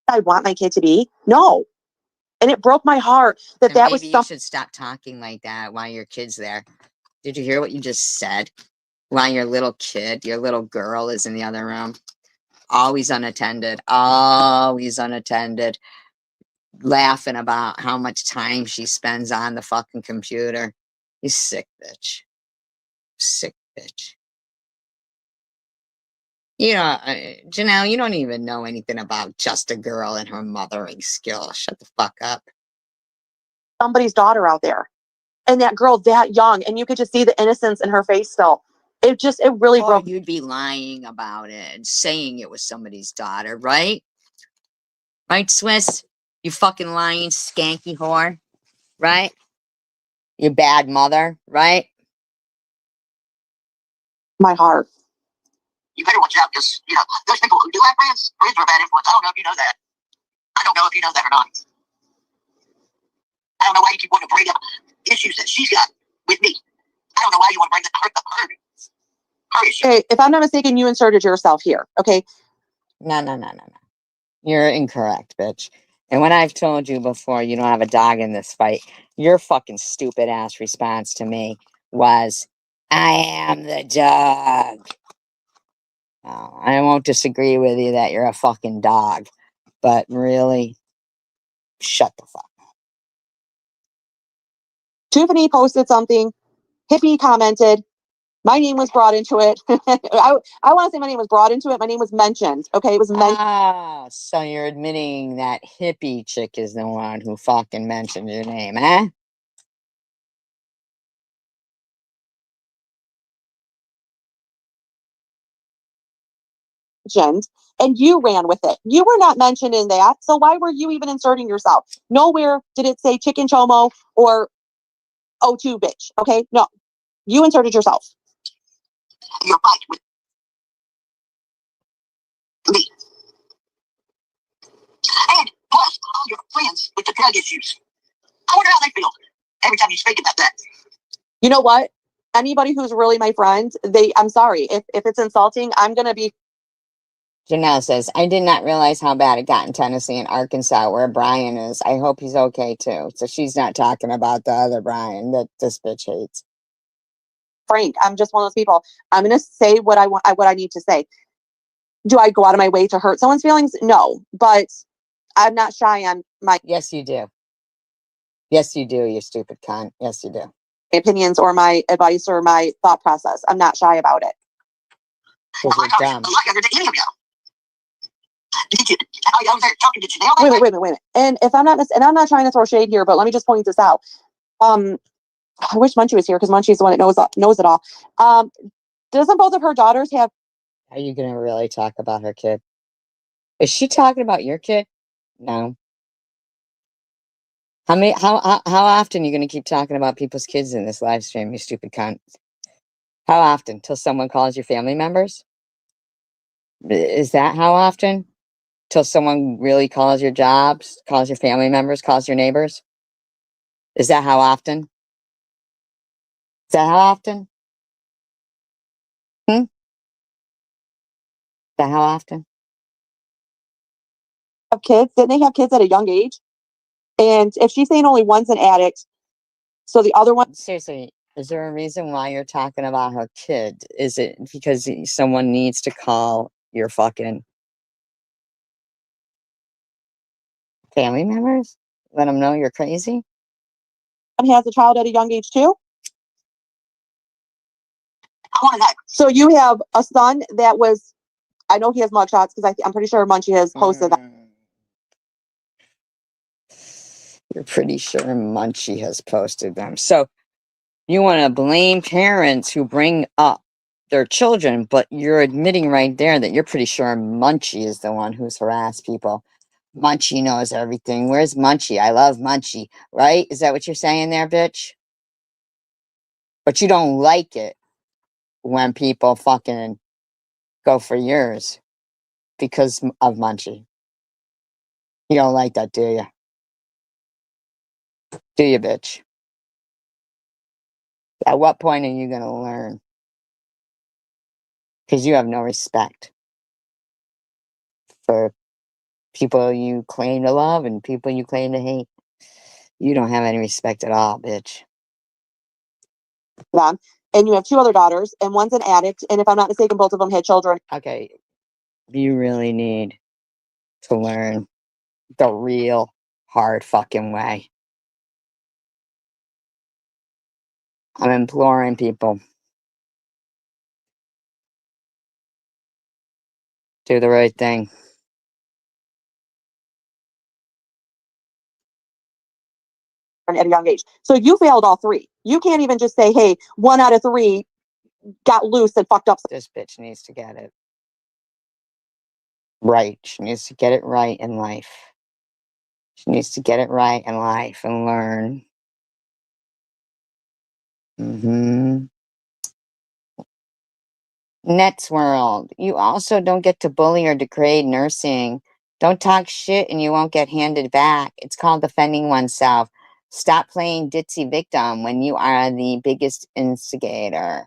I want my kid to be? No. And it broke my heart that Then that was maybe you should stop talking like that while your kid's there. Did you hear what you just said? While your little kid, your little girl is in the other room. Always unattended. Always unattended. Laughing about how much time she spends on the fucking computer. You sick bitch. Sick bitch. You know, Janelle, you don't even know anything about just a girl and her mothering skills. Shut the fuck up. Somebody's daughter out there. And that girl that young, and you could just see the innocence in her face still. It really broke. You'd be lying about it and saying it was somebody's daughter, right? Right, Swiss? You fucking lying skanky whore, right? You bad mother, right? My heart. You better watch out, because, you know, those people who do have friends are a bad influence. I don't know if you know that. I don't know if you know that or not. I don't know why you keep wanting to bring up issues that she's got with me. I don't know why you want to bring her issue. Okay, if I'm not mistaken, you inserted yourself here, okay? No. You're incorrect, bitch. And when I've told you before you don't have a dog in this fight, your fucking stupid ass response to me was, I am the dog. Oh, I won't disagree with you that you're a fucking dog, but really, shut the fuck up. Tiffany posted something. Hippie commented. My name was brought into it. I want to say my name was brought into it. My name was mentioned. Okay, it was mentioned. Ah, so you're admitting that hippie chick is the one who fucking mentioned your name, eh? And you ran with it. You were not mentioned in that. So why were you even inserting yourself? Nowhere did it say chicken chomo or O2 bitch. Okay, no, you inserted yourself. Your fight with me. And plus all your friends with the drug issues. I wonder how they feel every time you speak about that. You know what? Anybody who's really my friend, I'm sorry. If it's insulting, I'm gonna be. Janelle says, I did not realize how bad it got in Tennessee and Arkansas where Brian is. I hope he's okay too. So she's not talking about the other Brian that this bitch hates. Frank, I'm just one of those people. I'm gonna say what I want, what I need to say. Do I go out of my way to hurt someone's feelings? No, but I'm not shy on my. Yes, you do. Yes, you do, you stupid cunt. Yes, you do. Opinions or my advice or my thought process. I'm not shy about it. Because you're dumb. A lot younger than any of y'all. I was there talking to Janelle. Wait a minute. And if I'm not, and I'm not trying to throw shade here, but let me just point this out. I wish Munchie was here because Munchie's the one that knows it all. Doesn't both of her daughters have? Are you gonna really talk about her kid? Is she talking about your kid? No. How often are you gonna keep talking about people's kids in this live stream, you stupid cunt? How often? Till someone calls your family members? Is that how often? Till someone really calls your jobs, calls your family members, calls your neighbors? Is that how often? Is that how often? Is that how often? Have kids? Didn't they have kids at a young age? And if she's saying only one's an addict, so the other one. Seriously, is there a reason why you're talking about her kid? Is it because someone needs to call your fucking family members? Let them know you're crazy? Has a child at a young age too? So you have a son that was, I know he has mugshots because I'm pretty sure Munchie has posted that. You're pretty sure Munchie has posted them. So you want to blame parents who bring up their children, but you're admitting right there that you're pretty sure Munchie is the one who's harassed people. Munchie knows everything. Where's Munchie? I love Munchie, right? Is that what you're saying there, bitch? But you don't like it when people fucking go for yours because of Munchie. You don't like that, do you? Do you, bitch? At what point are you going to learn? Because you have no respect for people you claim to love and people you claim to hate. You don't have any respect at all, bitch. Mom, and you have two other daughters, and one's an addict, and if I'm not mistaken, both of them had children. Okay, you really need to learn the real hard fucking way. I'm imploring people. Do the right thing. At a young age. So you failed all three. You can't even just say, hey, 1 out of 3 got loose and fucked up. This bitch needs to get it right. She needs to get it right in life. She needs to get it right in life and learn. Next world. You also don't get to bully or degrade nursing. Don't talk shit and you won't get handed back. It's called defending oneself. Stop playing ditzy victim when you are the biggest instigator.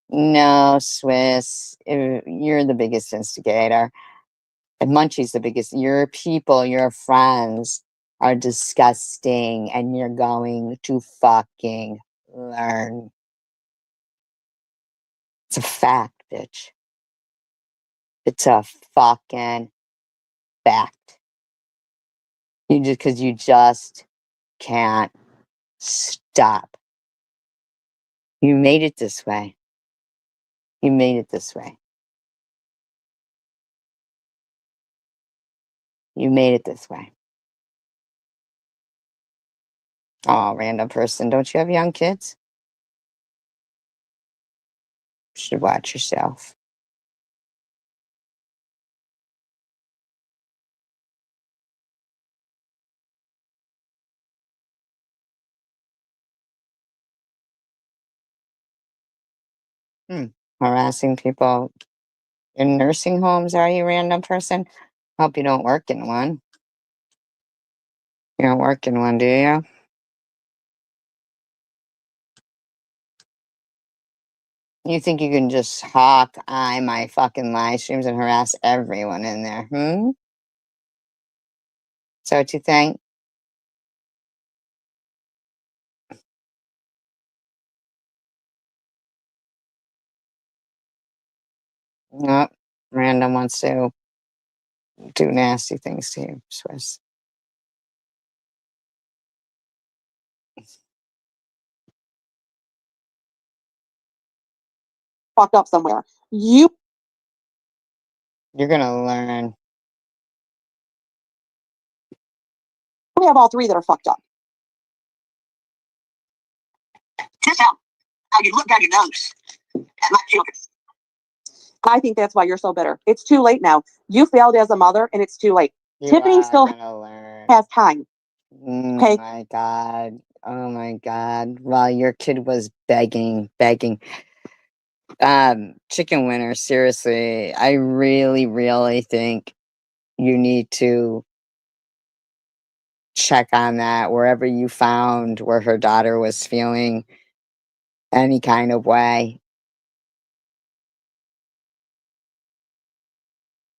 No, Swiss, you're the biggest instigator. And Munchie's the biggest. Your people, your friends are disgusting and you're going to fucking learn. It's a fact, bitch. It's a fucking fact. Because you just can't stop. You made it this way. You made it this way. You made it this way. Oh, random person. Don't you have young kids? You should watch yourself. Harassing people in nursing homes, are you, random person? Hope you don't work in one. You don't work in one, do you? You think you can just hawk eye my fucking live streams and harass everyone in there, Is that what you think? Nope. Random wants to do nasty things to you, Swiss. Fucked up somewhere. You're gonna learn. We have all 3 that are fucked up. Just how you look down your nose at my children. I think that's why you're so bitter. It's too late now. You failed as a mother and it's too late. Tiffany still has time. Okay. My God. Oh my God. While your kid was begging. Chicken winner, seriously. I really think you need to check on that wherever you found where her daughter was feeling any kind of way.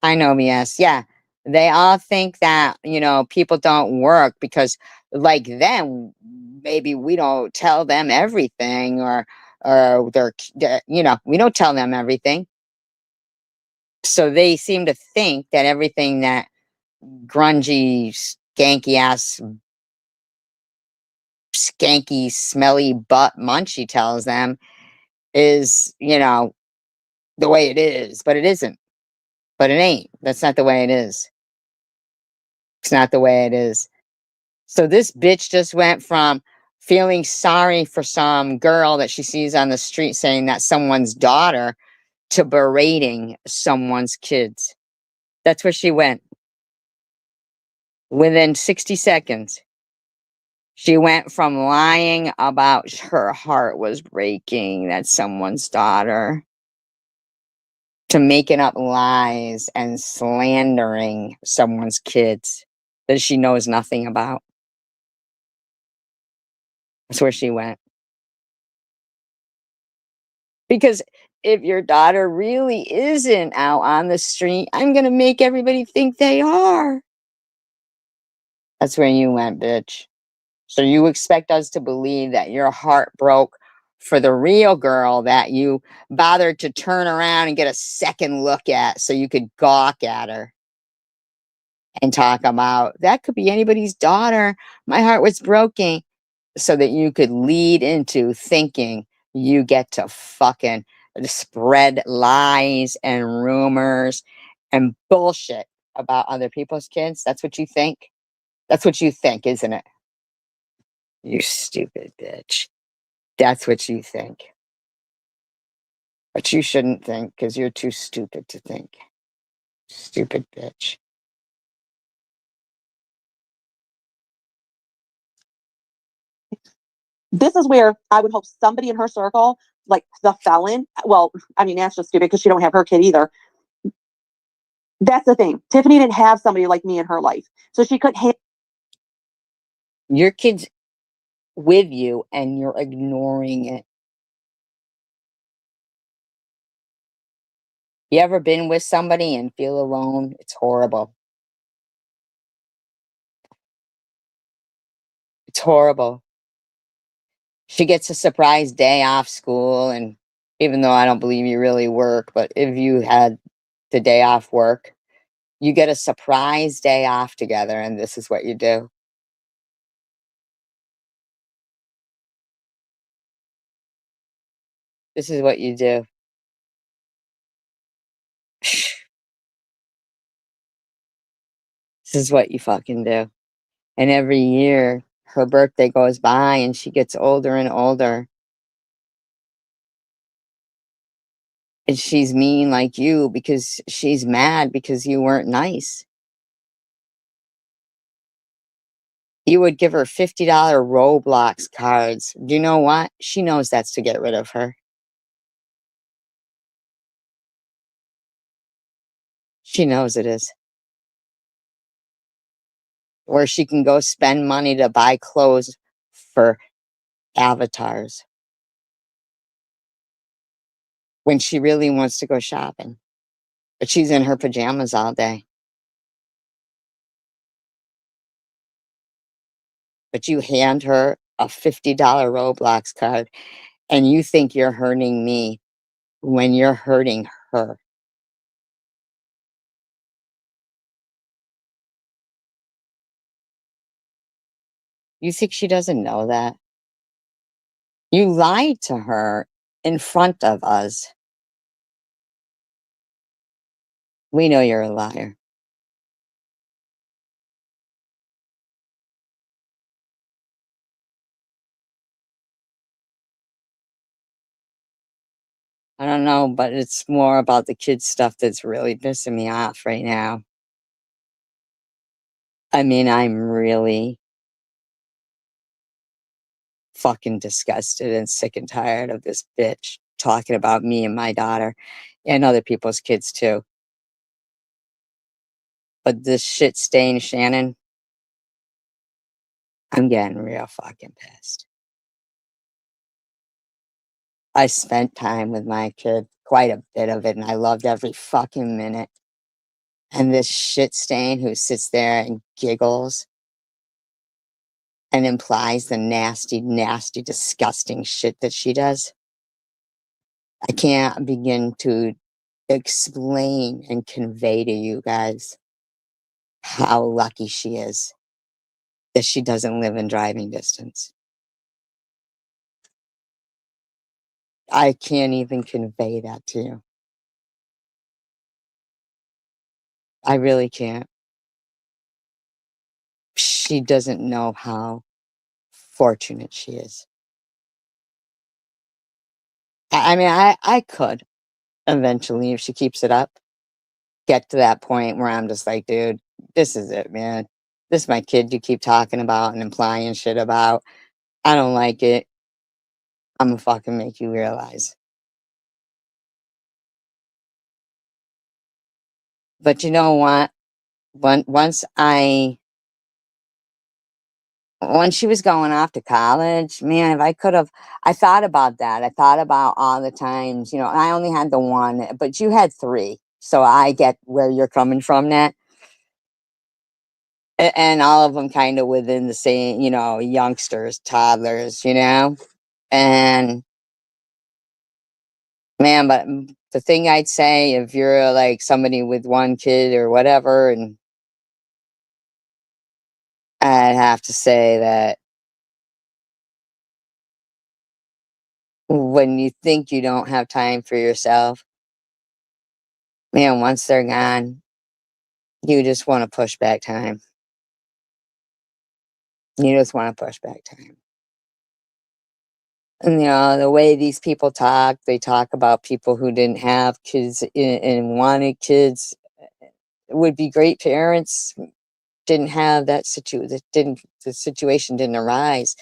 I know, yes. Yeah. They all think that, people don't work because like them, maybe we don't tell them everything or we don't tell them everything. So they seem to think that everything that grungy, skanky, smelly butt Munchie tells them is, the way it is, but it isn't. But it ain't. That's not the way it is. It's not the way it is. So this bitch just went from feeling sorry for some girl that she sees on the street saying that's someone's daughter to berating someone's kids. That's where she went. Within 60 seconds, she went from lying about her heart was breaking, that someone's daughter, to making up lies and slandering someone's kids that she knows nothing about. That's where she went. Because if your daughter really isn't out on the street, I'm going to make everybody think they are. That's where you went, bitch. So you expect us to believe that your heart broke for the real girl that you bothered to turn around and get a second look at so you could gawk at her and talk about, that could be anybody's daughter. My heart was broken. So that you could lead into thinking you get to fucking spread lies and rumors and bullshit about other people's kids. That's what you think. That's what you think, isn't it? You stupid bitch. That's what you think. But you shouldn't think because you're too stupid to think. Stupid bitch. This is where I would hope somebody in her circle, like the felon, well, I mean, that's just stupid because she don't have her kid either. That's the thing. Tiffany didn't have somebody like me in her life. So she couldn't have. Your kid's with you and you're ignoring it. You ever been with somebody and feel alone? It's horrible. It's horrible. She gets a surprise day off school, and even though I don't believe you really work, but if you had the day off work, you get a surprise day off together, and this is what you do. This is what you do. This is what you fucking do. And every year, her birthday goes by and she gets older and older. And she's mean like you because she's mad because you weren't nice. You would give her $50 Roblox cards. Do you know what? She knows that's to get rid of her. She knows it is. Where she can go spend money to buy clothes for avatars. When she really wants to go shopping. But she's in her pajamas all day. But you hand her a $50 Roblox card and you think you're hurting me when you're hurting her. You think she doesn't know that? You lied to her in front of us. We know you're a liar. I don't know, but it's more about the kids stuff that's really pissing me off right now. I mean, I'm really fucking disgusted and sick and tired of this bitch talking about me and my daughter and other people's kids too. But this shit stain Shannon, I'm getting real fucking pissed. I spent time with my kid, quite a bit of it, and I loved every fucking minute. And this shit stain who sits there and giggles and implies the nasty, nasty, disgusting shit that she does. I can't begin to explain and convey to you guys how lucky she is that she doesn't live in driving distance. I can't even convey that to you. I really can't. she doesn't know how fortunate she is. I mean, I could eventually, if she keeps it up, get to that point where I'm just like, dude, this is it, man. This is my kid you keep talking about and implying shit about. I don't like it. I'm gonna fucking make you realize. But you know what? Once she was going off to college, man, if I could have, I thought about that. I thought about all the times, and I only had the one, but you had three. So I get where you're coming from, Nat. And all of them kind of within the same, youngsters, toddlers, and man, but the thing I'd say, if you're like somebody with one kid or whatever, and I'd have to say that when you think you don't have time for yourself, man, once they're gone, you just want to push back time. You just want to push back time. And, the way these people talk, they talk about people who didn't have kids and wanted kids, would be great parents, didn't have that the situation didn't arise.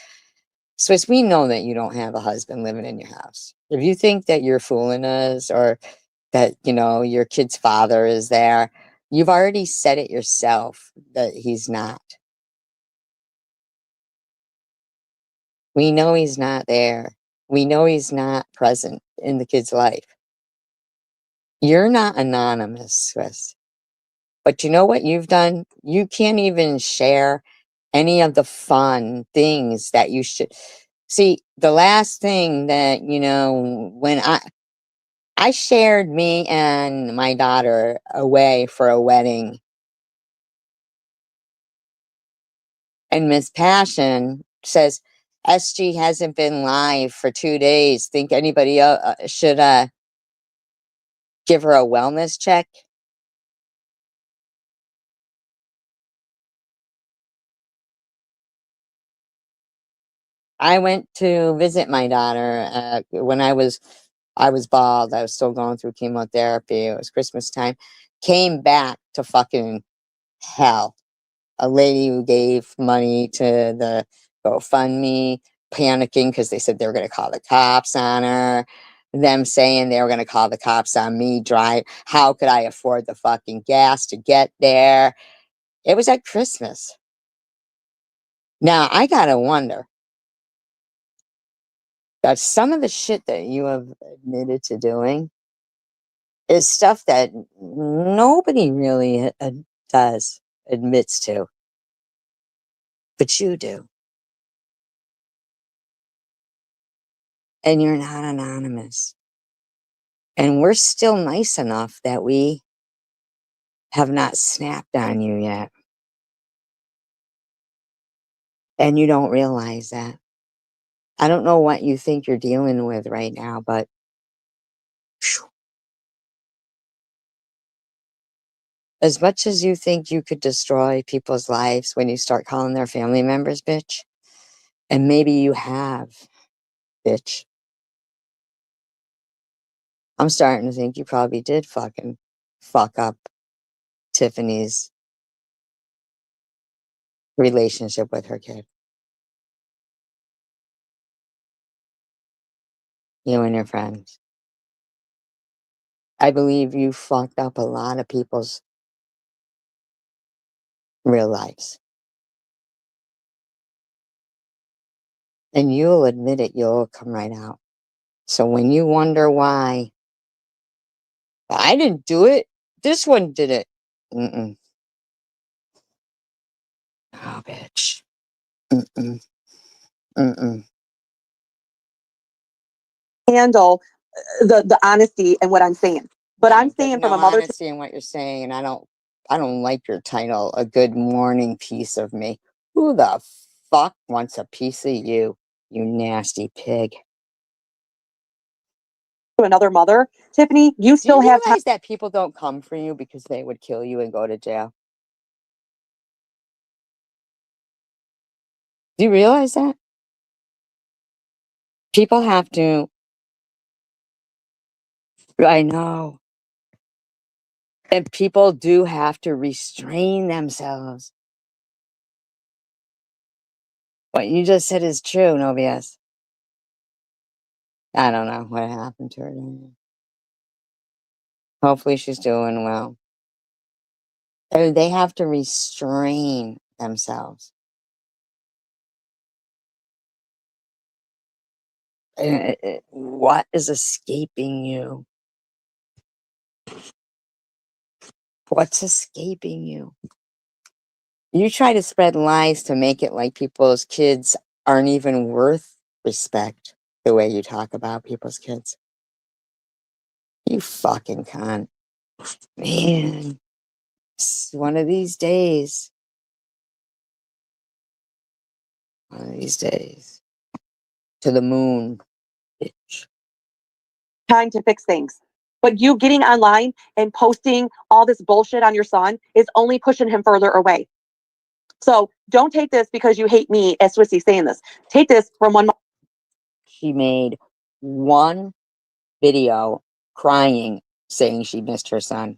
So as we know that you don't have a husband living in your house. If you think that you're fooling us or that, your kid's father is there, you've already said it yourself that he's not. We know he's not there. We know he's not present in the kid's life. You're not anonymous, Swiss. But you know what you've done? You can't even share any of the fun things that you should. See, the last thing that, when I shared me and my daughter away for a wedding, and Miss Passion says, SG hasn't been live for 2 days. Think anybody else should give her a wellness check? I went to visit my daughter when I was bald. I was still going through chemotherapy. It was Christmas time. Came back to fucking hell. A lady who gave money to the GoFundMe, panicking because they said they were going to call the cops on her. Them saying they were going to call the cops on me. How could I afford the fucking gas to get there? It was at Christmas. Now, I got to wonder that some of the shit that you have admitted to doing is stuff that nobody really admits to. But you do. And you're not anonymous. And we're still nice enough that we have not snapped on you yet. And you don't realize that. I don't know what you think you're dealing with right now, but as much as you think you could destroy people's lives when you start calling their family members bitch, and maybe you have, bitch, I'm starting to think you probably did fucking fuck up Tiffany's relationship with her kid. You and your friends. I believe you fucked up a lot of people's real lives. And you'll admit it, you'll come right out. So when you wonder why, I didn't do it, this one did it. Mm-mm. Oh, bitch. Mm-mm. Mm-mm. Handle the honesty and what I'm saying. But I'm saying from a mother. Honesty in what you're saying, and I don't like your title, A Good Morning Piece of Me. Who the fuck wants a piece of you, you nasty pig? To another mother, Tiffany, you still have time. That people don't come for you because they would kill you and go to jail. Do you realize that? People have to, I know. And people do have to restrain themselves. What you just said is true, no BS. I don't know what happened to her. Hopefully she's doing well. They have to restrain themselves. What is escaping you? What's escaping you? You try to spread lies to make it like people's kids aren't even worth respect the way you talk about people's kids. You fucking cunt. Man, one of these days. One of these days. To the moon, bitch. Time to fix things. But you getting online and posting all this bullshit on your son is only pushing him further away. So don't take this because you hate me, as Swissy saying this. Take this from one. She made one video crying, saying she missed her son.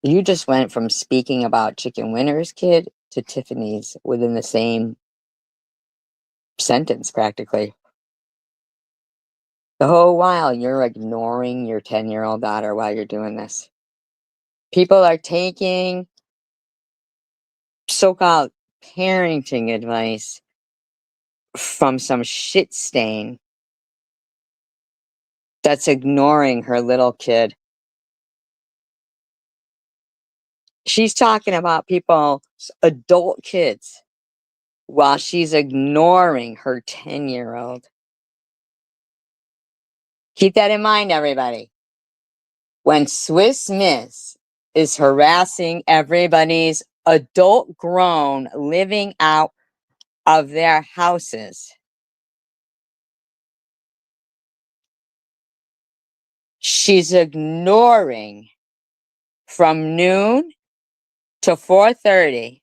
You just went from speaking about Chicken Winner's kid to Tiffany's within the same sentence, practically. The whole while you're ignoring your 10-year-old daughter while you're doing this. People are taking so-called parenting advice from some shit stain that's ignoring her little kid. She's talking about people's adult kids while she's ignoring her 10-year-old. Keep that in mind, everybody. When Swiss Miss is harassing everybody's adult grown living out of their houses, she's ignoring from noon to 4:30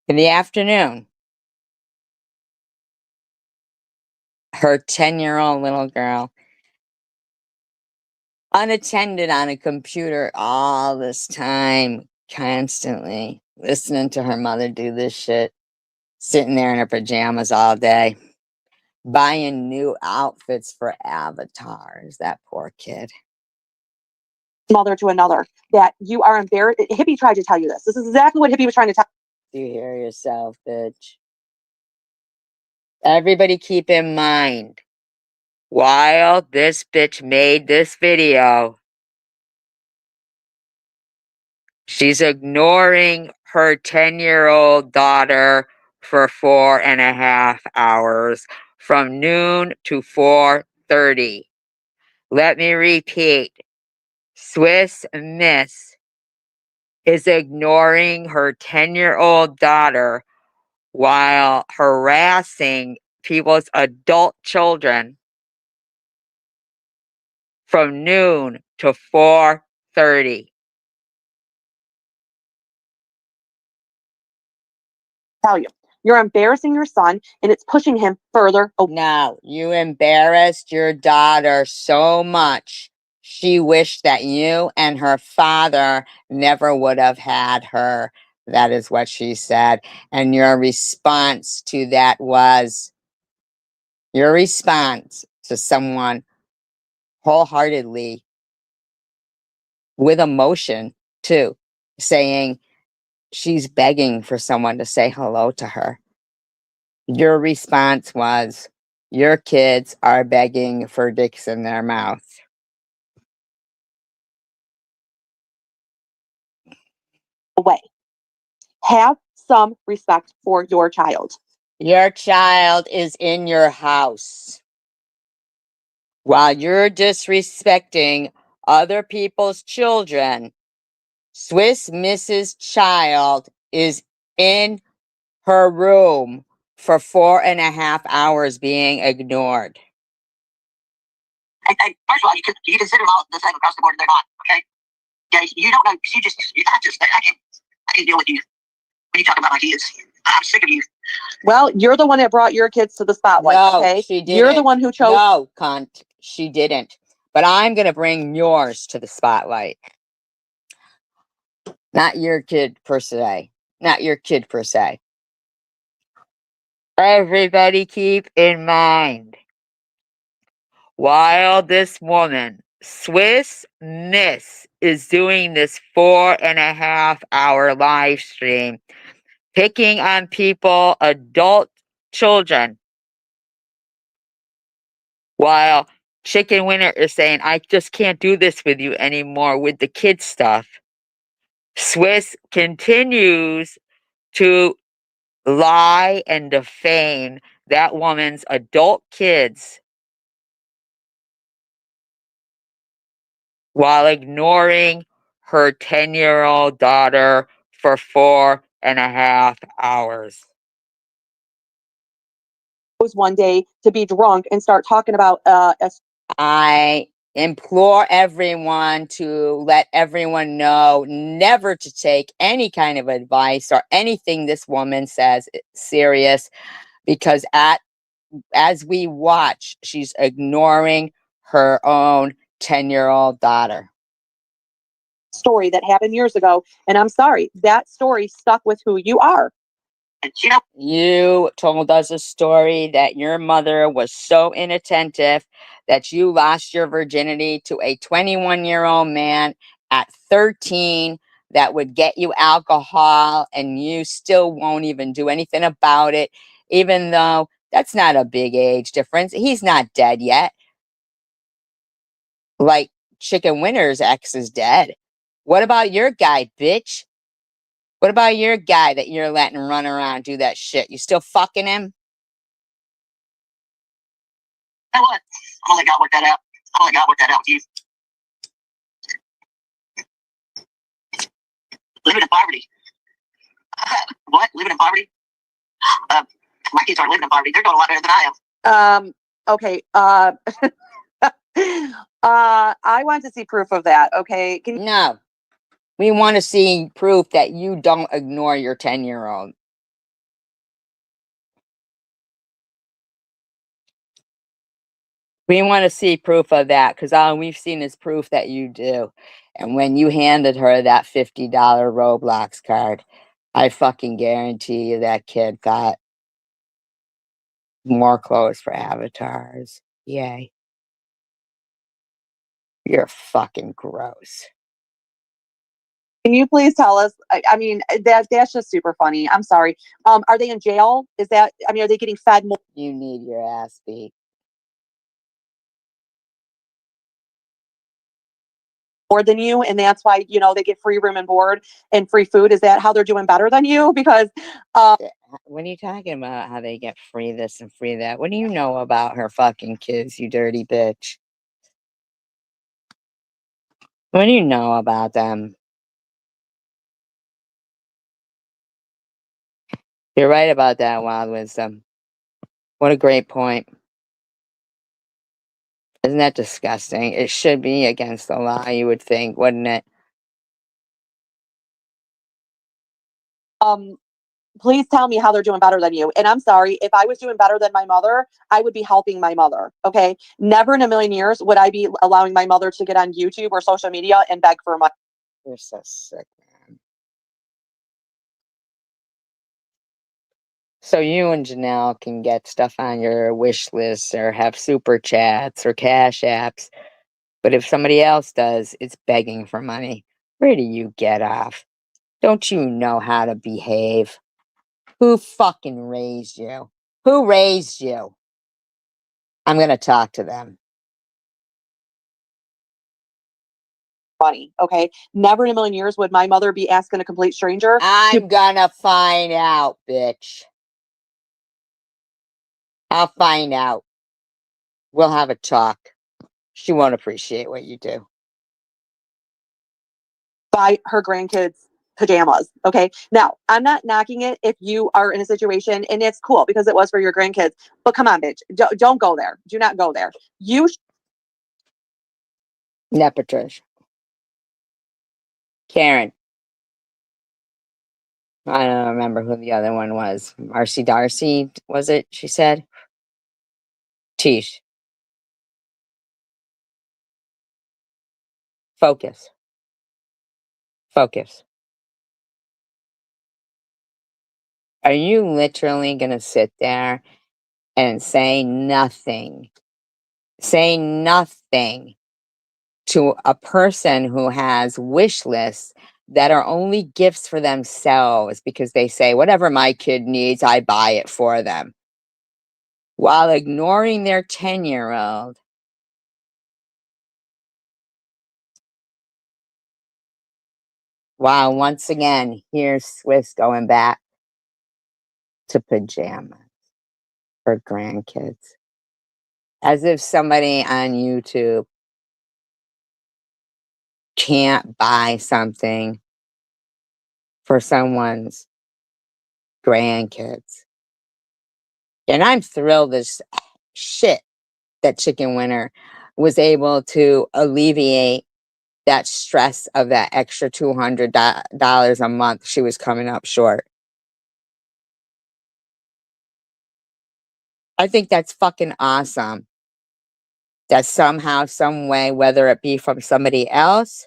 in the afternoon her 10-year-old little girl, unattended on a computer all this time, constantly listening to her mother do this shit, sitting there in her pajamas all day, buying new outfits for avatars. That poor kid. Mother to another, that you are embarrassed. Hippie tried to tell you this. This is exactly what Hippie was trying to tell you. Hear yourself, bitch. Everybody keep in mind, while this bitch made this video, she's ignoring her 10-year-old daughter for 4.5 hours from noon to 4:30. Let me repeat. Swiss Miss is ignoring her 10-year-old daughter while harassing people's adult children from noon to 4:30. Tell you, you're embarrassing your son and it's pushing him further away. No, you embarrassed your daughter so much. She wished that you and her father never would have had her. That is what she said. And your response to that was, your response to someone wholeheartedly, with emotion too, saying she's begging for someone to say hello to her. Your response was, your kids are begging for dicks in their mouth. Away. Have some respect for your child. Your child is in your house. While you're disrespecting other people's children, Swiss Mrs. Child is in her room for 4.5 hours being ignored. First of all, you consider them all the same across the board. They're not, okay? Yeah, you don't know. I can't deal with you when you talk about my kids. I'm sick of you. Well, you're the one that brought your kids to the spotlight, No, okay? she didn't. You're the one who chose. No, cunt. She didn't. But I'm going to bring yours to the spotlight. Not your kid per se. Not your kid per se. Everybody keep in mind, while this woman, Swiss Miss, is doing this 4.5-hour live stream, picking on people, adult children, while Chicken Winter is saying, I just can't do this with you anymore with the kid stuff, Swiss continues to lie and defame that woman's adult kids while ignoring her 10-year-old daughter for 4.5 hours. One day to be drunk and start talking about I implore everyone to let everyone know never to take any kind of advice or anything this woman says serious, because as we watch, she's ignoring her own 10-year-old daughter. story that happened years ago, and I'm sorry, that story stuck with who you are. You told us a story that your mother was so inattentive that you lost your virginity to a 21-year-old man at 13 that would get you alcohol, and you still won't even do anything about it, even though that's not a big age difference. He's not dead yet. Like Chicken Winter's ex is dead. What about your guy, bitch? What about your guy that you're letting run around do that shit? You still fucking him? You know what? I'm gonna let God work that out. I'm gonna let God work that out with you. Living in poverty. What? Living in poverty? My kids aren't living in poverty. They're doing a lot better than I am. Okay. I want to see proof of that. Okay. No. We want to see proof that you don't ignore your 10-year-old. We want to see proof of that, because all we've seen is proof that you do. And when you handed her that $50 Roblox card, I fucking guarantee you that kid got more clothes for avatars. Yay. You're fucking gross. Can you please tell us? I mean, that's just super funny. I'm sorry. Are they in jail? Is that? I mean, are they getting fed more? You need your ass beat. More than you, and that's why they get free room and board and free food. Is that how they're doing better than you? Because what are you talking about? How they get free this and free that? What do you know about her fucking kids, you dirty bitch? What do you know about them? You're right about that, Wild Wisdom. What a great point. Isn't that disgusting? It should be against the law, you would think, wouldn't it? please tell me how they're doing better than you. And I'm sorry, if I was doing better than my mother, I would be helping my mother. Okay. Never in a million years would I be allowing my mother to get on YouTube or social media and beg for money. You're so sick, man. So you and Janelle can get stuff on your wish list or have super chats or cash apps. But if somebody else does, it's begging for money. Where do you get off? Don't you know how to behave? Who fucking raised you? Who raised you? I'm going to talk to them. Money. Okay. Never in a million years would my mother be asking a complete stranger. I'm gonna find out, bitch. I'll find out. We'll have a talk. She won't appreciate what you do. Buy her grandkids pajamas. Okay. Now, I'm not knocking it if you are in a situation, and it's cool because it was for your grandkids. But come on, bitch. Don't go there. Do not go there. You. Patricia. Karen. I don't remember who the other one was. Marcy Darcy, was it? She said. Teesh. Focus. Focus. Are you literally going to sit there and say nothing to a person who has wish lists that are only gifts for themselves because they say, whatever my kid needs, I buy it for them, while ignoring their 10-year-old? Wow, once again, here's Swiss going back to pajamas for grandkids. As if somebody on YouTube can't buy something for someone's grandkids. And I'm thrilled as shit that Chicken Winter was able to alleviate that stress of that extra $200 a month she was coming up short. I think that's fucking awesome. That somehow, some way, whether it be from somebody else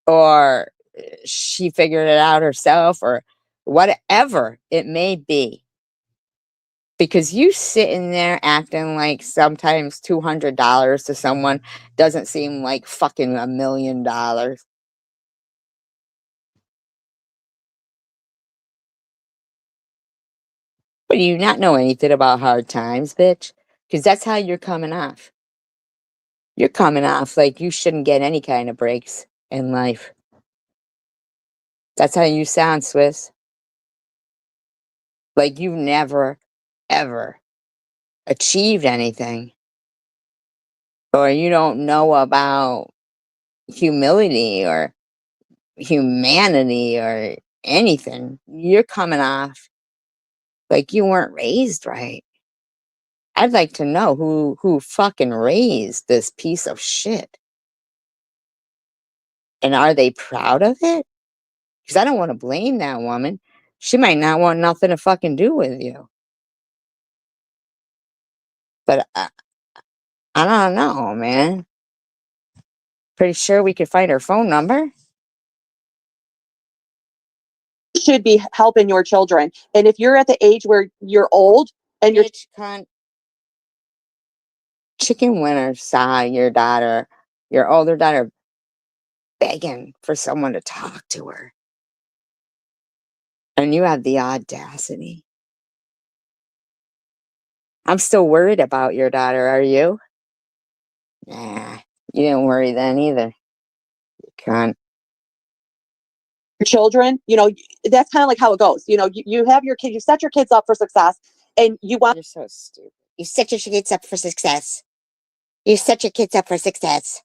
or she figured it out herself or whatever it may be. Because you sitting there acting like sometimes $200 to someone doesn't seem like fucking $1 million. But do you not know anything about hard times, bitch? Because that's how you're coming off. You're coming off like you shouldn't get any kind of breaks in life. That's how you sound, Swiss. Like you've never, ever achieved anything. Or you don't know about humility or humanity or anything. You're coming off like you weren't raised right. I'd like to know who fucking raised this piece of shit. And are they proud of it? Because I don't want to blame that woman. She might not want nothing to fucking do with you. But I don't know, man. Pretty sure we could find her phone number. Should be helping your children. And if you're at the age where you're old and you're Chicken Winter saw your daughter, your older daughter, begging for someone to talk to her. And you have the audacity. I'm still worried about your daughter, are you? Nah, you didn't worry then either. You cunt. your children, that's kind of like how it goes. You have your kids, you set your kids up for success and you want. You're so stupid. You set your kids up for success. You set your kids up for success.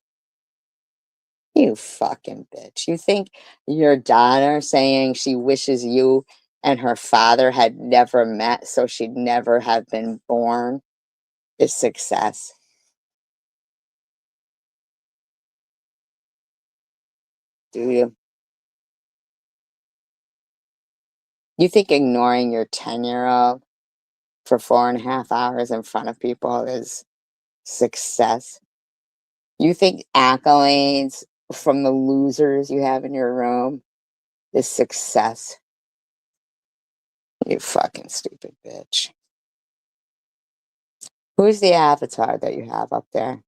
You fucking bitch. You think your daughter saying she wishes you and her father had never met so she'd never have been born is success? Do you? You think ignoring your 10-year-old for 4.5 hours in front of people is success? You think accolades from the losers you have in your room is success? You fucking stupid bitch. Who's the avatar that you have up there,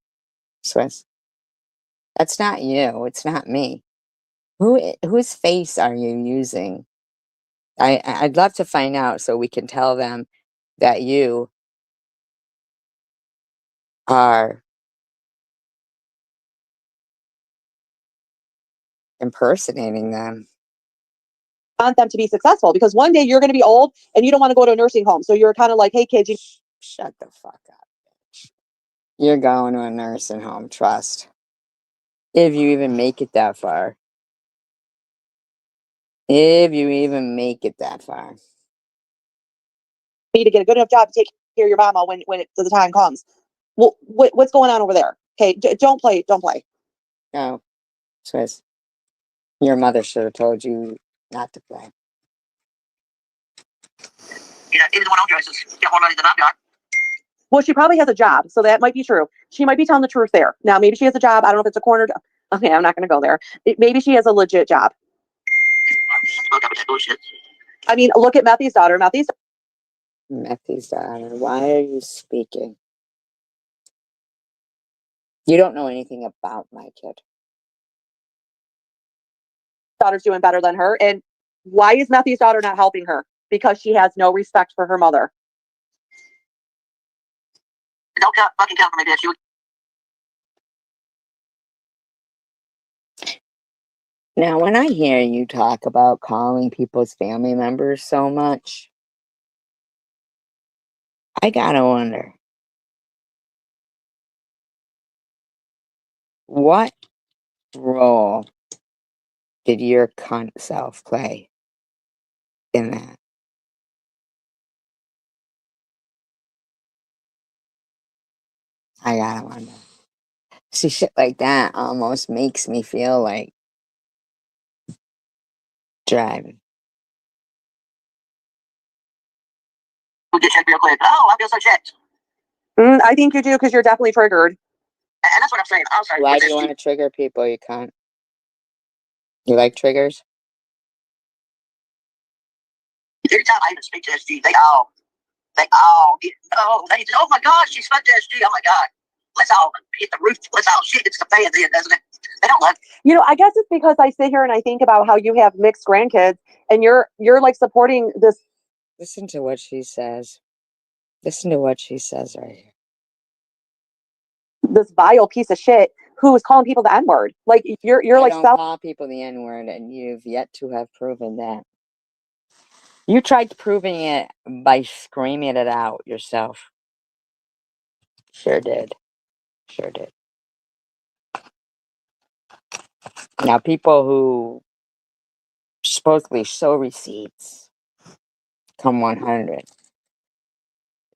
Swiss? That's not you. It's not me. Whose face are you using? I'd love to find out so we can tell them that you are impersonating them. Want them to be successful because one day you're going to be old and you don't want to go to a nursing home. So you're kind of like, hey kids, shut the fuck up, bitch. You're going to a nursing home, trust. If you even make it that far. If you even make it that far. need to get a good enough job to take care of your mama when the time comes. Well, what's going on over there? Okay, don't play. No, Swiss. Your mother should have told you not to play. You know, either one of yours has got more money than I've got. Well, she probably has a job, so that might be true. She might be telling the truth there. Now, maybe she has a job. I don't know if it's a corner job. Okay, I'm not going to go there. Maybe she has a legit job. Look up at that bullshit. I mean, look at Methy's daughter. Methy's daughter, why are you speaking? You don't know anything about my kid. daughter's doing better than her. And why is Methy's daughter not helping her? Because she has no respect for her mother. Don't fucking come for me, bitch. You. Now, when I hear you talk about calling people's family members so much, I gotta wonder, what role did your cunt self play in that? I gotta wonder. See, shit like that almost makes me feel like driving. We'll get checked real quick. Oh, I feel so checked. I think you do because you're definitely triggered. And that's what I'm saying. I'm sorry. Why do you want to trigger people, you cunt? You like triggers? Every time I even speak to SG, they all get, oh my God, she spoke to SG. Oh my God. Let's all hit the roof. Let's all shit hits the fan then, doesn't it? They don't love. You know, I guess it's because I sit here and I think about how you have mixed grandkids and you're like supporting this. Listen to what she says. Listen to what she says right here. This vile piece of shit who is calling people the N-word. Like you're I like don't call people the N-word, and you've yet to have proven that. You tried proving it by screaming it out yourself. Sure did. Sure did. Now, people who supposedly show receipts come 100.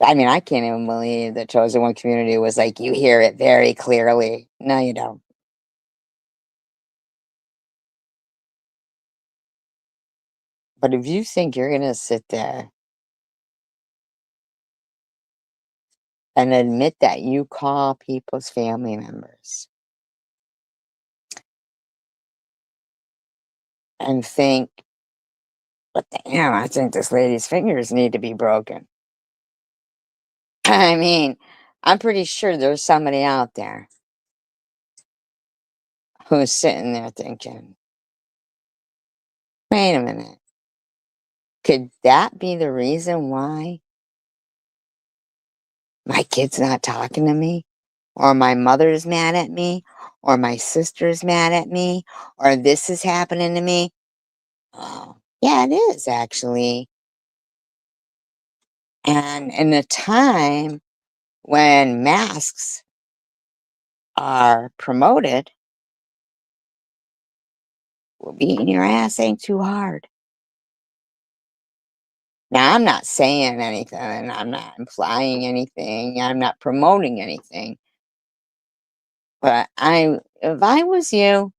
I mean, I can't even believe the Chosen One community was like, you hear it very clearly. No, you don't. But if you think you're going to sit there and admit that you call people's family members and think, but damn, I think this lady's fingers need to be broken. I mean, I'm pretty sure there's somebody out there who's sitting there thinking, wait a minute. Could that be the reason why my kid's not talking to me? Or my mother's mad at me? Or my sister's mad at me? Or this is happening to me? Oh, yeah, it is actually. And in a time when masks are promoted, well, beating your ass ain't too hard. Now, I'm not saying anything, and I'm not implying anything, I'm not promoting anything. But if I was you,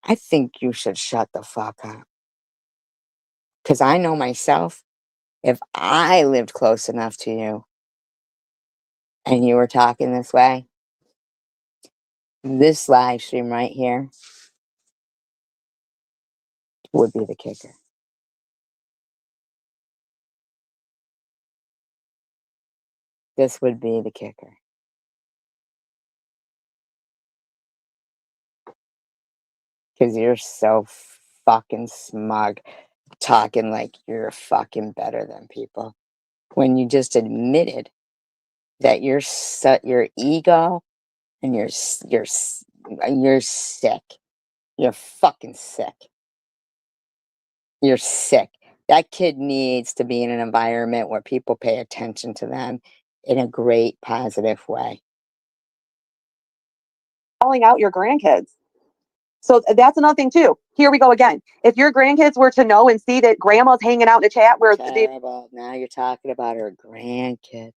I think you should shut the fuck up. Because I know myself, if I lived close enough to you and you were talking this way, this live stream right here would be the kicker. This would be the kicker. Because you're so fucking smug, talking like you're fucking better than people. When you just admitted that your ego and you're sick. You're fucking sick. You're sick. That kid needs to be in an environment where people pay attention to them in a great positive way. Calling out your grandkids. So that's another thing too. Here we go again. If your grandkids were to know and see that grandma's hanging out in a chat where Terrible. Now you're talking about her grandkids.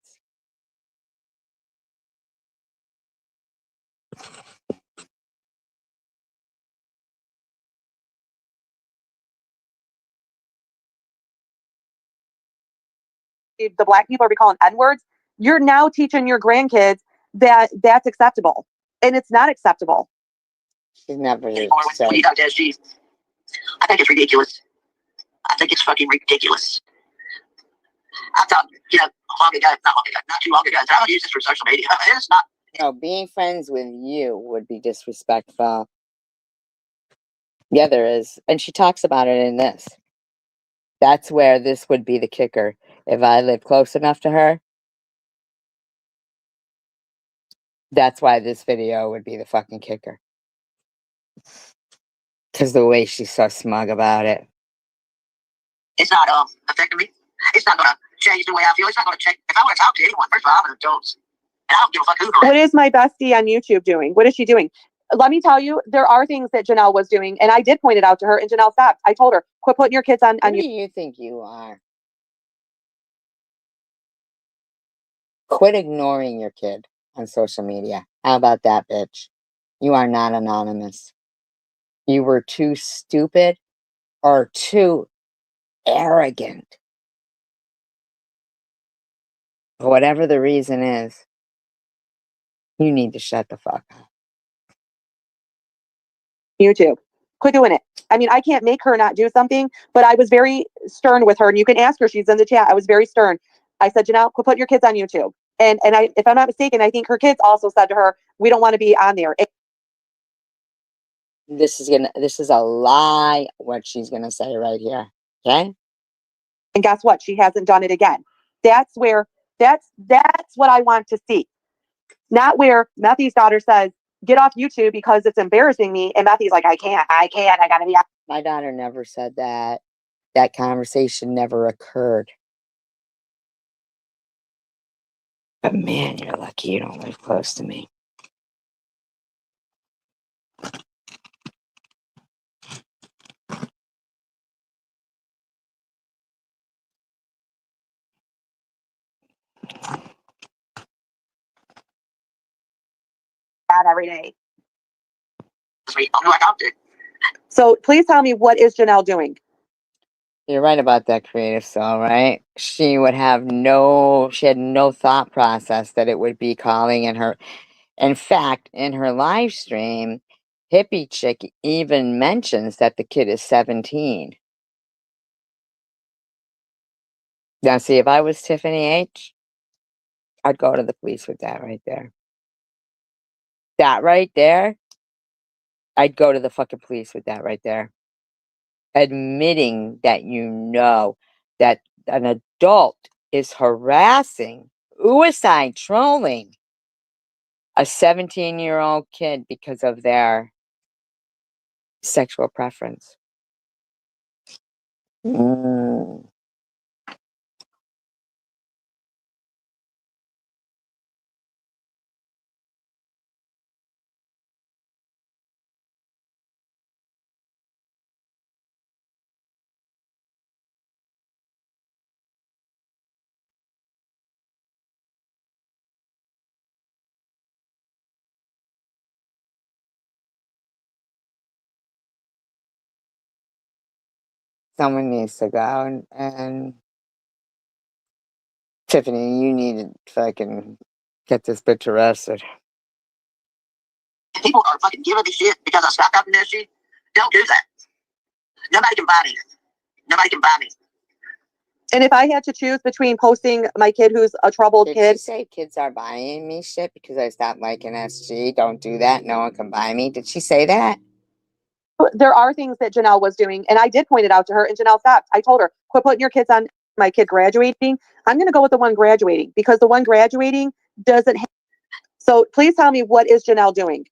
the black people are calling N-words, you're now teaching your grandkids that that's acceptable. And it's not acceptable. She's never Anymore when you got to SG. I think it's ridiculous. I think it's fucking ridiculous. I thought, long ago, not too long ago, I don't use this for social media. It's not. No, being friends with you would be disrespectful. Yeah, there is. And she talks about it in this. That's where this would be the kicker. If I live close enough to her, that's why this video would be the fucking kicker. Because the way she's so smug about it. It's not affecting me. It's not gonna change the way I feel. It's not gonna change. If I want to talk to anyone, first of all, I'm an adult. And I don't give a fuck who. What is my bestie on YouTube doing? What is she doing? Let me tell you, there are things that Janelle was doing, and I did point it out to her, and Janelle stopped. I told her, quit putting your kids on Who do YouTube. you think you are? Quit ignoring your kid on social media. How about that, bitch? You are not anonymous. You were too stupid or too arrogant. Whatever the reason is, you need to shut the fuck up. YouTube. Quit doing it. I mean, I can't make her not do something, but I was very stern with her, and you can ask her. She's in the chat. I was very stern. I said, Janelle, quit putting your kids on YouTube. And if I'm not mistaken, I think her kids also said to her, we don't want to be on there. This is a lie, what she's gonna say right here. Okay? And guess what? She hasn't done it again. That's what I want to see. Not where Methy's daughter says, get off YouTube because it's embarrassing me. And Methy's like, I can't, I gotta be out. My daughter never said that. That conversation never occurred. But man, you're lucky you don't live close to me. Out every day. So please tell me, what is Janelle doing? You're right about that, Creative Soul, right? She had no thought process that it would be calling in her. In fact, in her live stream, Hippie Chick even mentions that the kid is 17. Now, see, if I was Tiffany H., I'd go to the police with that right there. That right there, I'd go to the fucking police with that right there. Admitting that you know that an adult is harassing, suicide trolling a 17-year-old kid because of their sexual preference. Someone needs to go and Tiffany, you need to fucking get this bitch arrested. People are fucking giving me shit because I stopped out in SG. Don't do that. Nobody can buy me. Nobody can buy me. And if I had to choose between posting my kid who's a troubled Did kid. she say kids are buying me shit because I stopped liking SG? Don't do that. No one can buy me. Did she say that? There are things that Janelle was doing, and I did point it out to her, and Janelle stopped. I told her, quit putting your kids on my kid graduating. I'm going to go with the one graduating because the one graduating doesn't have. So please tell me, what is Janelle doing?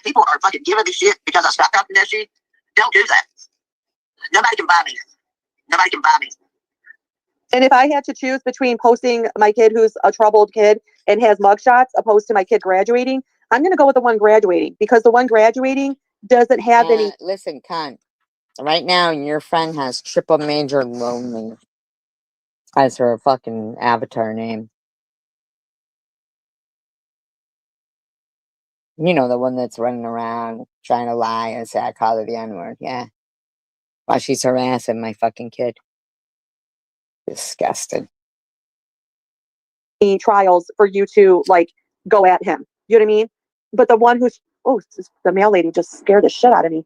People are fucking giving me shit because I stopped out in SG. Don't do that. Nobody can buy me. Nobody can buy me. And if I had to choose between posting my kid who's a troubled kid and has mugshots opposed to my kid graduating, I'm going to go with the one graduating because the one graduating doesn't have any. Listen, cunt. Right now, your friend has triple major lonely as her fucking avatar name. You know, the one that's running around trying to lie and say I call her the N-word. Yeah. While she's harassing my fucking kid. Disgusted. Trials for you to like go at him. You know what I mean? But the one who's, oh, the mail lady just scared the shit out of me.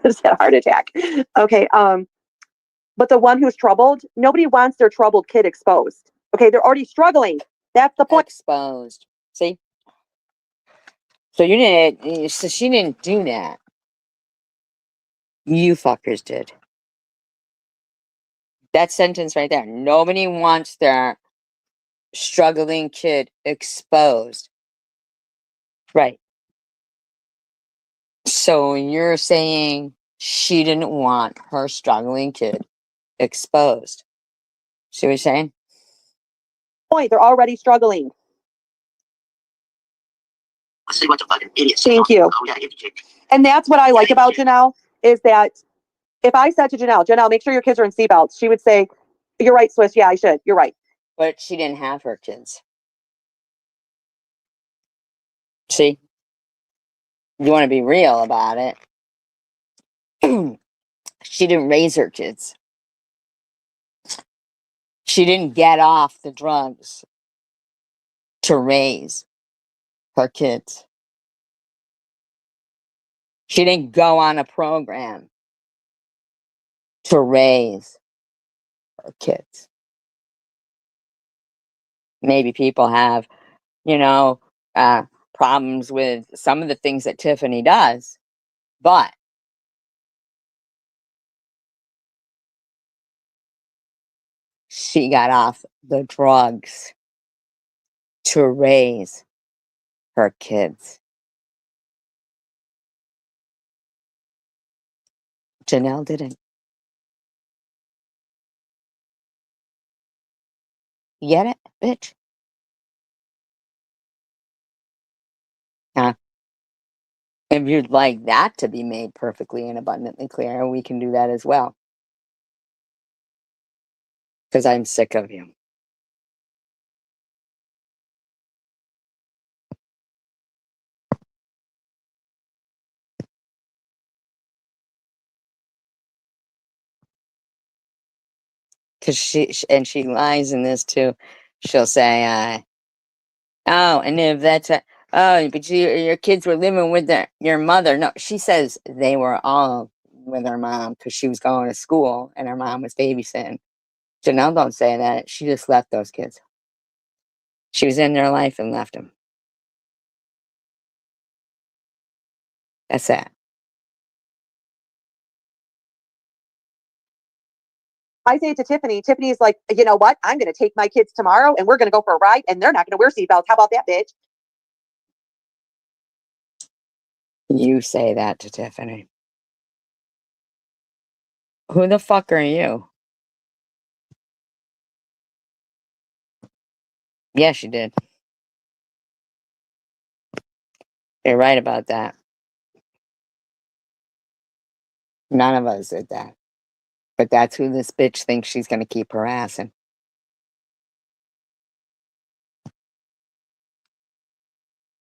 Just had a heart attack. Okay. But the one who's troubled, nobody wants their troubled kid exposed. Okay. They're already struggling. That's the point. Exposed. See? So you didn't, so she didn't do that. You fuckers did. That sentence right there. Nobody wants their struggling kid exposed. Right. So you're saying she didn't want her struggling kid exposed. See what you're saying? Point. They're already struggling. See what the fucking idiots. Thank you. Oh, yeah, And that's what I like about Janelle is that if I said to Janelle, make sure your kids are in seatbelts, she would say, you're right, Swiss. Yeah, I should. You're right. But she didn't have her kids. See? You want to be real about it. She didn't raise her kids. She didn't get off the drugs to raise her kids. She didn't go on a program to raise her kids. Maybe people have, problems with some of the things that Tiffany does, but she got off the drugs to raise her kids. Janelle didn't. You get it, bitch? Huh? If you'd like that to be made perfectly and abundantly clear, we can do that as well. Because I'm sick of you. Because she lies in this too. She'll say, oh, and if that's oh, but your kids were living with your mother. No, she says they were all with her mom because she was going to school and her mom was babysitting. Janelle don't say that. She just left those kids. She was in their life and left them. That's that. I say it to Tiffany. Tiffany's like, you know what? I'm going to take my kids tomorrow and we're going to go for a ride and they're not going to wear seatbelts. How about that, bitch? You say that to Tiffany. Who the fuck are you? Yes, you did. You're right about that. None of us did that. But that's who this bitch thinks she's going to keep harassing.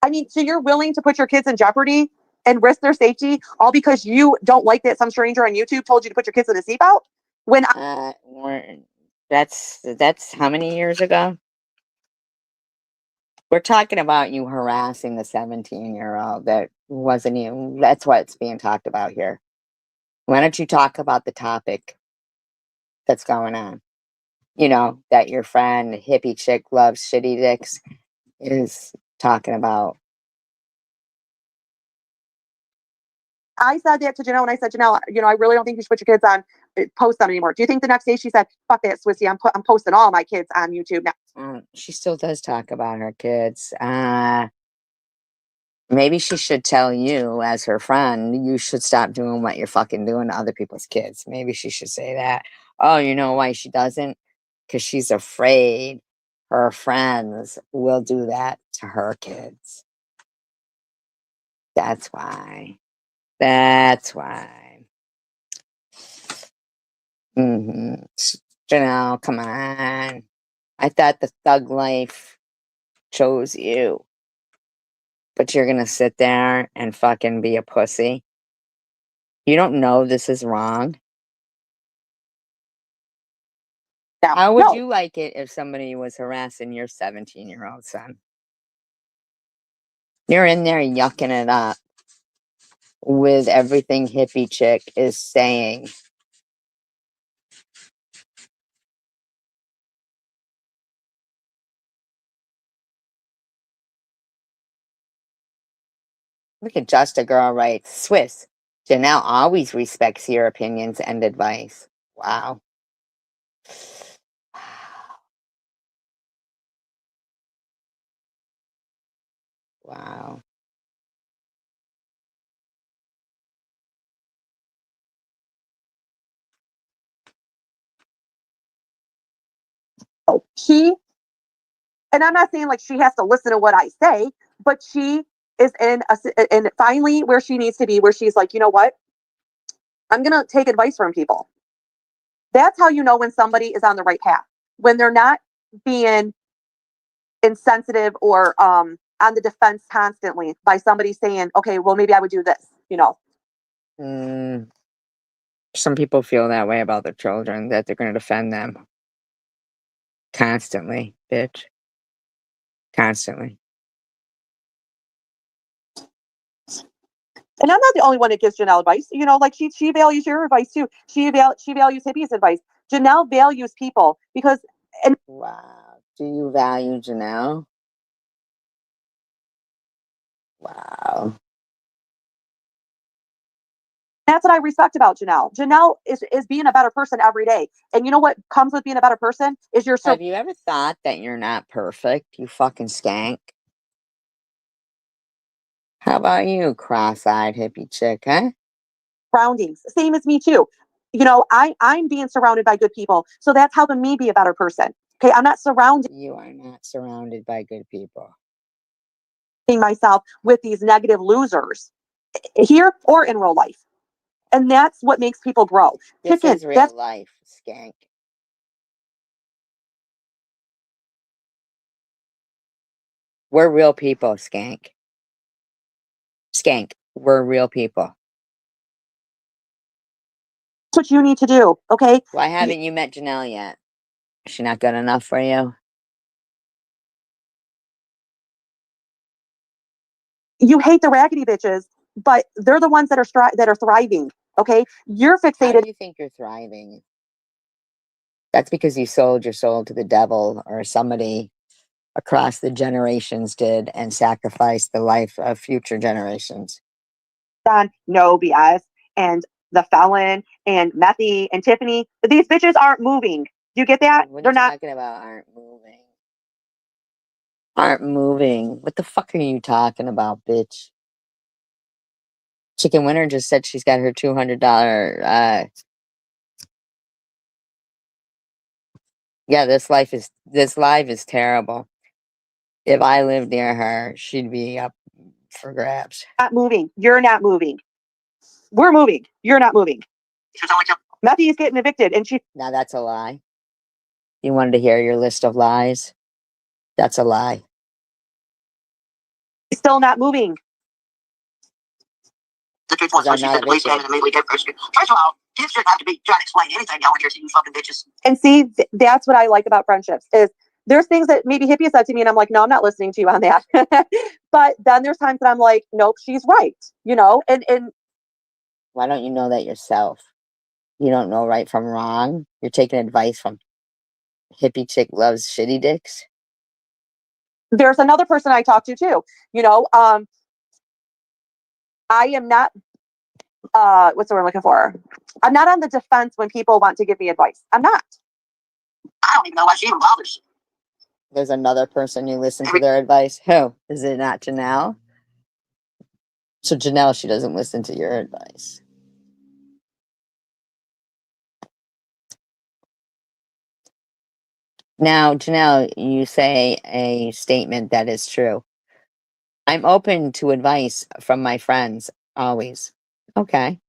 I mean, so you're willing to put your kids in jeopardy and risk their safety all because you don't like that some stranger on YouTube told you to put your kids in a seatbelt? When that's how many years ago? We're talking about you harassing the 17-year-old that wasn't you. That's what's being talked about here. Why don't you talk about the topic that's going on? You know, that your friend, hippie chick loves shitty dicks, is talking about. I said that to Janelle and I said, Janelle, I really don't think you should put your kids on, post them anymore. Do you think the next day she said, fuck that, Swissy, I'm posting all my kids on YouTube now? She still does talk about her kids. Maybe she should tell you as her friend, you should stop doing what you're fucking doing to other people's kids. Maybe she should say that. Oh, you know why she doesn't? Because she's afraid her friends will do that to her kids. That's why. That's why. Janelle, come on. I thought the thug life chose you. But you're gonna sit there and fucking be a pussy. You don't know this is wrong. Now, How would no, you like it if somebody was harassing your 17-year-old son? You're in there yucking it up with everything hippie chick is saying. Look at Just a Girl writes, Swiss, Janelle always respects your opinions and advice. Wow. Wow. she, and I'm not saying like she has to listen to what I say, but she is and finally where she needs to be, where she's like, you know what? I'm going to take advice from people. That's how you know when somebody is on the right path. When they're not being insensitive or on the defense constantly by somebody saying, okay, well, maybe I would do this, you know. Some people feel that way about their children, that they're going to defend them. Constantly, bitch. Constantly. And I'm not the only one that gives Janelle advice. You know, like she values your advice too. She values Hippie's advice. Janelle values people because. And wow, do you value Janelle? Wow. That's what I respect about Janelle. Janelle is being a better person every day. And you know what comes with being a better person is your. Have you ever thought that you're not perfect, you fucking skank? How about you, cross-eyed hippie chick, huh? Surroundings, same as me too. You know, I'm being surrounded by good people, so that's helping me be a better person. Okay, I'm not surrounded. You are not surrounded by good people. Myself with these negative losers here or in real life, and that's what makes people grow. This is real life, skank. We're real people, skank. Skank, we're real people. That's what you need to do, okay? Why haven't you met Janelle yet? Is she not good enough for you? You hate the raggedy bitches, but they're the ones that are thriving. Okay, you're fixated. How do you think you're thriving? That's because you sold your soul to the devil, or somebody across the generations did, and sacrificed the life of future generations. On no BS and the felon and Methy and Tiffany. These bitches aren't moving. Do you get that? What are They're you not talking about? Aren't moving. Aren't moving. What the fuck are you talking about, bitch? Chicken Winner just said she's got her $200. Yeah, this life is terrible. If I lived near her, she'd be up for grabs. not moving. You're not moving. We're moving. You're not moving. Methy is getting evicted, and she. Now that's a lie. You wanted to hear your list of lies? That's a lie. Still not moving. The truth was, when she said the police came and immediately gave her. First of all, kids shouldn't have to be trying to explain anything down here to you fucking bitches. And see, that's what I like about friendships is there's things that maybe Hippie said to me and I'm like, no, I'm not listening to you on that. But then there's times that I'm like, nope, she's right. You know, and why don't you know that yourself? You don't know right from wrong. You're taking advice from hippie chick loves shitty dicks. There's another person I talk to too. You know, I am not what's the word I'm looking for? I'm not on the defense when people want to give me advice. I'm not. I don't even know why she even bothers. There's another person you listen to their advice. Who? Is it not Janelle? So Janelle, she doesn't listen to your advice. Now, Janelle, you say a statement that is true. I'm open to advice from my friends, always. Okay.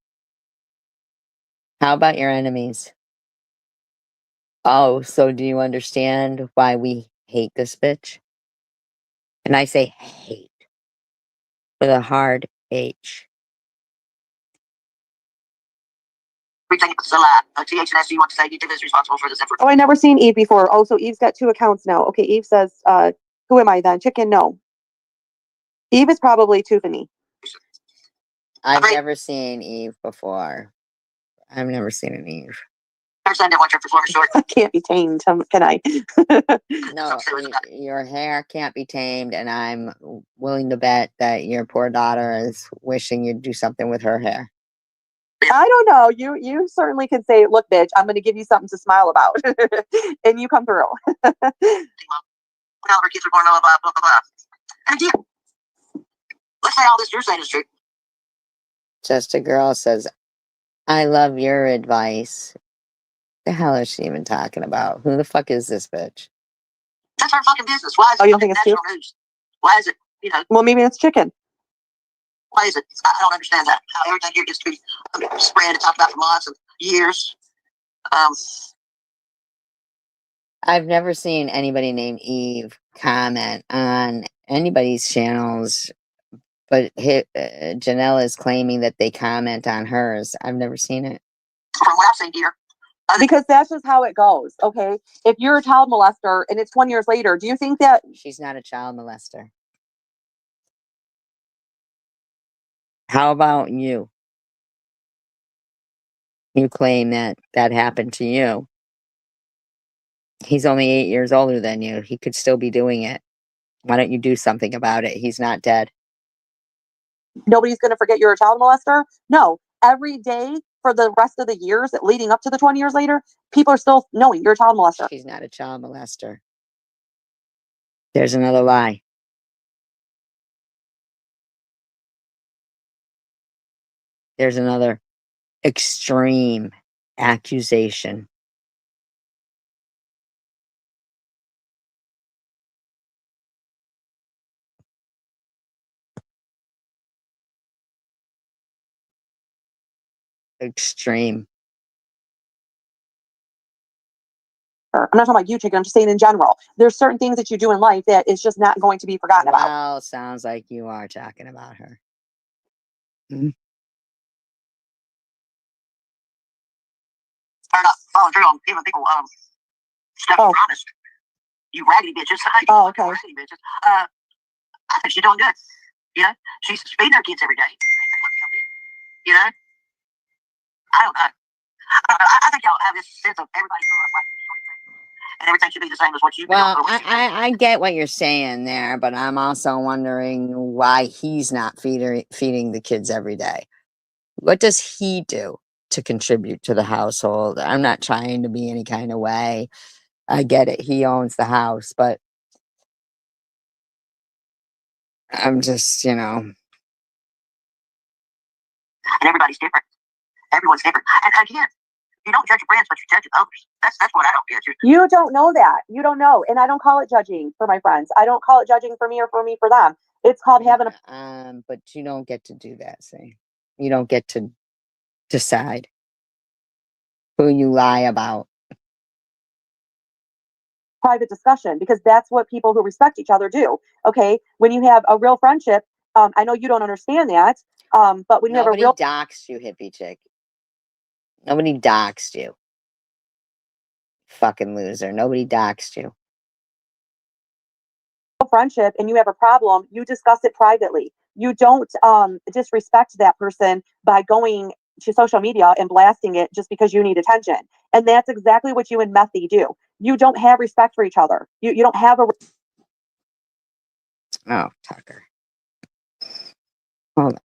How about your enemies? Oh, so do you understand why we hate this bitch? And I say hate with a hard H. everything is a lie. THNS, do you want to say Eve is responsible for this effort? Oh, I never seen Eve before. Oh, so Eve's got two accounts now. Okay, Eve says, who am I then? Chicken? No. Eve is probably Tiffany. I've never seen Eve before. I've never seen an Eve. I can't be tamed, can I? No, your hair can't be tamed, and I'm willing to bet that your poor daughter is wishing you'd do something with her hair. I don't know. You certainly can say, look, bitch, I'm going to give you something to smile about. And you come through. Now our kids are going to know about blah, blah, blah. And again, let's say all this you're saying is true. Just a girl says, I love your advice. The hell is she even talking about? Who the fuck is this bitch? That's our fucking business. Why is it you don't think it's national news? Why is it, Well, maybe it's chicken. Why is it? I don't understand that. How everything here gets to be spread and talked about for months and years. I've never seen anybody named Eve comment on anybody's channels, but Janelle is claiming that they comment on hers. I've never seen it. From what I've seen here. Because that's just how it goes, okay? If you're a child molester and it's 20 years later, do you think that... She's not a child molester. How about you? You claim that happened to you. He's only 8 years older than you. He could still be doing it. Why don't you do something about it? He's not dead. Nobody's going to forget you're a child molester? No. Every day for the rest of the years leading up to the 20 years later, people are still knowing you're a child molester. She's not a child molester. There's another lie. There's another extreme accusation. Extreme. I'm not talking about you, chicken. I'm just saying in general. There's certain things that you do in life that is just not going to be forgotten about. Well, sounds like you are talking about her. Hmm? Or not following through on giving people stuff you promised. You raggedy bitches. Oh, okay. Raggedy bitches. I think she's doing good. She's feeding her kids every day. I don't know. I think y'all have this sense of everybody grew up like this, and everything should be the same as what you've been. Well, I get what you're saying there, but I'm also wondering why he's not feeding the kids every day. What does he do to contribute to the household? I'm not trying to be any kind of way. I get it. He owns the house, but I'm just, And everybody's different. Everyone's different. And again, you don't judge your friends, but you judge others. That's what I don't get. You don't know that. You don't know. And I don't call it judging for my friends. I don't call it judging for me or for them. It's called having a... but you don't get to do that, see? You don't get to decide who you lie about. private discussion, because that's what people who respect each other do. Okay. When you have a real friendship, I know you don't understand that. But when you have a real... Nobody doxed you, hippie chick. Nobody doxed you. Fucking loser. Nobody doxed you. friendship and you have a problem, you discuss it privately. You don't disrespect that person by going to social media and blasting it just because you need attention. And that's exactly what you and Methy do. You don't have respect for each other. You don't have a... Oh, Tucker. Hold on.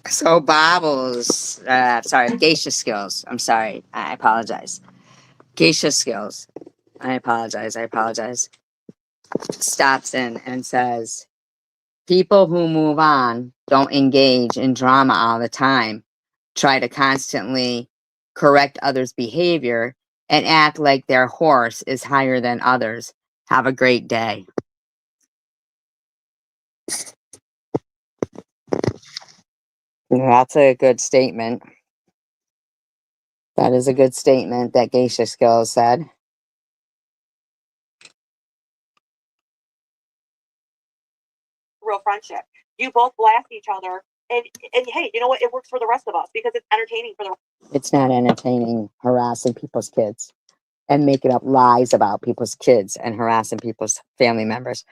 So Bobbles, sorry, geisha skills. I'm sorry. I apologize. Geisha skills. I apologize. Stops in and says, people who move on don't engage in drama all the time, try to constantly correct others' behavior, and act like their horse is higher than others. Have a great day. That's a good statement. That is a good statement that Geisha Skills said. Real friendship. You both blast each other, and hey, you know what? It works for the rest of us because it's entertaining for the. It's not entertaining harassing people's kids and making up lies about people's kids and harassing people's family members.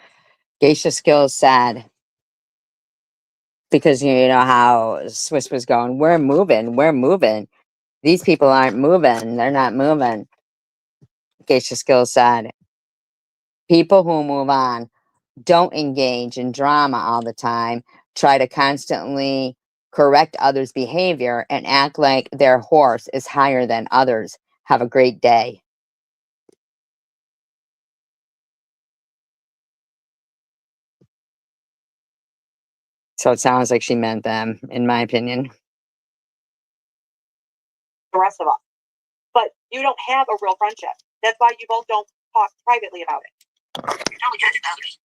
Geisha Skills said, because you know how Swiss was going, we're moving. These people aren't moving. They're not moving. Geisha Skills said, people who move on don't engage in drama all the time, try to constantly correct others' behavior, and act like their horse is higher than others. Have a great day. So it sounds like she meant them, in my opinion. The rest of us. But you don't have a real friendship. That's why you both don't talk privately about it. You're totally judging others.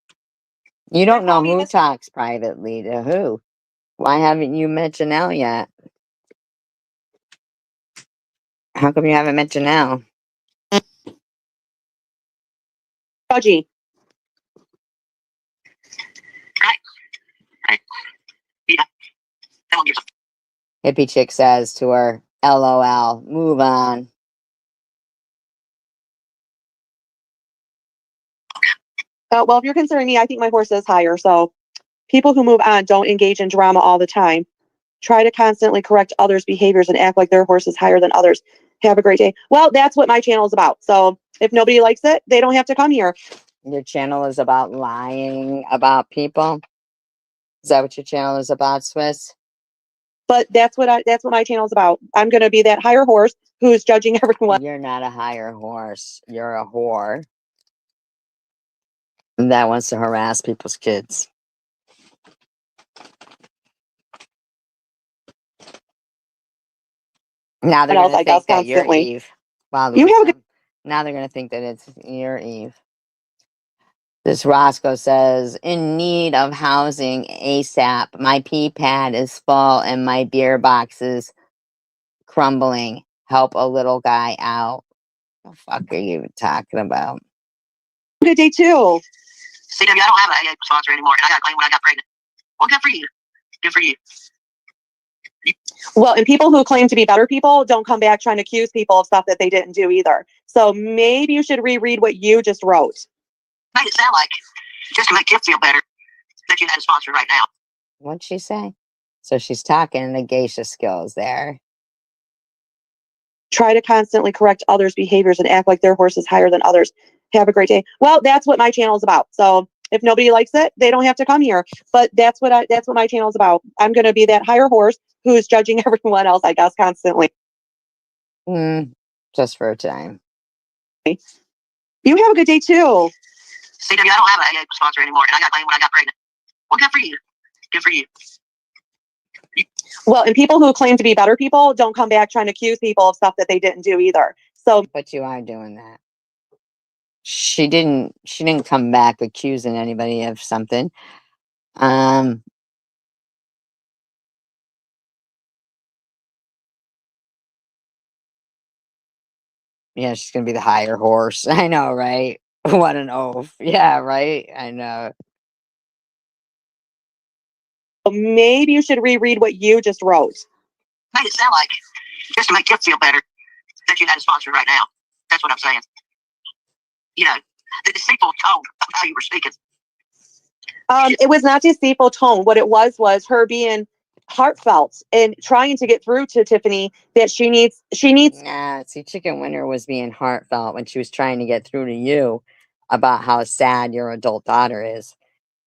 You don't know who talks privately to who. Why haven't you met Janelle yet? How come you haven't met Janelle? Judgy. Right. Yeah. No one gives a Hippie chick says to her, LOL, move on. Well, if you're considering me, I think my horse is higher. So people who move on don't engage in drama all the time. Try to constantly correct others' behaviors and act like their horse is higher than others. Have a great day. Well, that's what my channel is about. So if nobody likes it, they don't have to come here. Your channel is about lying about people? Is that what your channel is about, Swiss? But that's what my channel is about. I'm going to be that higher horse who's judging everyone. You're not a higher horse. You're a whore that wants to harass people's kids. Now they're going to think that you're Eve. Wow, now they're going to think that it's you're Eve. This Roscoe says, in need of housing ASAP. My pee pad is full and my beer box is crumbling. Help a little guy out. What the fuck are you talking about? Good day too. CW, I don't have an AA sponsor anymore, and I got claimed when I got pregnant. Well, good for you. Good for you. Well, and people who claim to be better people don't come back trying to accuse people of stuff that they didn't do either. So maybe you should reread what you just wrote. Made it sound like, just to make Kip feel better, that you had a sponsor right now. What'd she say? So she's talking the geisha skills there. Try to constantly correct others' behaviors and act like their horse is higher than others. Have a great day. Well, that's what my channel is about. So if nobody likes it, they don't have to come here. But that's what my channel is about. I'm going to be that higher horse who's judging everyone else, I guess, constantly. Just for a time. You have a good day too. CW, I don't have an AA sponsor anymore, and I got claimed when I got pregnant. Well, good for you. Good for you. Well, and people who claim to be better people don't come back trying to accuse people of stuff that they didn't do either. So, but you are doing that. She didn't come back accusing anybody of something. Yeah, she's gonna be the higher horse. I know, right? What an oaf. Yeah, right. I know. Maybe you should reread what you just wrote. Made it sound like, just to make Kip feel better, that you had a sponsor right now. That's what I'm saying. You know, the deceitful tone of how you were speaking. It was not deceitful tone. What it was her being heartfelt and trying to get through to Tiffany that she needs. Nah, see, Chicken Winter was being heartfelt when she was trying to get through to you about how sad your adult daughter is,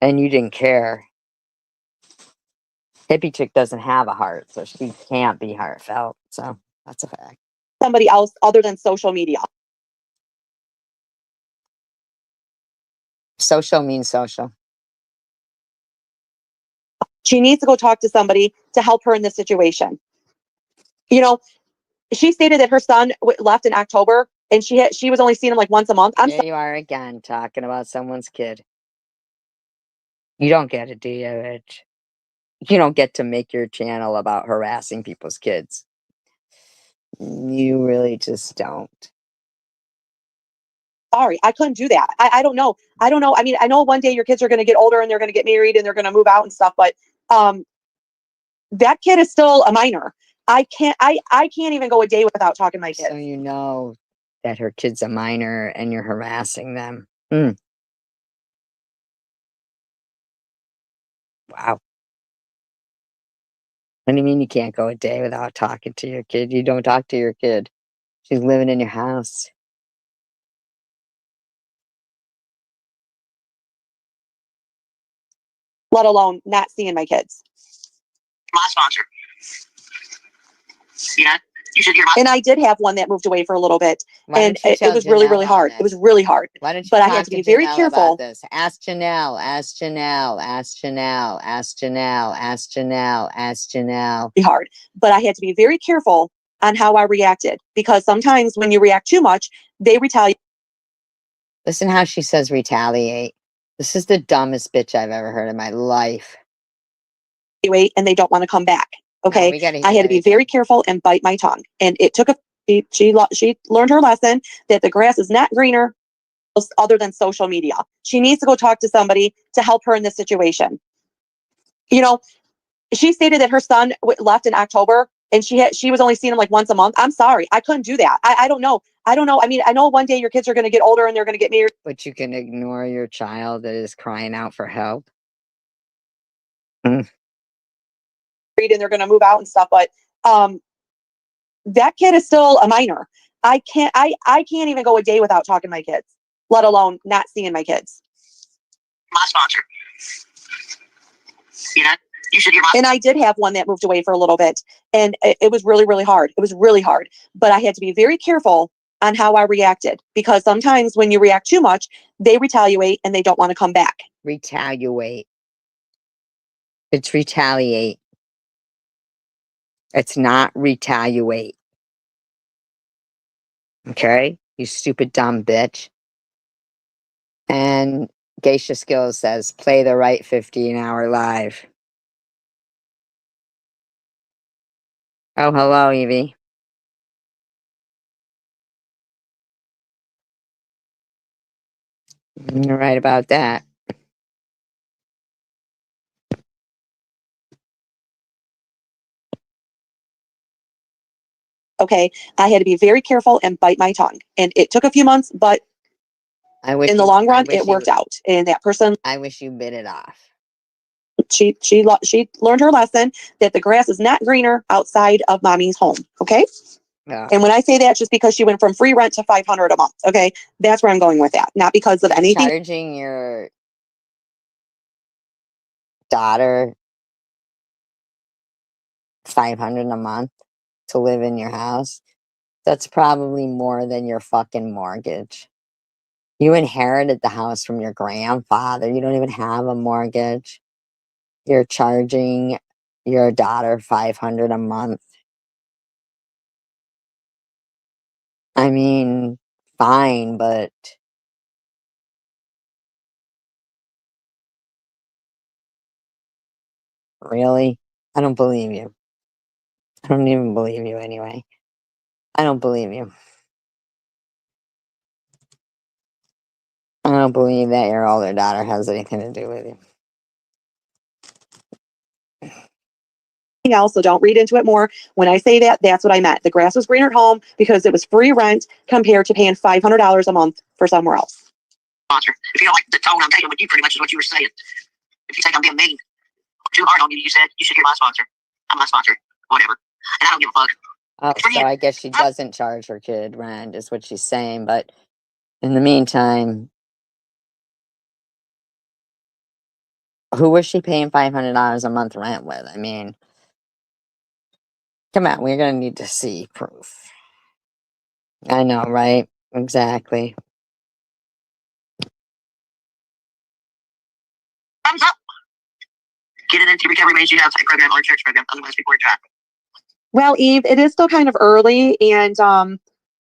and you didn't care. Hippie chick doesn't have a heart, so she can't be heartfelt. So that's a fact. Somebody else other than social media. Social means social. She needs to go talk to somebody to help her in this situation. You know, she stated that her son left in October and she was only seeing him like once a month. There you are again, talking about someone's kid. You don't get it, do you, Rich? You don't get to make your channel about harassing people's kids. You really just don't. Sorry, I couldn't do that. I don't know. I don't know. I mean, I know one day your kids are going to get older and they're going to get married and they're going to move out and stuff, but that kid is still a minor. I can't even go a day without talking to my kids. So you know that her kid's a minor and you're harassing them. Wow. What do you mean you can't go a day without talking to your kid? You don't talk to your kid. She's living in your house. Let alone not seeing my kids. My sponsor. You know, you should hear my. And I did have one that moved away for a little bit, and it was really, really Janelle hard. on It was really hard. Why don't you But I talk had to be very Janelle careful. about this? Ask Janelle. Ask Janelle. Ask Janelle. Ask Janelle. Ask Janelle. Ask Janelle. Hard, but I had to be very careful on how I reacted because sometimes when you react too much, they retaliate. Listen how she says retaliate. This is the dumbest bitch I've ever heard in my life. And they don't want to come back. Okay, we gotta hear I had to that be again. very careful and bite my tongue. And it took she learned her lesson that the grass is not greener other than social media. She needs to go talk to somebody to help her in this situation. You know, she stated that her son left in October and she was only seeing him like once a month. I'm sorry, I couldn't do that. I don't know. I mean, I know one day your kids are going to get older and they're going to get married. But you can ignore your child that is crying out for help. And they're going to move out and stuff, but that kid is still a minor. I can't even go a day without talking to my kids, let alone not seeing my kids. My sponsor. You know, you should hear my. And I did have one that moved away for a little bit, and it was really, really hard. It was really hard, but I had to be very careful on how I reacted because sometimes when you react too much, they retaliate and they don't want to come back. Retaliate. It's retaliate. It's not retaliate. Okay? You stupid dumb bitch. And Geisha Skills says, play the right 15-hour live. Oh, hello, Evie. You're right about that. Okay, I had to be very careful and bite my tongue. And it took a few months, but in the long run, it worked out. And that person, I wish you bit it off. She learned her lesson that the grass is not greener outside of mommy's home. Okay. Yeah. And when I say that, it's just because she went from free rent to $500 a month. Okay, that's where I'm going with that. Not because of anything. Charging your daughter $500 a month to live in your house, that's probably more than your fucking mortgage. You inherited the house from your grandfather. You don't even have a mortgage. You're charging your daughter $500 a month. I mean, fine, but really? I don't believe you. I don't even believe you anyway. I don't believe you. I don't believe that your older daughter has anything to do with you. Else, so don't read into it more. When I say that, that's what I meant. The grass was greener at home because it was free rent compared to paying $500 a month for somewhere else. Sponsor. If you don't like the tone I'm taking with you, pretty much is what you were saying. If you think I'm being mean, too hard on you, you said you should hear my sponsor. I'm my sponsor. Whatever. And I don't give a fuck. Oh, so I guess she doesn't charge her kid rent, is what she's saying. But in the meantime, Who was she paying $500 a month rent with? I mean, come on, we're gonna need to see proof. I know, right? Exactly. Thumbs up. Get it into recovery means you have a program or a church program, otherwise report dry. Well, Eve, it is still kind of early, and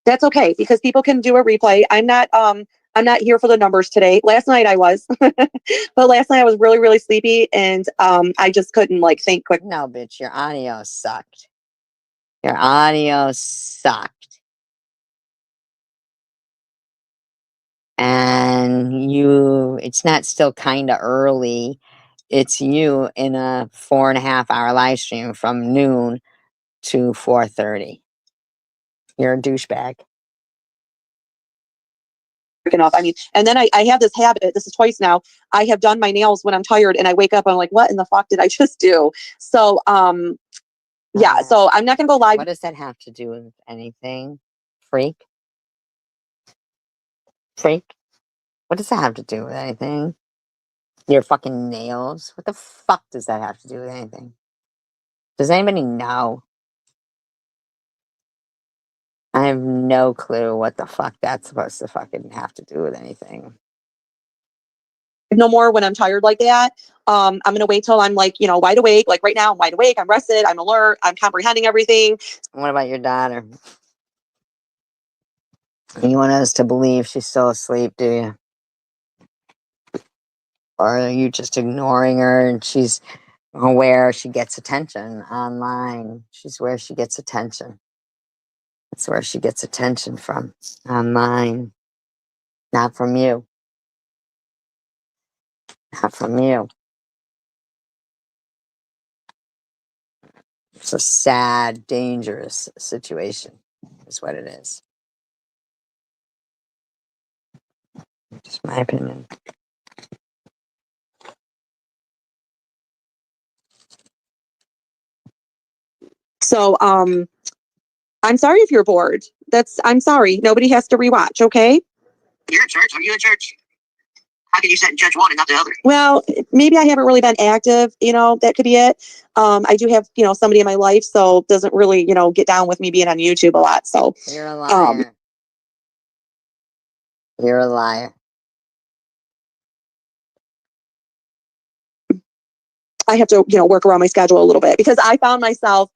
that's okay because people can do a replay. I'm not here for the numbers today. Last night I was, but last night I was really, really sleepy, and I just couldn't like think quick. No, bitch, your audio sucked. Your audio sucked. And it's not still kind of early. It's you in a 4.5-hour live stream from noon to 4:30. You're a douchebag. Enough. I mean, and then I have this habit. This is twice now. I have done my nails when I'm tired, and I wake up. I'm like, what in the fuck did I just do? So, yeah. So I'm not gonna go live. What does that have to do with anything? Freak? Freak? What does that have to do with anything? Your fucking nails? What the fuck does that have to do with anything? Does anybody know? I have no clue what the fuck that's supposed to fucking have to do with anything. No more when I'm tired like that. I'm gonna wait till I'm like, wide awake. Like right now, I'm wide awake. I'm rested. I'm alert. I'm comprehending everything. What about your daughter? You want us to believe she's still asleep, do you? Or are you just ignoring her and she's where she gets attention online? She's where she gets attention. That's where she gets attention from. Online. Not from you. Not from you. It's a sad, dangerous situation, is what it is. Just my opinion. So, I'm sorry if you're bored. I'm sorry. Nobody has to rewatch, okay? You're in church. Are you in church? How can you sit and judge one and not the other? Well, maybe I haven't really been active, that could be it. I do have, somebody in my life, so doesn't really, get down with me being on YouTube a lot. So You're a liar. You're a liar. I have to, work around my schedule a little bit because I found myself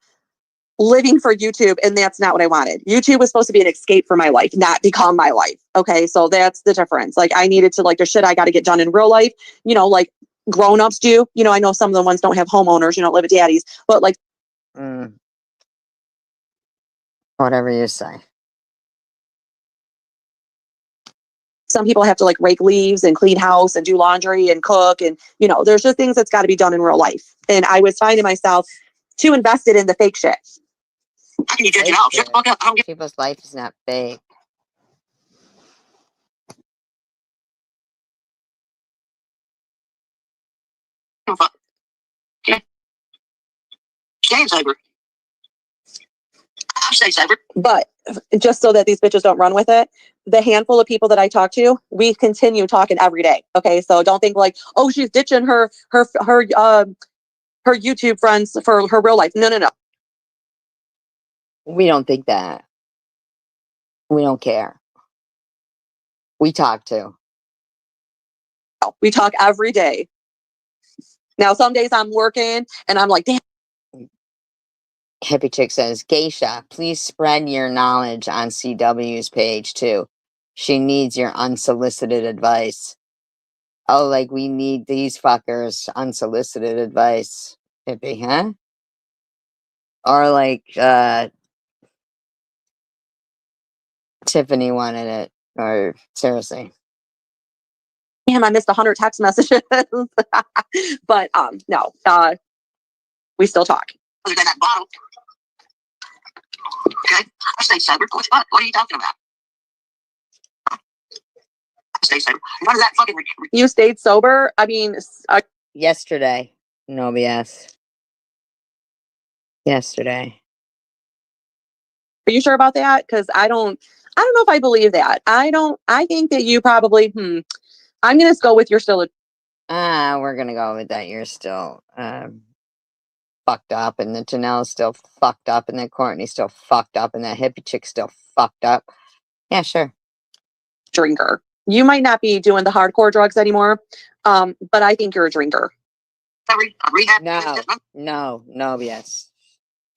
living for YouTube, and that's not what I wanted. YouTube was supposed to be an escape for my life, not become my life. Okay, so that's the difference. Like I needed to, there's shit I got to get done in real life, like grown-ups do. I know some of the ones don't have homeowners, live at daddy's, but like. Whatever you say. Some people have to like rake leaves and clean house and do laundry and cook. And, there's just things that's got to be done in real life. And I was finding myself too invested in the fake shit. How can you judge it out? Shut the fuck up. I don't get People's life is not fake. a fuck. Okay. Staying sober. I'm staying sober. But just so that these bitches don't run with it, the handful of people that I talk to, we continue talking every day. Okay. So don't think like, oh, she's ditching her YouTube friends for her real life. No. We don't think that. We don't care. We talk to. We talk every day. Now, some days I'm working and I'm like, damn. Hippie Chick says, Geisha, please spread your knowledge on CW's page too. She needs your unsolicited advice. Oh, like we need these fuckers unsolicited advice. Hippie, huh? Or like Tiffany wanted it. Or seriously. Damn, I missed 100 text messages. But no, we still talk. Other than that bottle. Okay. I stay sober. What are you talking about? I stay sober. What is that fucking? You stayed sober? I mean, Yesterday. No BS. Yesterday. Are you sure about that? Because I don't know if I believe that. I think that you probably, I'm going to go with you're still We're gonna go with that. You're still fucked up, and the Janelle's still fucked up, and then Courtney's still fucked up, and that hippie chick's still fucked up. Yeah, sure. Drinker. You might not be doing the hardcore drugs anymore, but I think you're a drinker. No, yes.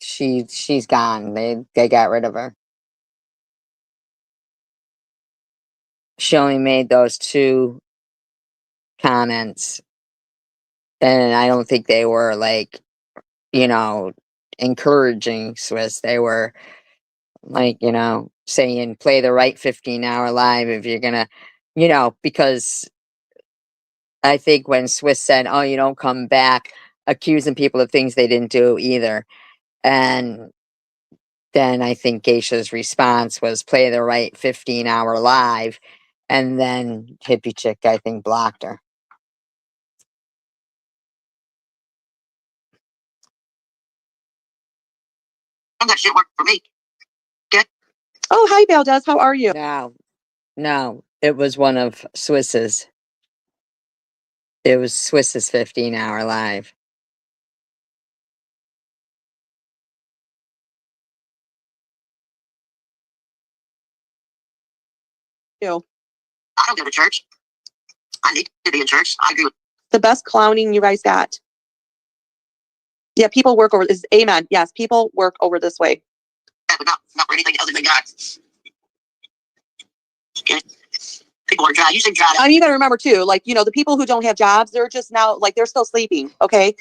She's gone. They got rid of her. She only made those 2 comments, and I don't think they were like, encouraging Swiss. They were like, saying play the right 15-hour live if you're gonna, because I think when Swiss said, oh, you don't come back, accusing people of things they didn't do either. And then I think Geisha's response was play the right 15-hour live. And then hippie chick, I think, blocked her. That shit worked for me. Oh, hi, Valdez. How are you? No, it was one of Swiss's. It was Swiss's 15-hour live. You. I don't go to church. I need to be in church. I agree with The best clowning you guys got. Yeah, people work over this. Amen. Yes, people work over this way. that, but not for anything other than God. Okay. People are dry. You say dry. I mean, you gotta remember too, like, the people who don't have jobs, they're just now, like, they're still sleeping. Okay.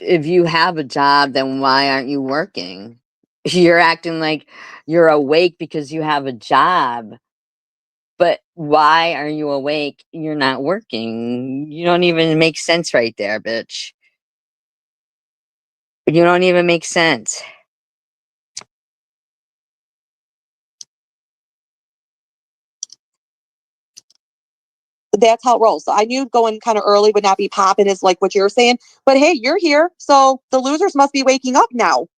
If you have a job, then why aren't you working? You're acting like you're awake because you have a job. But why are you awake? You're not working. You don't even make sense right there, bitch. You don't even make sense. That's how it rolls. So I knew going kind of early would not be popping, is like what you're saying. But hey, you're here. So the losers must be waking up now.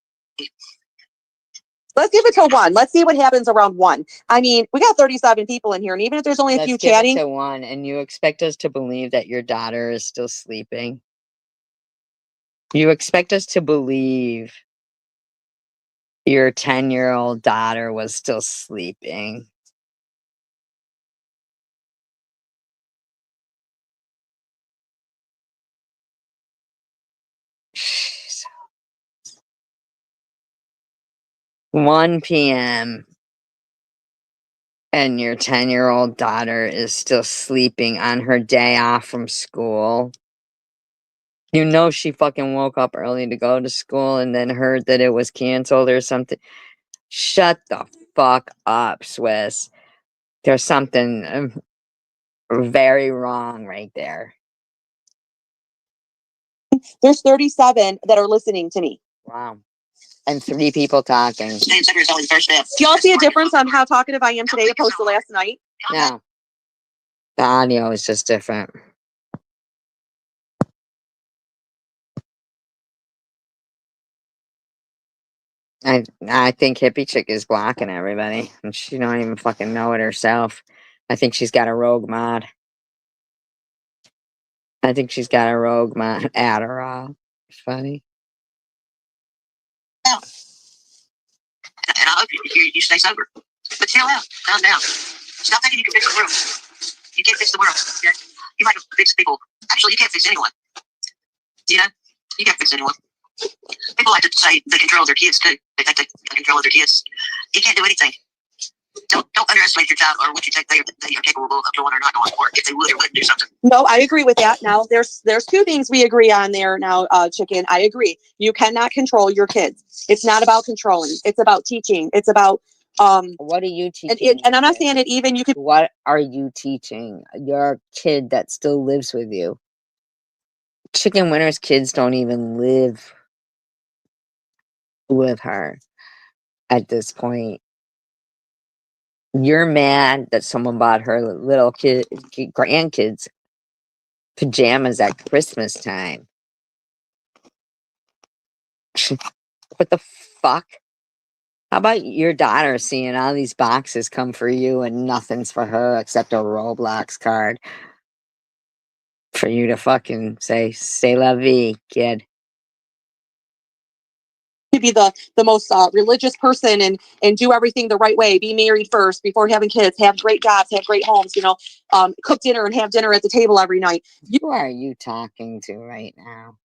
Let's give it till 1. Let's see what happens around 1. I mean, we got 37 people in here, and even if there's only a few chatting. Let's give it to 1, and you expect us to believe that your daughter is still sleeping? You expect us to believe your 10-year-old daughter was still sleeping? Jeez. 1 p.m. and your 10-year-old daughter is still sleeping on her day off from school. You know she fucking woke up early to go to school and then heard that it was canceled or something. Shut the fuck up, Swiss. There's something very wrong right there. There's 37 that are listening to me. Wow. And 3 people talking. Do y'all see a difference on how talkative I am today opposed to last night? No. The audio is just different. I think hippie chick is blocking everybody, and she don't even fucking know it herself. I think she's got a rogue mod. Adderall. Funny. And I hope you stay sober. But chill out. Calm down. Stop thinking you can fix the world. You can't fix the world. Okay? You might fix people. Actually, you can't fix anyone. You can't fix anyone. People like to say they control their kids too. They think they can control their kids. You can't do anything. Don't underestimate your child or what you think they are capable of doing or not going for. If they would or wouldn't do something. No, I agree with that. Now, there's 2 things we agree on there now, Chicken. I agree. You cannot control your kids. It's not about controlling. It's about teaching. It's about what are you teaching? And I'm not saying it even you could. What are you teaching your kid that still lives with you? Chicken Winner's kids don't even live with her at this point. You're mad that someone bought her little grandkids pajamas at Christmas time. What the fuck? How about your daughter seeing all these boxes come for you and nothing's for her except a Roblox card for you to fucking say, "C'est la vie, kid." To be the most religious person and do everything the right way, be married first before having kids, have great jobs, have great homes, cook dinner and have dinner at the table every night. Who are you talking to right now?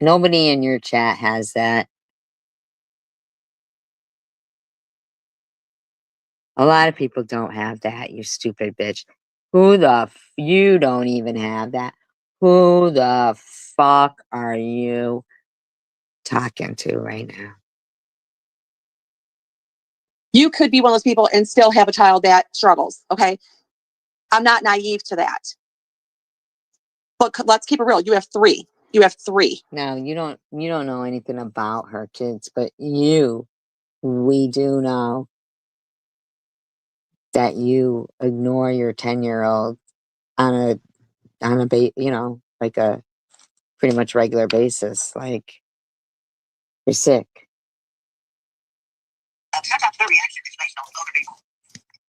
Nobody in your chat has that. A lot of people don't have that, you stupid bitch. You don't even have that. Who the fuck are you talking to right now? You could be one of those people and still have a child that struggles, okay? I'm not naive to that. But let's keep it real. You have 3. You have 3. No, you don't know anything about her kids, but we do know that you ignore your 10-year-old on like a pretty much regular basis. Like, you're sick. Sometimes their reaction is based on other people.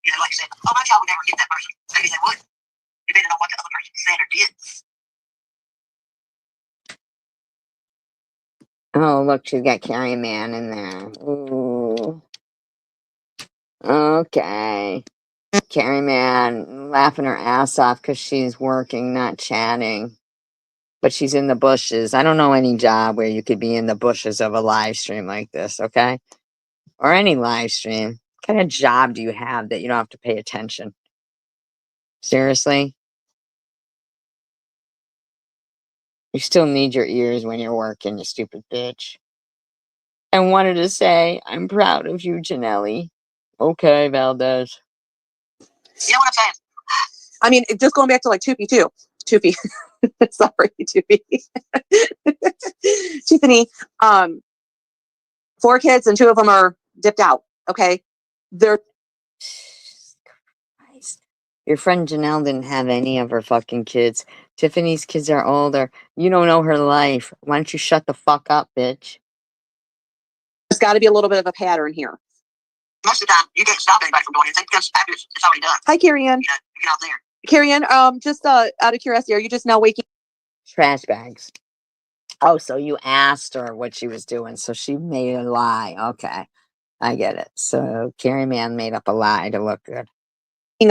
Like I said, oh, my child would never hit that person. Maybe they would, depending on what the other person said or did. Oh, look, she's got Carrie Man in there. Ooh. Okay. Carrie Man laughing her ass off because she's working, not chatting. But she's in the bushes. I don't know any job where you could be in the bushes of a live stream like this, okay? Or any live stream. What kind of job do you have that you don't have to pay attention? Seriously? You still need your ears when you're working, you stupid bitch. I wanted to say, I'm proud of you, Janelli. Okay, Valdez. You know what I'm saying? I mean, just going back to like Tupi too. Tupi. Sorry, Tupi. Tiffany, 4 kids and 2 of them are dipped out, okay? They're Your friend Janelle didn't have any of her fucking kids. Tiffany's kids are older. You don't know her life. Why don't you shut the fuck up, bitch? There's got to be a little bit of a pattern here. Most of the time, you can't stop anybody from doing anything because after it's already done. Hi, Carrie Ann. You get out there. Carrie Ann, just out of curiosity, are you just now waking? Trash bags. Oh, so you asked her what she was doing, so she made a lie. Okay, I get it. So Carrie Man made up a lie to look good.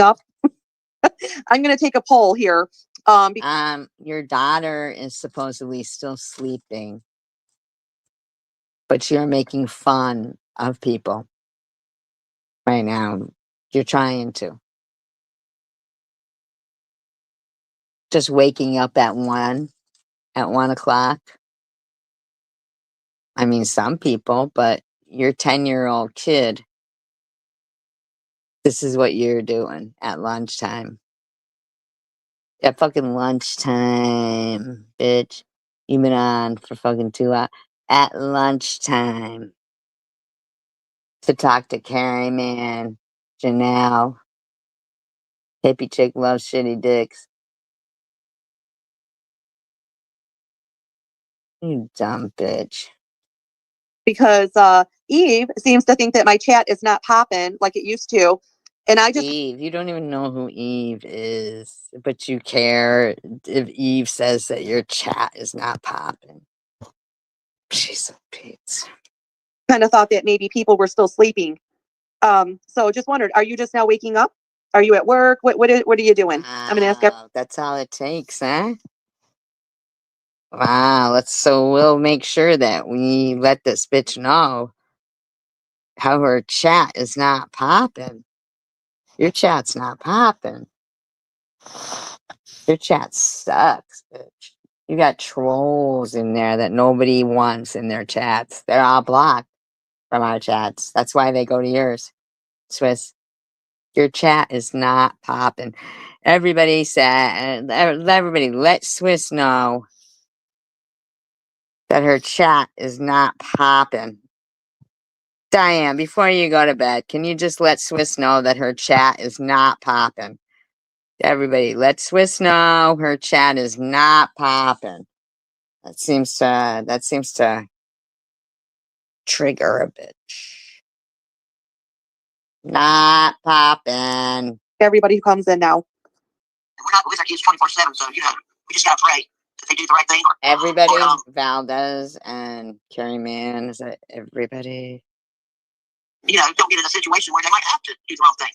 Up. I'm going to take a poll here. Your daughter is supposedly still sleeping, but you're making fun of people right now. You're trying to. Just waking up at 1 o'clock. I mean, some people, but your 10-year-old kid, this is what you're doing at lunchtime. At fucking lunchtime, bitch. You've been on for fucking 2 hours. At lunchtime. To talk to Carrie Man, Janelle. Hippie chick loves shitty dicks. You dumb bitch. Because Eve seems to think that my chat is not popping like it used to. And I just Eve, you don't even know who Eve is, but you care if Eve says that your chat is not popping. She's a bitch. kind of thought that maybe people were still sleeping. So just wondered, are you just now waking up? Are you at work? What are you doing? I'm gonna ask. That's all it takes, huh? Wow, so we'll make sure that we let this bitch know how her chat is not popping. Your chat's not popping. Your chat sucks, bitch. You got trolls in there that nobody wants in their chats. They're all blocked from our chats. That's why they go to yours. Swiss, your chat is not popping. Everybody let Swiss know that her chat is not popping. Diane, before you go to bed, can you just let Swiss know that her chat is not popping? Everybody, let Swiss know her chat is not popping. That seems to trigger a bitch. Not popping. Everybody who comes in now. We're not with our kids 24/7, so we just gotta pray that they do the right thing. Everybody, Valdez and Carrie Mann, is that everybody? Don't get in a situation where they might have to do the wrong thing.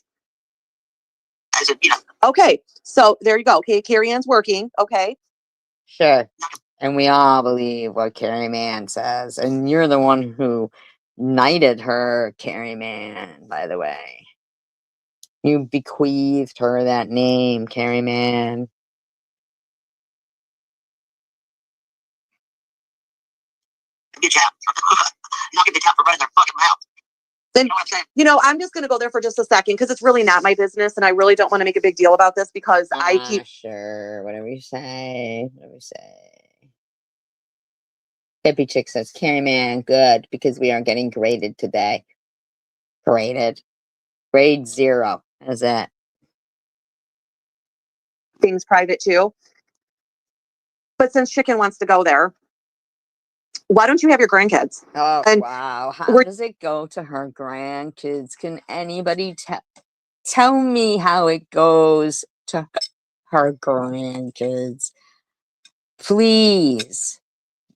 As a, Okay, so there you go. Okay, Carrie Ann's working. Okay. Sure. And we all believe what Carrie Mann says. And you're the one who knighted her, Carrie Mann, by the way. You bequeathed her that name, Carrie Mann. get you out. Not gonna get out for running their fucking mouth. Then, I'm just going to go there for just a second because it's really not my business and I really don't want to make a big deal about this because I keep. Sure. Whatever you say. Whatever you say. Hippie Chick says, Carrie Mann, good, because we are getting graded today. Graded. Grade 0. How's that? Things private too. But since Chicken wants to go there, why don't you have your grandkids? Oh, wow. How does it go to her grandkids? Can anybody tell me how it goes to her grandkids? Please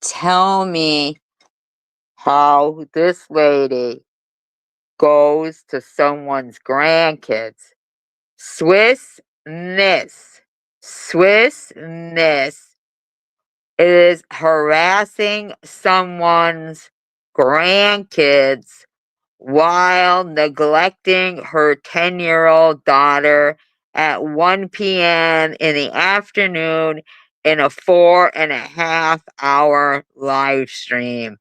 tell me how this lady goes to someone's grandkids. Swiss Miss is harassing someone's grandkids while neglecting her 10-year-old daughter at 1 p.m. in the afternoon in a 4.5-hour live stream.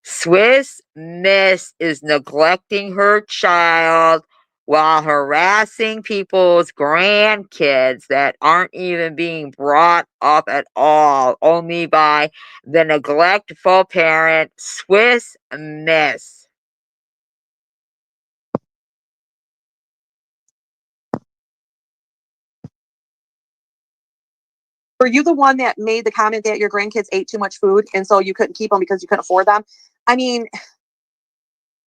Swiss Miss is neglecting her child while harassing people's grandkids that aren't even being brought up at all, only by the neglectful parent, Swiss Miss. Were you the one that made the comment that your grandkids ate too much food and so you couldn't keep them because you couldn't afford them? I mean,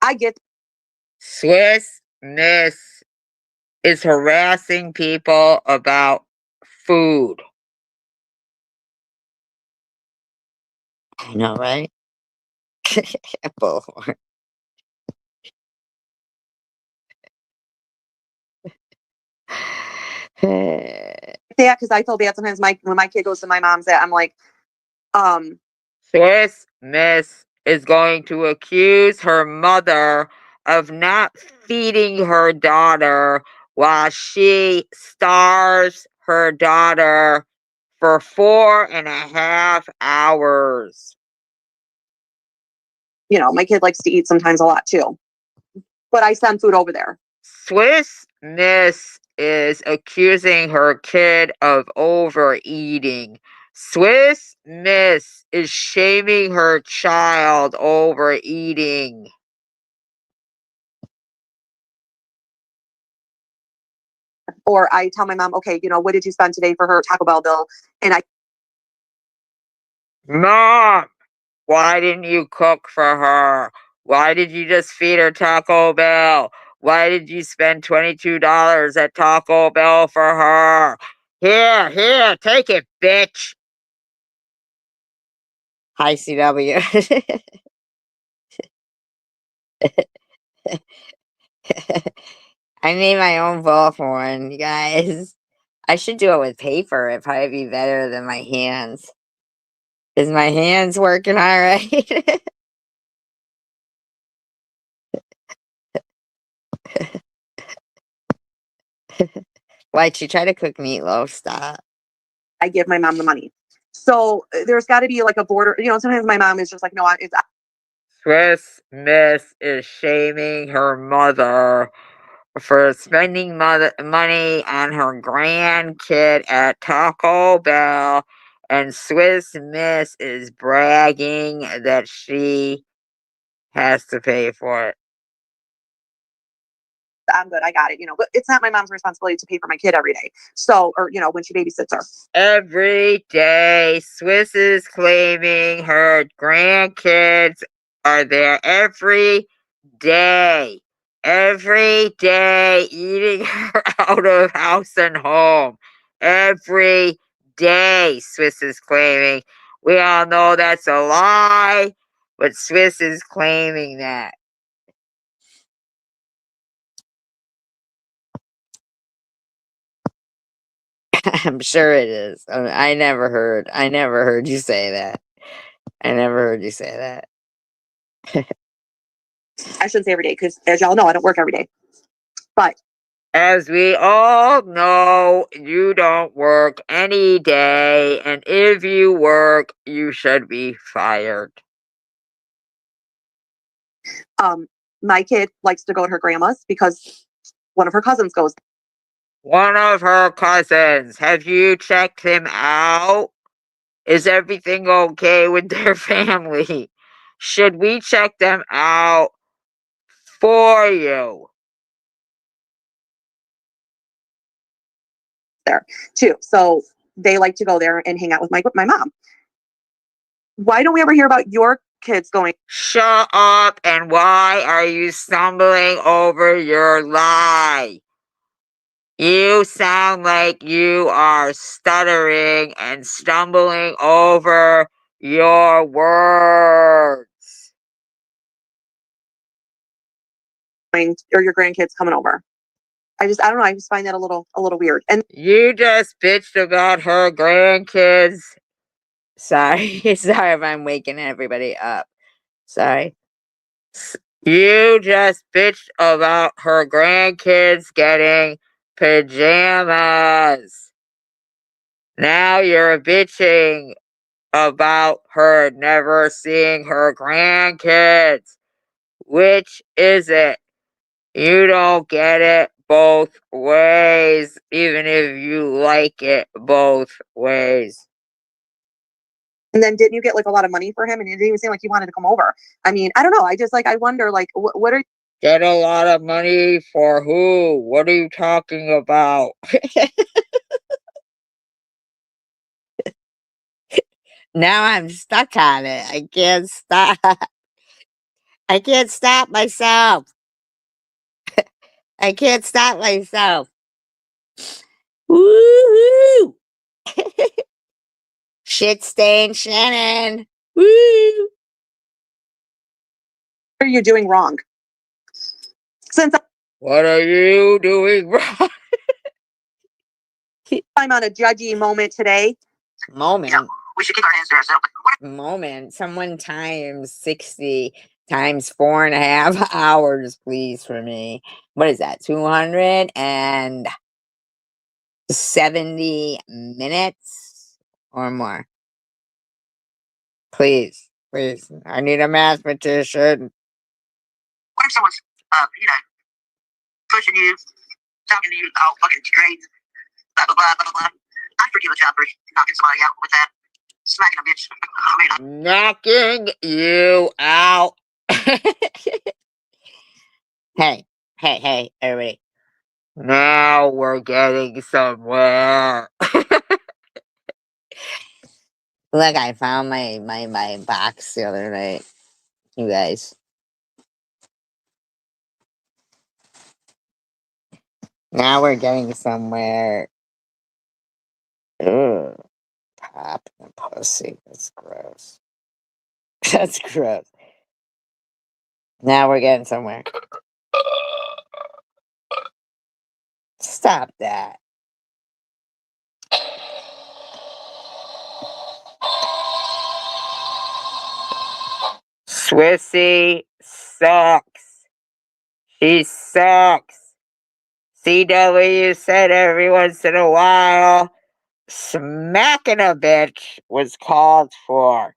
I get. Swiss Miss is harassing people about food. I know, right? Bullhorn. that because I feel bad sometimes when my kid goes to my mom's that I'm like, Swiss Miss is going to accuse her mother of not feeding her daughter while she starves her daughter for 4.5 hours. My kid likes to eat sometimes a lot too, but I send food over there. Swiss Miss is accusing her kid of overeating. Swiss Miss is shaming her child overeating. Or I tell my mom, okay, what did you spend today for her Taco Bell bill? And Mom, why didn't you cook for her? Why did you just feed her Taco Bell? Why did you spend $22 at Taco Bell for her? Here, take it, bitch. Hi, CW. I made my own bullhorn, you guys. I should do it with paper. It'd probably be better than my hands. Is my hands working all right? Why'd you try to cook meatloaf? Stop. I give my mom the money. So there's got to be like a border. Sometimes my mom is just like, no, it's. Swiss Miss is shaming her mother for spending money on her grandkid at Taco Bell, and Swiss Miss is bragging that she has to pay for it. I'm good. I got it. But it's not my mom's responsibility to pay for my kid every day. So, or, when she babysits her. Every day, Swiss is claiming her grandkids are there every day. every day eating her out of house and home. Every day, Swiss is claiming. We all know that's a lie, but Swiss is claiming that. I'm sure it is. I never heard you say that. I never heard you say that. I shouldn't say every day because, as y'all know, I don't work every day. But as we all know, you don't work any day, and if you work, you should be fired. My kid likes to go to her grandma's because one of her cousins goes. One of her cousins. Have you checked him out? Is everything okay with their family? Should we check them out for you? There too. So they like to go there and hang out with my mom. Why don't we ever hear about your kids going? Shut up, and why are you stumbling over your lie? You sound like you are stuttering and stumbling over your words. Or your grandkids coming over. I don't know. I just find that a little weird. And you just bitched about her grandkids. Sorry if I'm waking everybody up. Sorry. You just bitched about her grandkids getting pajamas. Now you're bitching about her never seeing her grandkids. Which is it? You don't get it both ways, even if you like it both ways. And then didn't you get like a lot of money for him? And it didn't even seem like he wanted to come over. I mean, I don't know. I wonder, like, what are you? Get a lot of money for who? What are you talking about? Now I'm stuck on it. I can't stop. I can't stop myself. I can't stop myself. Woo-hoo! Shit stain Shannon. Woo! What are you doing wrong? What are you doing wrong? I'm on a judgy moment today. Moment. Yeah, we should keep our hands to ourselves. Moment. Someone times 60 times 4.5 hours, please, for me. What is that? 270 minutes or more. Please. I need a mathematician. What if someone's, pushing you, talking to you, oh, fucking great, blah, blah, blah, blah, blah. I forgive a child for knocking somebody out with that. Smacking a bitch. I mean, Knocking you out. Hey, everybody. Now we're getting somewhere. Look, I found my box the other night. You guys. Now we're getting somewhere. Ugh. Pop and pussy. That's gross. That's gross. Now we're getting somewhere. Stop that. Swissy sucks. She sucks. CW said every once in a while, smacking a bitch was called for.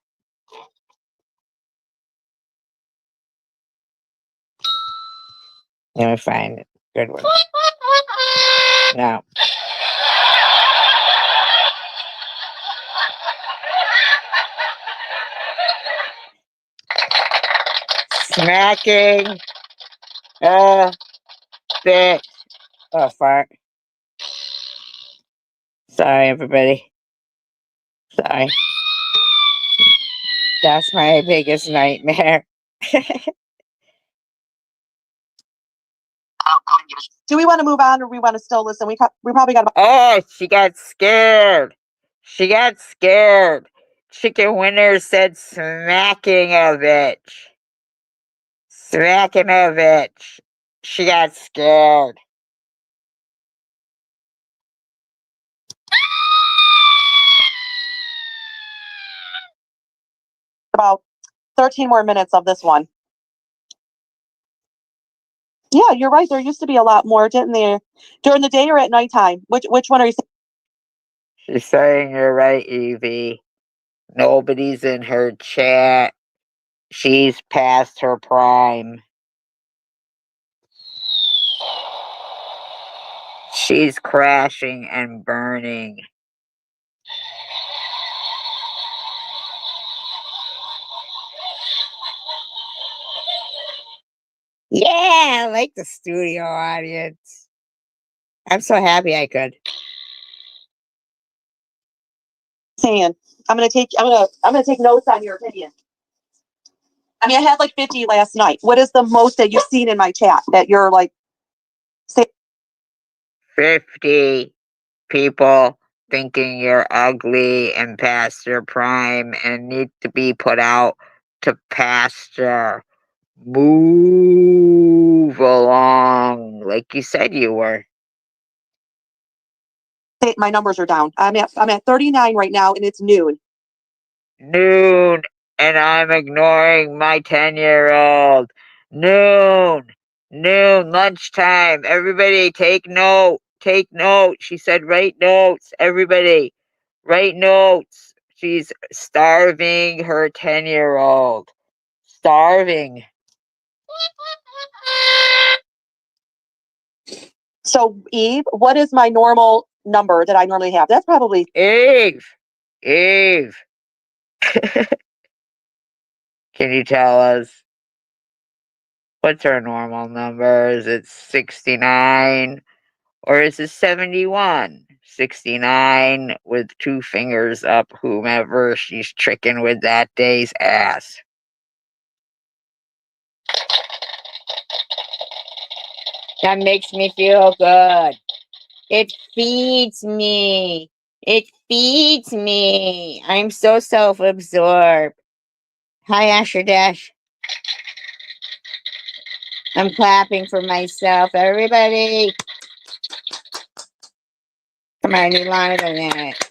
Let me find it. Good one. No. Smacking a bitch. Oh, fart. Sorry, everybody. Sorry. That's my biggest nightmare. Do we want to move on or we want to still listen? We probably got. Oh, she got scared. She got scared. Chicken Winner said smacking a bitch. Smacking a bitch. She got scared. About 13 more minutes of this one. Yeah, you're right. There used to be a lot more, didn't there? During the day or at nighttime? Which one are you saying? She's saying you're right, Evie. Nobody's in her chat. She's past her prime. She's crashing and burning. Yeah, I like the studio audience. I'm so happy I could. Saying, I'm gonna take notes on your opinion. I mean, I had like 50 last night. What is the most that you've seen in my chat that you're like? 50 people thinking you're ugly and past your prime and need to be put out to pasture. Move along, like you said you were. My numbers are down. I'm at 39 right now, and it's noon. Noon, and I'm ignoring my 10-year-old. Noon, lunchtime. Everybody take note. Take note. She said, write notes. Everybody, write notes. She's starving her 10-year-old. Starving. So, Eve, what is my normal number that I normally have? That's probably Eve. Can you tell us what's our normal number? Is it 69 or is it 71? 69 with two fingers up, whomever she's tricking with that day's ass. That makes me feel good. It feeds me. It feeds me. I'm so self-absorbed. Hi, Asher Dash. I'm clapping for myself. Everybody. Come on, I need longer than that.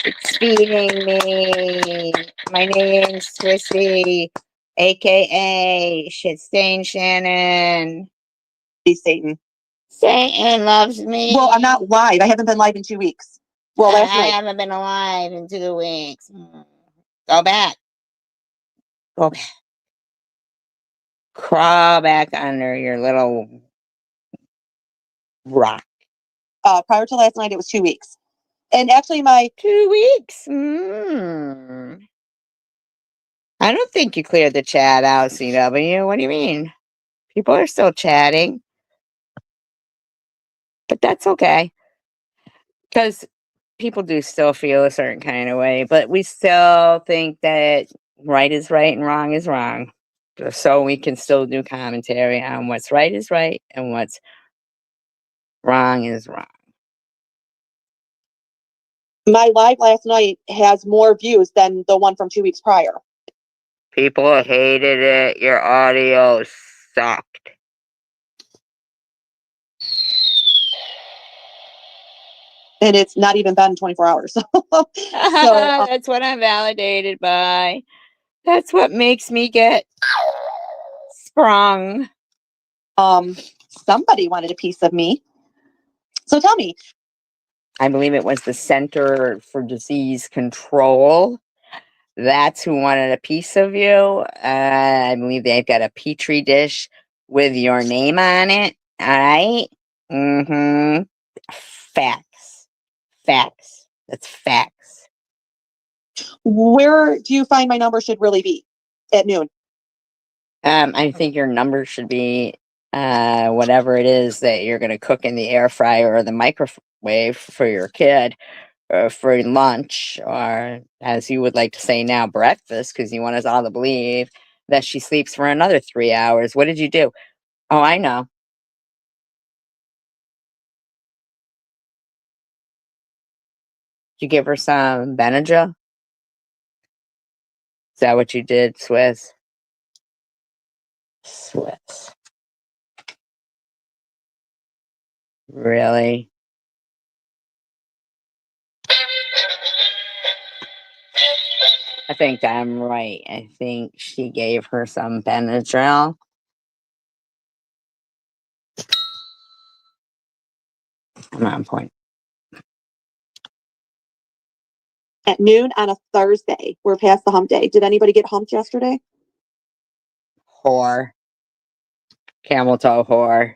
It's feeding me. My name's Swissy, aka Shitstain Shannon. Hey, Satan. Satan loves me. Well, I'm not live. I haven't been live in 2 weeks. Well, last I night. haven't been alive in 2 weeks. Go back. Go back. Crawl back under your little rock. Prior to last night, it was 2 weeks. And actually, my 2 weeks. I don't think you cleared the chat out, CW. What do you mean? People are still chatting. But that's okay. Because people do still feel a certain kind of way. But we still think that right is right and wrong is wrong. So we can still do commentary on what's right is right and what's wrong is wrong. My live last night has more views than the one from 2 weeks prior. People hated it. Your audio sucked. And it's not even been 24 hours. That's what I'm validated by. That's what makes me get sprung. Somebody wanted a piece of me. So tell me. I believe it was the Center for Disease Control. That's who wanted a piece of you. I believe they've got a petri dish with your name on it. All right? Mm-hmm. Facts. That's facts. Where do you find my number should really be at noon? I think your number should be whatever it is that you're going to cook in the air fryer or the microwave for your kid. For lunch, or as you would like to say now, breakfast, because you want us all to believe that she sleeps for another 3 hours. What did you do? Oh, I know. you give her some Benadryl? Is that what you did, Swiss? Swiss. Really? I think I'm right. I think she gave her some Benadryl. I'm on point. At noon on a Thursday. We're past the hump day. Did anybody get humped yesterday? Whore. Camel toe whore.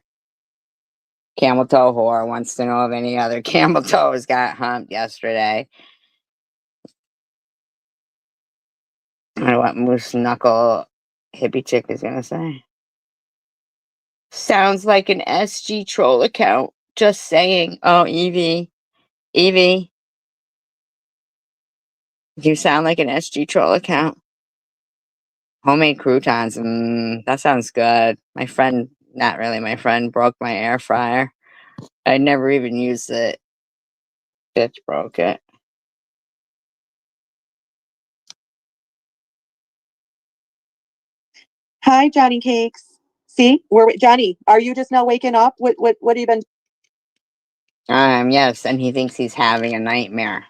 Camel toe whore wants to know if any other camel toes got humped yesterday. I don't know what Moose Knuckle hippie chick is gonna say. Sounds like an SG troll account. Just saying. Oh, Evie. Evie. You sound like an SG troll account. Homemade croutons. That sounds good. My friend, not really my friend, broke my air fryer. I never even used it. Bitch broke it. Hi, Johnny Cakes. See, Johnny, are you just now waking up? What have you been? Yes, and he thinks he's having a nightmare.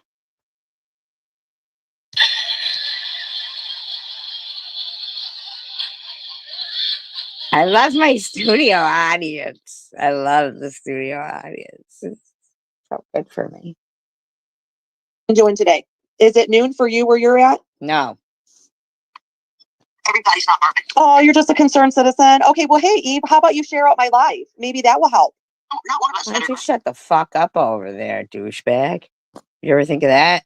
I love my studio audience. I love the studio audience. It's so good for me. Doing today? Is it noon for you where you're at? No. Everybody's not perfect. Oh, you're just a concerned citizen. Okay, well, hey, Eve, how about you share out my life? Maybe that will help. Oh, not one of us. Why don't you shut the fuck up over there, douchebag? You ever think of that?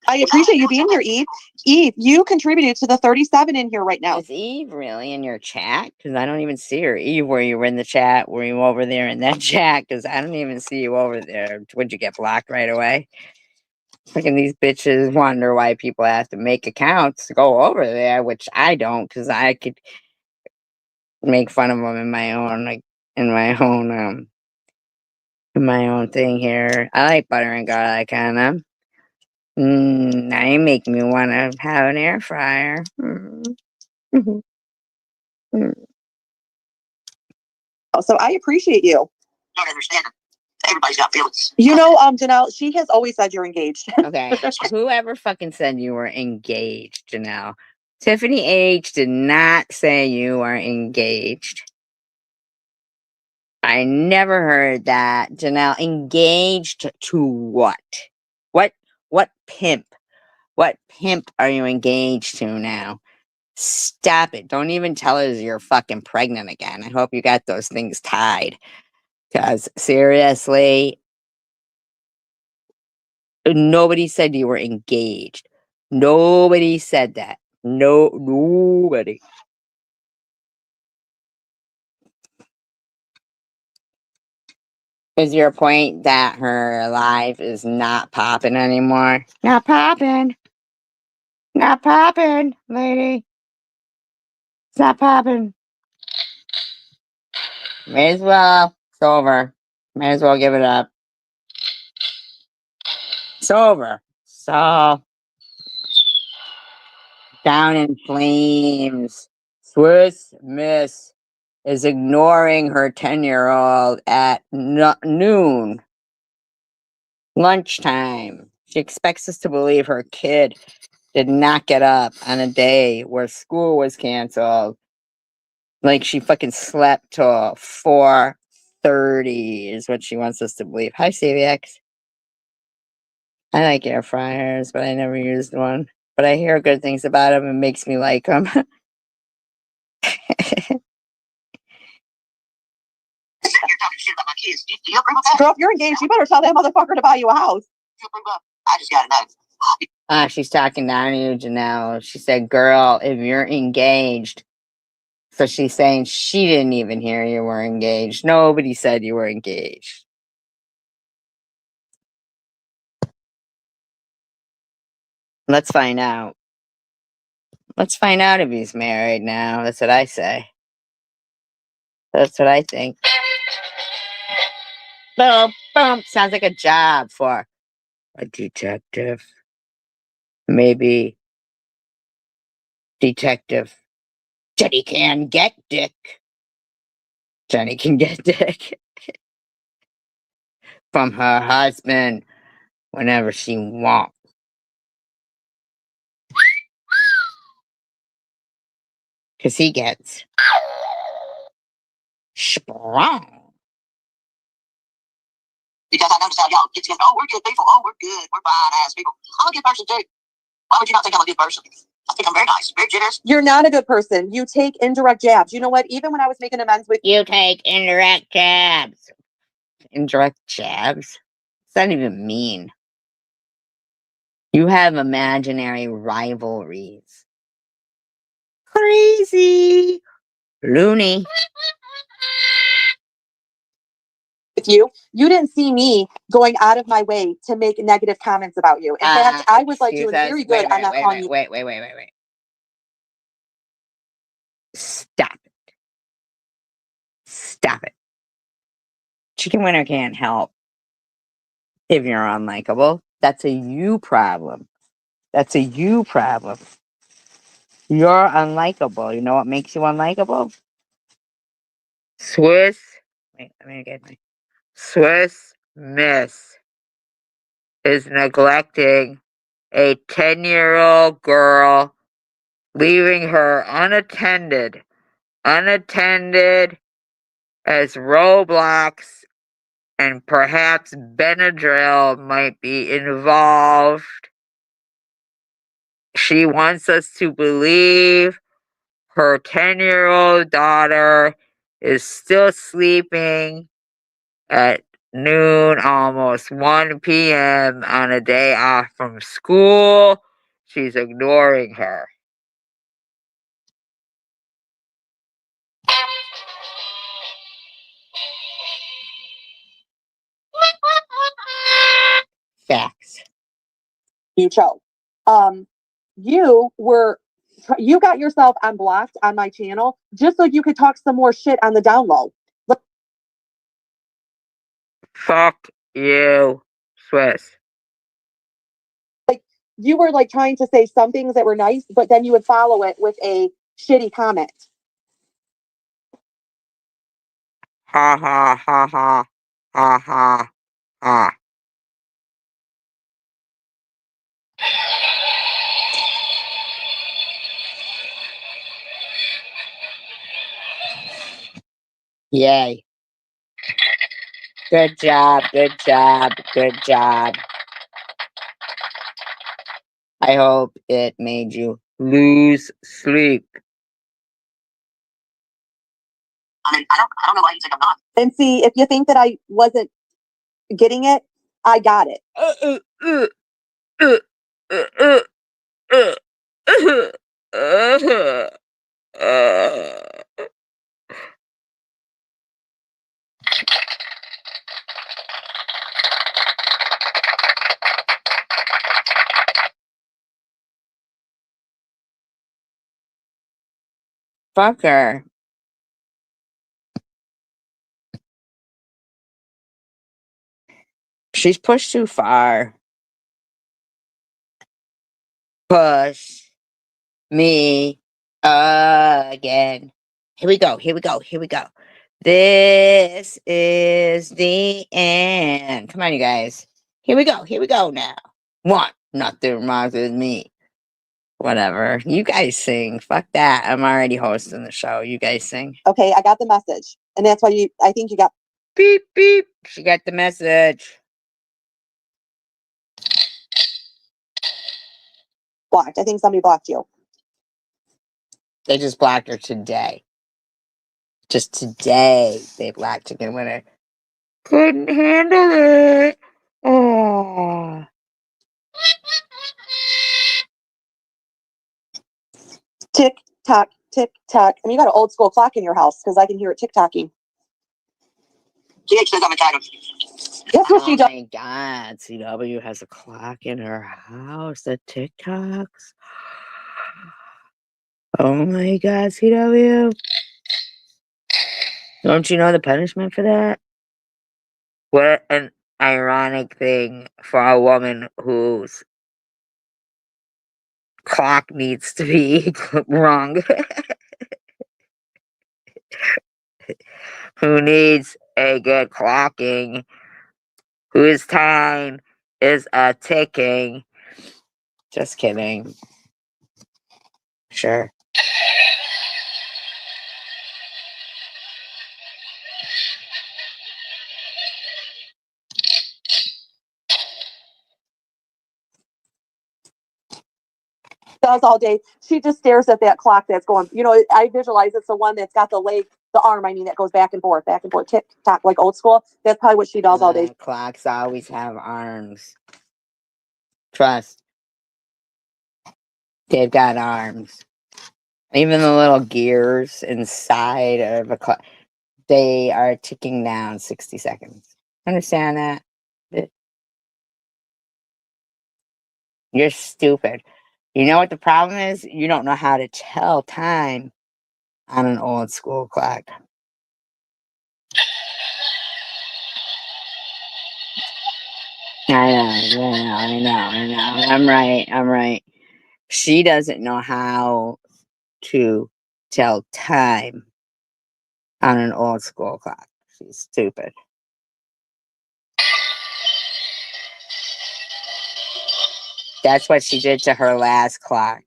I appreciate you being here, Eve. Eve, you contributed to the 37 in here right now. Is Eve really in your chat? Because I don't even see her. Eve, were you in the chat? Were you over there in that chat? Because I don't even see you over there. Would you get blocked right away? Fucking these bitches wonder why people have to make accounts to go over there, which I don't, because I could make fun of them in my own, like, in my own thing here. I like butter and garlic on them. Now you make me want to have an air fryer. So I appreciate you. Don't understand it. Everybody's got feelings. You know, Janelle, she has always said you're engaged. Okay. Whoever fucking said you were engaged, Janelle? Tiffany H did not say you are engaged. I never heard that. Janelle, engaged to what? What pimp? What pimp are you engaged to now? Stop it. Don't even tell us you're fucking pregnant again. I hope you got those things tied. Because seriously, nobody said you were engaged. Nobody said that. Nobody. Is your point that her live is not popping anymore? Not popping. Not popping, lady. It's not popping. May as well. It's over. May as well give it up. It's over. So down in flames. Swiss Miss is ignoring her 10-year-old at noon. Lunchtime. She expects us to believe her kid did not get up on a day where school was canceled. Like she fucking slept till 4:30 is what she wants us to believe. Hi, CVX. I like air fryers, but I never used one. But I hear good things about them. It makes me like them. You're talking shit about my kids. Do you agree with that? Girl, if you're engaged, you better tell that motherfucker to buy you a house. I just got to know. She's talking down to you, Janelle. She said, girl, if you're engaged. So she's saying she didn't even hear you were engaged. Nobody said you were engaged. Let's find out. Let's find out if he's married now. That's what I say. That's what I think. Boom, boom. Sounds like a job for a detective. Maybe Detective Jenny can get dick. Jenny can get dick from her husband whenever she wants. Because he gets strong. Because I noticed how y'all get together. Oh, we're good people. Oh, we're good. We're fine ass people. I'm a good person too. Why would you not think I'm a good person? I think I'm very nice, very generous. You're not a good person. You take indirect jabs. You know what? Even when I was making amends with You take indirect jabs. Indirect jabs? What's that even mean? You have imaginary rivalries. Crazy. Loony. you, you didn't see me going out of my way to make negative comments about you. In fact, I was like doing very good. I'm not calling you. Wait. Stop it. Stop it. Chicken winner can't help if you're unlikable. That's a you problem. That's a you problem. You're unlikable. You know what makes you unlikable? Swiss. Wait, let me get my Swiss Miss is neglecting a 10-year-old girl, leaving her unattended as Roblox and perhaps Benadryl might be involved. She wants us to believe her 10-year-old daughter is still sleeping at noon, almost 1 p.m. on a day off from school. She's ignoring her. Facts. You chose. You got yourself unblocked on my channel just so you could talk some more shit on the down low. Fuck you, Swiss. Like you were like trying to say some things that were nice, but then you would follow it with a shitty comment. Ha ha ha ha ha ha ha. Yay. Good job, good job, good job. I hope it made you lose sleep. I mean, I don't know why you think I'm not. And see, if you think that I wasn't getting it, I got it. Fuck her. She's pushed too far. Push me again. Here we go. This is the end. Come on, you guys. Here we go now. What? Nothing wrong with me. Whatever. You guys sing. Fuck that. I'm already hosting the show. You guys sing. Okay, I got the message. And that's why I think you got beep beep. She got the message. blocked. I think somebody blocked you. They just blocked her today. Just today they blocked Chicken Winner. Couldn't handle it. Oh. Tick tock, tick tock. I mean, you got an old school clock in your house because I can hear it tick tocking. GH says I'm entitled. Guess what she does? Oh my God, CW has a clock in her house that TikToks. Oh my God, CW. Don't you know the punishment for that? What an ironic thing for a woman whose clock needs to be wrong. Who needs a good clocking, whose time is a ticking. Just kidding. Sure. Does all day. She just stares at that clock that's going, you know, I visualize it's the one that's got the leg, the arm, I mean, that goes back and forth, tick tock, like old school. That's probably what she does all day. Clocks always have arms. Trust. They've got arms. Even the little gears inside of a clock, they are ticking down 60 seconds. Understand that? You're stupid. You know what the problem is? You don't know how to tell time on an old school clock. I know. I'm right. She doesn't know how to tell time on an old school clock. She's stupid. That's what she did to her last clock.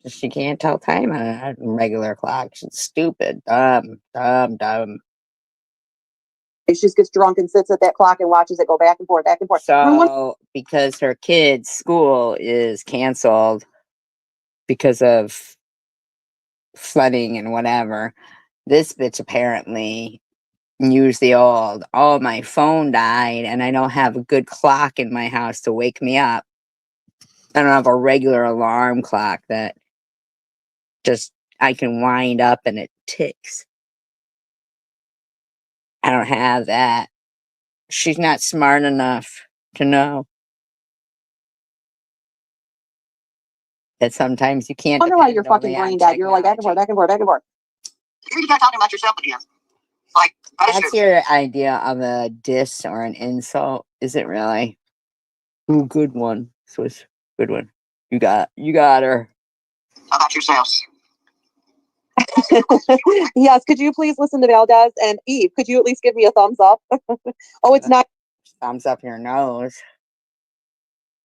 She can't tell time on a regular clock. She's stupid. Dumb. She just gets drunk and sits at that clock and watches it go back and forth. So, because her kid's school is canceled because of flooding and whatever, this bitch apparently used the old, oh, my phone died and I don't have a good clock in my house to wake me up. I don't have a regular alarm clock that just I can wind up and it ticks. I don't have that. She's not smart enough to know that sometimes you can't. I wonder why your fucking brain died. You're like back and forth. Here you got talking about yourself again. Like, That's your idea of a diss or an insult, is it really? Ooh, good one, Swiss. Good one. You got her. How about yourselves? Yes, could you please listen to Valdez? And Eve, could you at least give me a thumbs up? Oh, it's not Thumbs up your nose.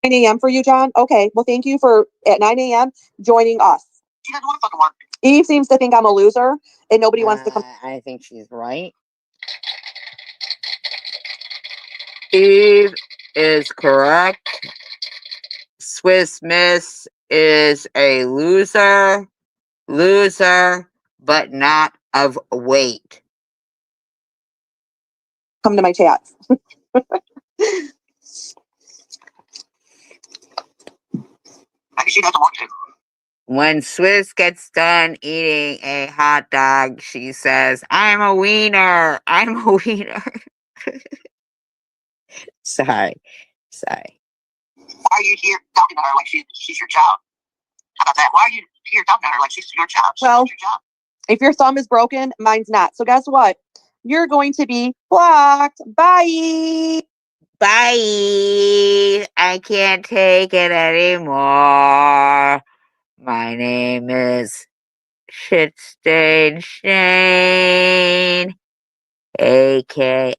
9 a.m. for you, John? Okay, well, thank you for at 9 a.m. joining us. She doesn't want to fucking work. Eve seems to think I'm a loser and nobody wants to come. I think she's right. Eve is correct. Swiss Miss is a loser, but not of weight. Come to my chats. She doesn't want to. When Swiss gets done eating a hot dog, she says, I'm a wiener. Sorry. Why are you here talking to her like she's your child? How about that? Why are you here talking to her like she's your child? Well, your child. If your thumb is broken, mine's not. So guess what? You're going to be blocked. Bye. I can't take it anymore. My name is Shitstain Shane, a.k.a.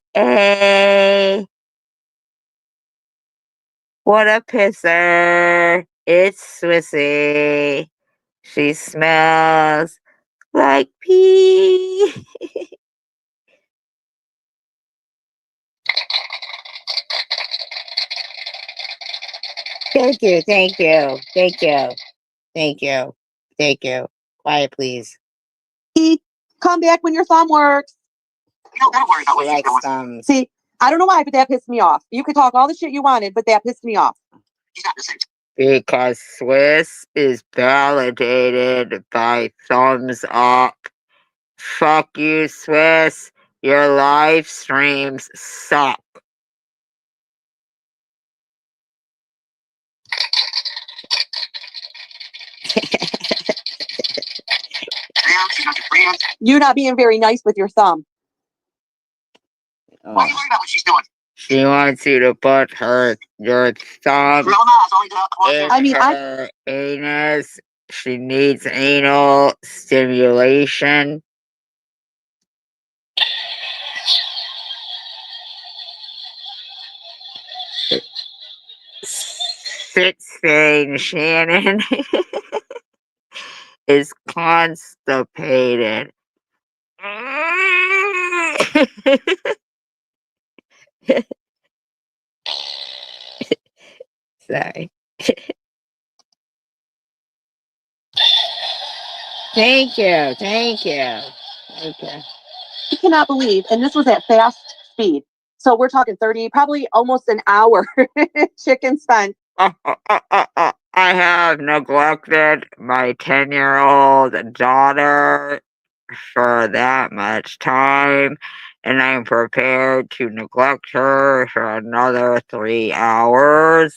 What a pisser. It's Swissy. She smells like pee. Thank you. Quiet, please. Come back when your thumb works. You don't gotta worry about what she's doing. Thumbs. See, I don't know why, but that pissed me off. You could talk all the shit you wanted, but that pissed me off. She's not the same. Because Swiss is validated by thumbs up. Fuck you, Swiss. Your live streams suck. You're not being very nice with your thumb. Why are you worried about what she's doing? She wants you to put your thumb in her anus. She needs anal stimulation. Sixth thing, Shannon is constipated. Sorry. Thank you. Thank you. Okay. I cannot believe, and this was at fast speed. So we're talking 30, probably almost an hour chicken spent. I have neglected my 10-year-old daughter for that much time, and I'm prepared to neglect her for another 3 hours.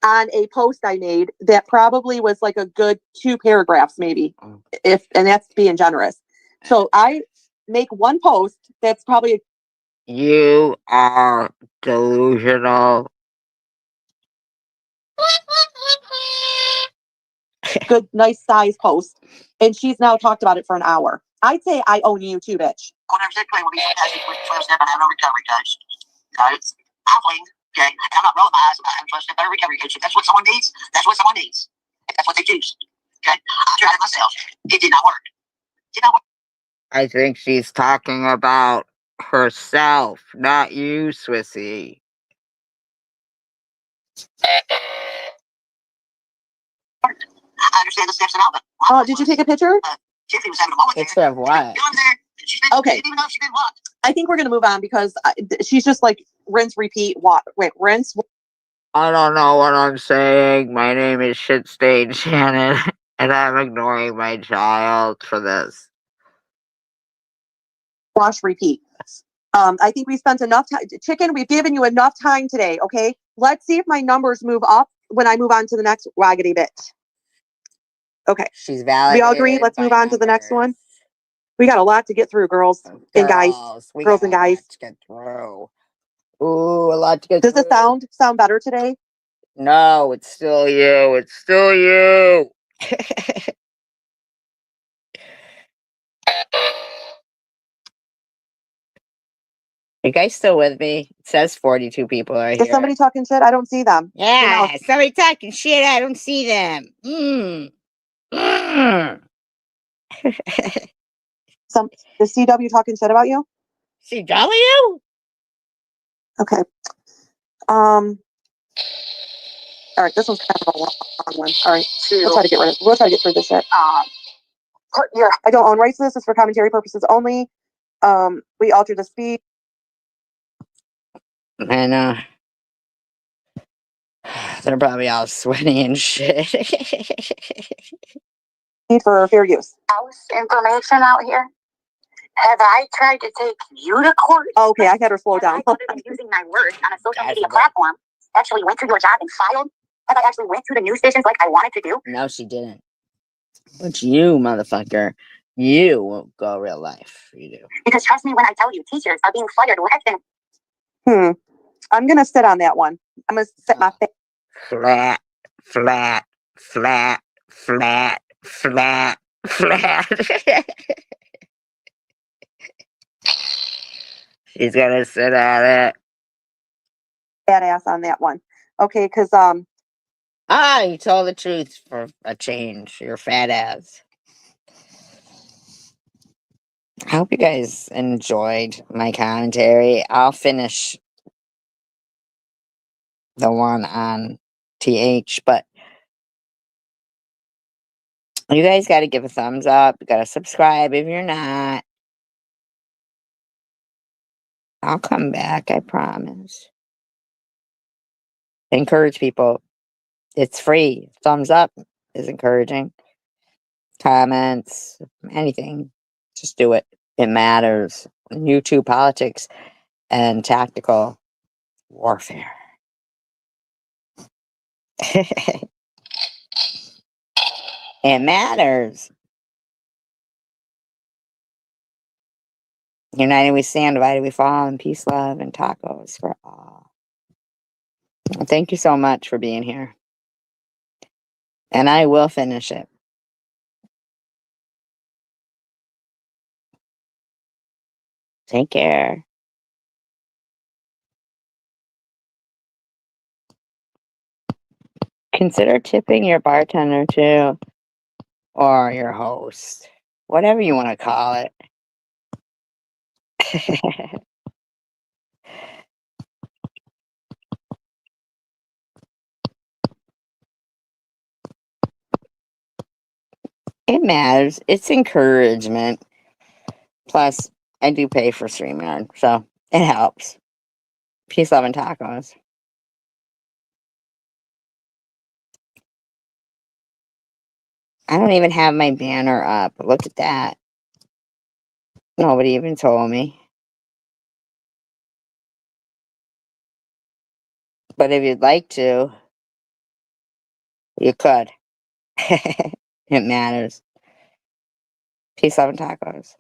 On a post I made that probably was like a good 2 paragraphs, maybe, and that's being generous. So I make one post that's probably You are delusional. good, nice size post, and she's now talked about it for an hour. I'd say I own you too, bitch. Whenever they play with me, sometimes with 12 step, I have no recovery coach. Guys, I'm playing. Okay, I'm not rolling my eyes. I'm 12 step better recovery coach. If that's what someone needs, that's what someone needs. If that's what they choose. Okay, I tried it myself. It did not work. It did not work. I think she's talking about herself, not you, Swissy. I understand the steps and all, but Oh, did you take a picture? Tiffany was having a moment Picture of what? Okay. I think we're gonna move on because she's just like rinse, repeat, rinse. I don't know what I'm saying. My name is Shitstain Shannon, and I'm ignoring my child for this. Wash, repeat. I think we spent enough time. Chicken, we've given you enough time today. Okay, let's see if my numbers move up when I move on to the next raggedy bitch. Okay, she's valid. We all agree. Let's move on to the next one. We got a lot to get through, girls and guys. Girls and guys. To get through. Ooh, a lot to get Does through. the sound better today? No, it's still you. It's still you. Are you guys still with me? It says 42 people are here. Is somebody talking shit? I don't see them. Yeah, somebody talking shit. I don't see them. Is CW talking shit about you? CW? Okay. All right, this one's kind of a long one. All right, we'll try to get through this shit. Yeah, I don't own rights to this. It's for commentary purposes only. We alter the speed. And they're probably all sweaty and shit. For fair use. House information out here. Have I tried to take you to court? Okay, I had her slow down. Other than using my words on a social media platform, actually went through your job and filed. Have I actually went through the news stations like I wanted to do? No, she didn't. But you, motherfucker, you won't go real life. You do. Because trust me when I tell you, teachers are being fired left and I'm gonna sit on that one. I'm gonna set my face. Flat, flat, flat, flat, flat, flat. She's gonna sit on it. Badass on that one. Okay, because you told the truth for a change. You're fat ass. I hope you guys enjoyed my commentary. I'll finish the one on TH, but you guys got to give a thumbs up. You got to subscribe if you're not. I'll come back, I promise. Encourage people. It's free. Thumbs up is encouraging. Comments, anything. Just do it. It matters. YouTube politics and tactical warfare. It matters. United we stand, divided we fall, and peace, love, and tacos for all. Well, thank you so much for being here. And I will finish it. Take care. Consider tipping your bartender too, or your host, whatever you want to call it. It matters. It's encouragement. Plus, I do pay for Streamyard, so it helps. Peace, love, and tacos. I don't even have my banner up. Look at that. Nobody even told me. But if you'd like to, you could. It matters. Peace, love, and tacos.